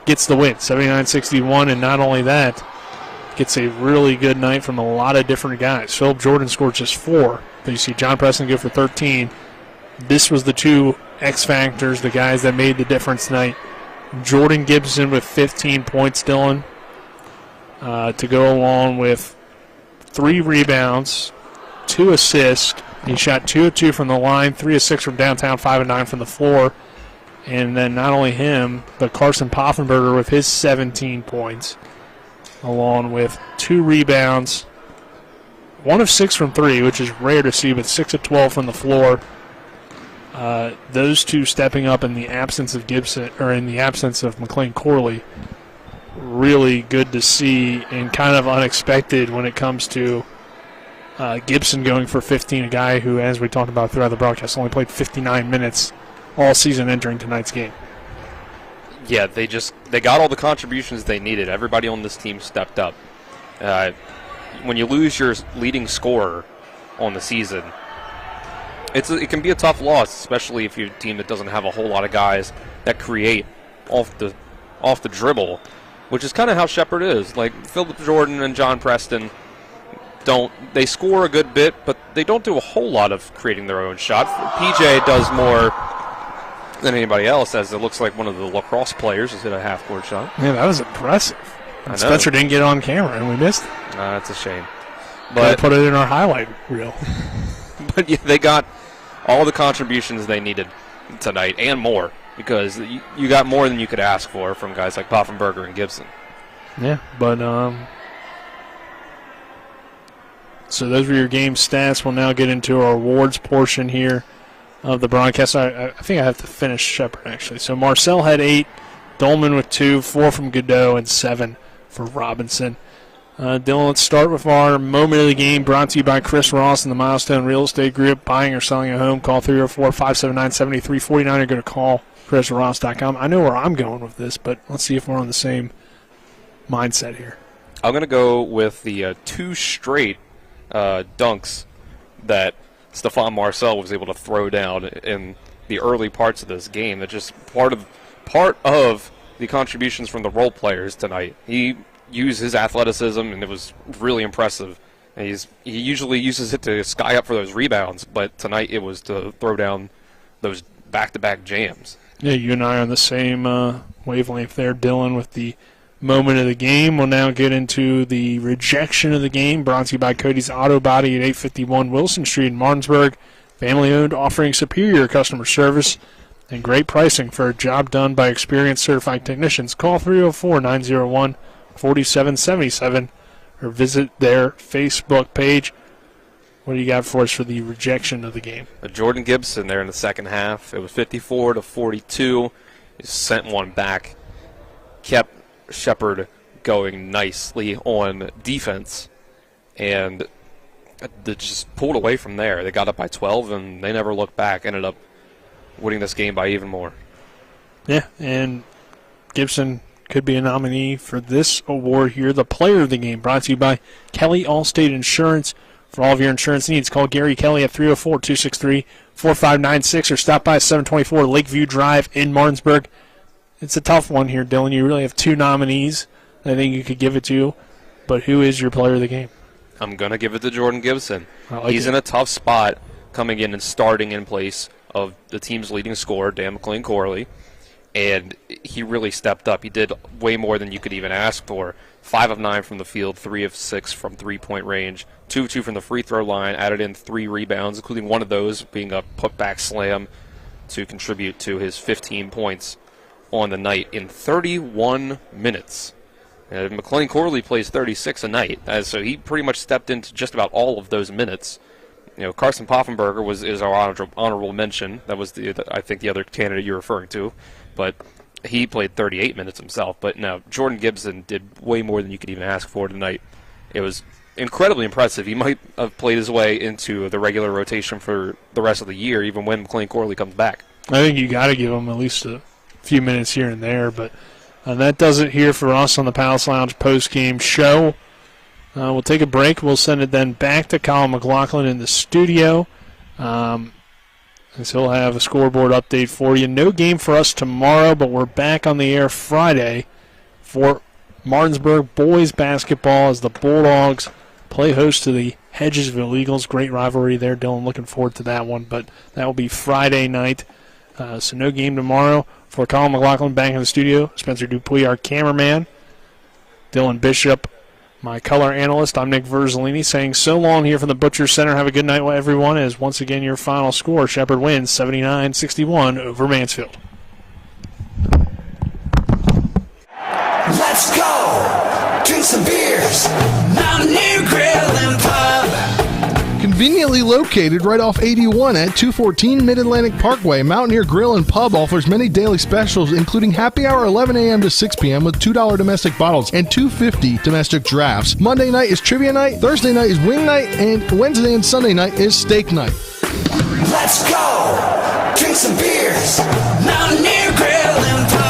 Gets the win, 79-61, and not only that, gets a really good night from a lot of different guys. Phillip Jordan scored just 4, but you see John Preston go for 13. This was the 2 X factors, the guys that made the difference tonight. Jordan Gibson with 15 points, Dylan, to go along with 3 rebounds, 2 assists. He shot 2 of 2 from the line, 3 of 6 from downtown, 5 of 9 from the floor. And then not only him, but Carson Poffenberger with his 17 points, along with 2 rebounds, 1 of 6 from 3, which is rare to see, but 6 of 12 from the floor. Those 2 stepping up in the absence of Gibson, or in the absence of McLean-Corley, really good to see and kind of unexpected when it comes to Gibson going for 15, a guy who, as we talked about throughout the broadcast, only played 59 minutes all season entering tonight's game.
Yeah, they got all the contributions they needed. Everybody on this team stepped up. When you lose your leading scorer on the season, it can be a tough loss, especially if you're a team that doesn't have a whole lot of guys that create off the dribble, which is kind of how Shepherd is. Like Phillip Jordan and John Preston they score a good bit, but they don't do a whole lot of creating their own shot. PJ does more than anybody else, as it looks like one of the lacrosse players has hit a half-court shot.
Man, that was impressive. Spencer didn't get on camera, and we missed it.
That's a shame.
But put it in our highlight reel.
But yeah, they got all the contributions they needed tonight and more, because you got more than you could ask for from guys like Poffenberger and Gibson.
Yeah, but so those were your game stats. We'll now get into our awards portion here of the broadcast. I think I have to finish Shepherd, actually. So Marcel had 8, Dolman with 2, 4 from Godot, and 7 for Robinson. Dylan, let's start with our moment of the game, brought to you by Chris Ross and the Milestone Real Estate Group. Buying or selling a home, call 304-579-7349 or go to callchrisross.com. I know where I'm going with this, but let's see if we're on the same mindset here.
I'm going to go with the 2 straight dunks that Stephon Marcel was able to throw down in the early parts of this game. That's just part of the contributions from the role players tonight. He used his athleticism, and it was really impressive. And he usually uses it to sky up for those rebounds, but tonight it was to throw down those back-to-back jams.
Yeah, you and I are on the same wavelength there, Dylan, with the moment of the game. We'll now get into the rejection of the game, brought to you by Cody's Auto Body at 851 Wilson Street in Martinsburg. Family-owned, offering superior customer service and great pricing for a job done by experienced certified technicians. Call 304-901-4777 or visit their Facebook page. What do you got for us for the rejection of the game?
Jordan Gibson there in the second half. It was 54-42. He sent one back. Kept Shepherd going nicely on defense. And they just pulled away from there. They got up by 12, and they never looked back. Ended up winning this game by even more.
Yeah, and Gibson could be a nominee for this award here, the player of the game, brought to you by Kelly Allstate Insurance. For all of your insurance needs, call Gary Kelly at 304-263-4596 or stop by 724 Lakeview Drive in Martinsburg. It's a tough one here, Dylan. You really have two nominees I think you could give it to, but who is your player of the game?
I'm going to give it to Jordan Gibson.
He's
in a tough spot coming in and starting in place of the team's leading scorer, Dan McLean-Corley, and he really stepped up. He did way more than you could even ask for. 5 of 9 from the field, 3 of 6 from three-point range, 2 of 2 from the free throw line, added in 3 rebounds, including one of those being a putback slam to contribute to his 15 points on the night in 31 minutes. And McLean-Corley plays 36 a night, so he pretty much stepped into just about all of those minutes. You know, Carson Poffenberger is our honorable mention. That was I think the other candidate you're referring to, but he played 38 minutes himself. But no, Jordan Gibson did way more than you could even ask for tonight. It was incredibly impressive. He might have played his way into the regular rotation for the rest of the year, even when McLean-Corley comes back.
I think you got to give him at least a few minutes here and there, but that does it here for us on the Palace Lounge post-game show. We'll take a break. We'll send it then back to Colin McLaughlin in the studio. So he'll have a scoreboard update for you. No game for us tomorrow, but we're back on the air Friday for Martinsburg boys basketball as the Bulldogs play host to the Hedgesville Eagles. Great rivalry there, Dylan. Looking forward to that one, but that will be Friday night. So no game tomorrow. For Colin McLaughlin back in the studio, Spencer Dupuis, our cameraman, Dylan Bishop, my color analyst. I'm Nick Verzolini saying so long here from the Butchers Center. Have a good night, everyone, as once again your final score, Shepherd wins 79-61 over Mansfield.
Let's go! Drink some beers! Mountaineer Grill and Pub!
Conveniently located right off 81 at 214 Mid-Atlantic Parkway, Mountaineer Grill and Pub offers many daily specials, including happy hour 11 a.m. to 6 p.m. with $2 domestic bottles and $2.50 domestic drafts. Monday night is trivia night, Thursday night is wing night, and Wednesday and Sunday night is steak night.
Let's go! Drink some beers! Mountaineer Grill and Pub!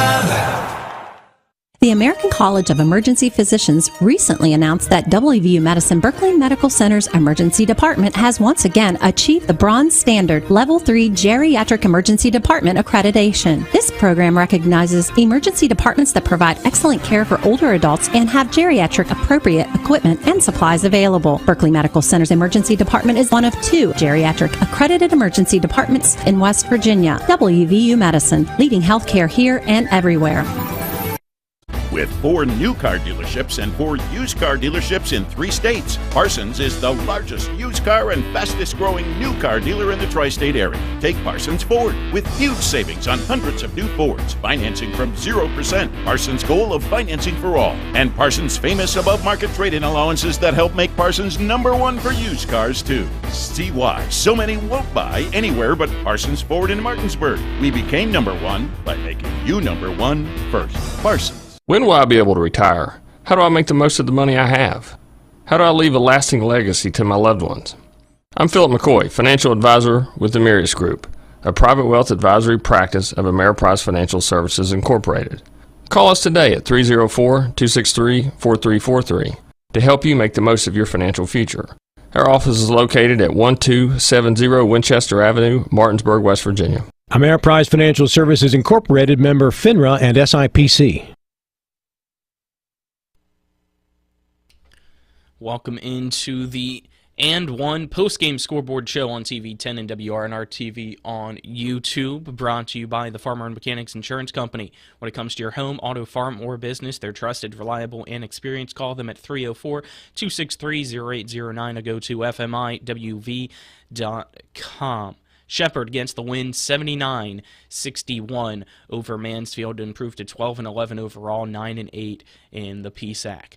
The American College of Emergency Physicians recently announced that WVU Medicine Berkeley Medical Center's Emergency Department has once again achieved the Bronze Standard Level 3 Geriatric Emergency Department accreditation. This program recognizes emergency departments that provide excellent care for older adults and have geriatric appropriate equipment and supplies available. Berkeley Medical Center's Emergency Department is one of 2 geriatric accredited emergency departments in West Virginia. WVU Medicine, leading healthcare here and everywhere.
With 4 new car dealerships and 4 used car dealerships in 3 states, Parsons is the largest used car and fastest growing new car dealer in the tri-state area. Take Parsons Ford with huge savings on hundreds of new Fords, financing from 0%, Parsons' goal of financing for all, and Parsons' famous above-market trade-in allowances that help make Parsons #1 for used cars too. See why so many won't buy anywhere but Parsons Ford in Martinsburg. We became #1 by making you #1 first. Parsons.
When will I be able to retire? How do I make the most of the money I have? How do I leave a lasting legacy to my loved ones? I'm Philip McCoy, financial advisor with the Mirius Group, a private wealth advisory practice of Ameriprise Financial Services Incorporated. Call us today at 304-263-4343 to help you make the most of your financial future. Our office is located at 1270 Winchester Avenue, Martinsburg, West Virginia.
Ameriprise Financial Services Incorporated, member FINRA and SIPC.
Welcome into the And One post-game scoreboard show on TV 10 and WRNR TV on YouTube, brought to you by the Farmer and Mechanics Insurance Company. When it comes to your home, auto, farm, or business, they're trusted, reliable, and experienced. Call them at 304-263-0809 or go to fmiwv.com. Shepherd against the win, 79-61 over Mansfield, improved to 12-11 overall, 9-8 in the PSAC.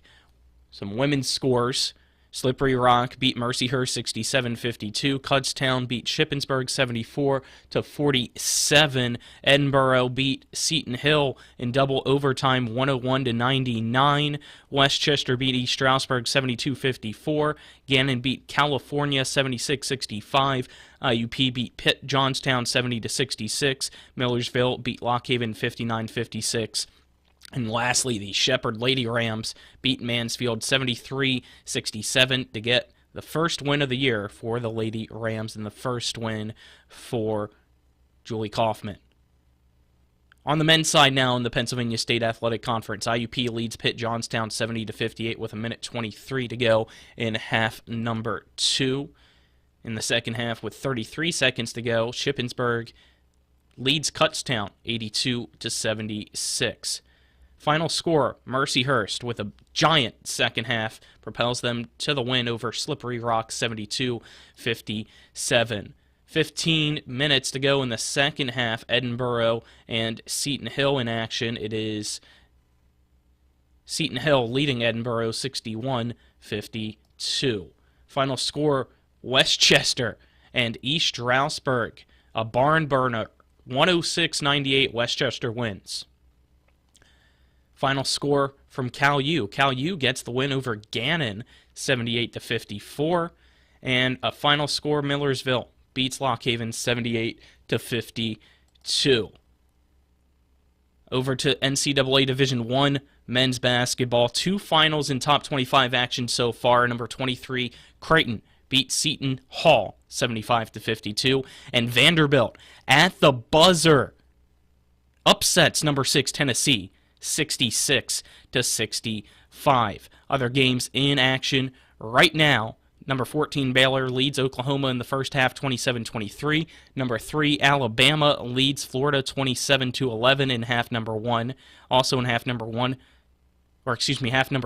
Some women's scores. Slippery Rock beat Mercyhurst 67-52. Kutztown beat Shippensburg 74-47. Edinburgh beat Seton Hill in double overtime 101-99. Westchester beat East Stroudsburg 72-54. Gannon beat California 76-65. IUP beat Pitt Johnstown 70-66. Millersville beat Lock Haven 59-56. And lastly, the Shepherd Lady Rams beat Mansfield 73-67 to get the first win of the year for the Lady Rams and the first win for Julie Kaufman. On the men's side now in the Pennsylvania State Athletic Conference, IUP leads Pitt Johnstown 70-58 with 1:23 to go in half number 2. In the second half with 33 seconds to go, Shippensburg leads Kutztown 82-76. Final score, Mercyhurst, with a giant second half, propels them to the win over Slippery Rock 72-57. 15 minutes to go in the second half, Edinburgh and Seton Hill in action. It is Seton Hill leading Edinburgh 61-52. Final score, Westchester and East Stroudsburg, a barn burner, 106-98, Westchester wins. Final score from Cal U. Cal U gets the win over Gannon, 78-54. And a final score, Millersville beats Lock Haven, 78-52. Over to NCAA Division I men's basketball. 2 finals in top 25 action so far. Number 23, Creighton beat Seton Hall, 75-52. And Vanderbilt, at the buzzer, upsets number 6, Tennessee, 66-65. Other games in action right now. Number 14, Baylor leads Oklahoma in the first half 27-23. Number 3, Alabama leads Florida 27-11 in half number 1. Also in half number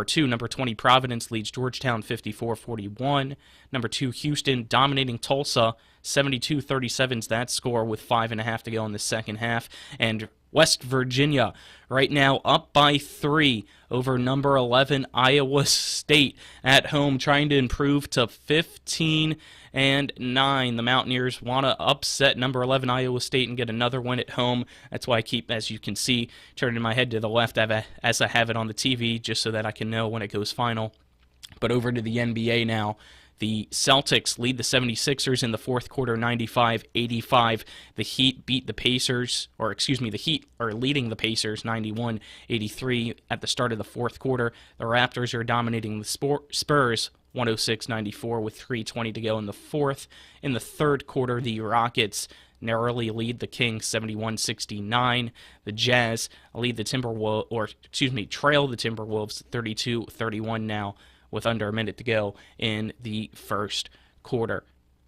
2, number 20, Providence leads Georgetown 54-41. Number 2, Houston dominating Tulsa 72-37 is that score with 5.5 to go in the second half. And West Virginia right now up by 3 over number 11 Iowa State at home, trying to improve to 15-9. The Mountaineers want to upset number 11 Iowa State and get another win at home. That's why I keep, as you can see, turning my head to the left as I have it on the TV, just so that I can know when it goes final. But over to the NBA now. The Celtics lead the 76ers in the fourth quarter 95-85. The Heat beat the Pacers, the Heat are leading the Pacers 91-83 at the start of the fourth quarter. The Raptors are dominating the Spurs 106-94 with 3:20 to go in the fourth. In the third quarter, the Rockets narrowly lead the Kings 71-69. The Jazz trail the Timberwolves 32-31 now, with under a minute to go in the first quarter.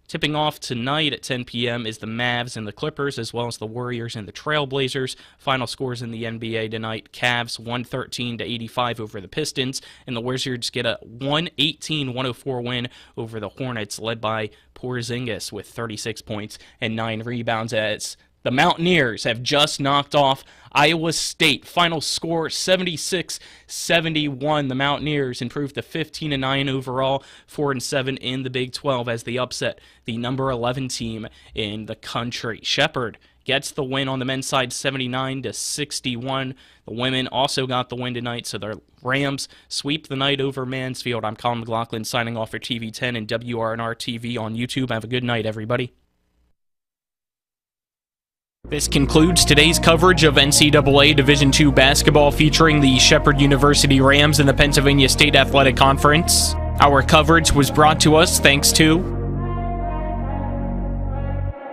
Tipping off tonight at 10 p.m. is the Mavs and the Clippers, as well as the Warriors and the Trailblazers. Final scores in the NBA tonight: Cavs 113-85 over the Pistons, and the Wizards get a 118-104 win over the Hornets, led by Porzingis with 36 points and 9 rebounds, as the Mountaineers have just knocked off Iowa State. Final score 76-71. The Mountaineers improved to 15-9 overall, 4-7 in the Big 12 as they upset the number 11 team in the country. Shepherd gets the win on the men's side 79-61. The women also got the win tonight, so the Rams sweep the night over Mansfield. I'm Colin McLaughlin signing off for TV10 and WRNR TV on YouTube. Have a good night, everybody. This concludes today's coverage of NCAA Division II basketball featuring the Shepherd University Rams and the Pennsylvania State Athletic Conference. Our coverage was brought to us thanks to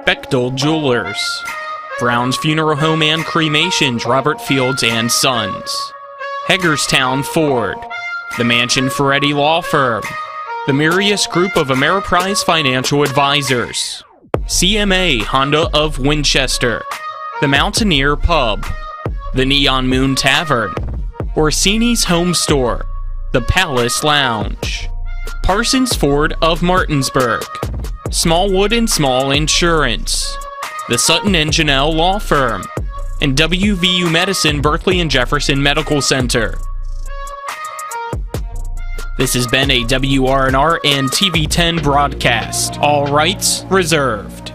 Bechtel Jewelers, Brown's Funeral Home and Cremations, Robert Fields and Sons, Hagerstown Ford, the Mansion Ferretti Law Firm, the Mirius Group of Ameriprise Financial Advisors, CMA Honda of Winchester, the Mountaineer Pub, the Neon Moon Tavern, Orsini's Home Store, the Palace Lounge, Parsons Ford of Martinsburg, Smallwood and Small Insurance, the Sutton and Janelle Law Firm, and WVU Medicine Berkeley and Jefferson Medical Center. This has been a WRNR and TV10 broadcast. All rights reserved.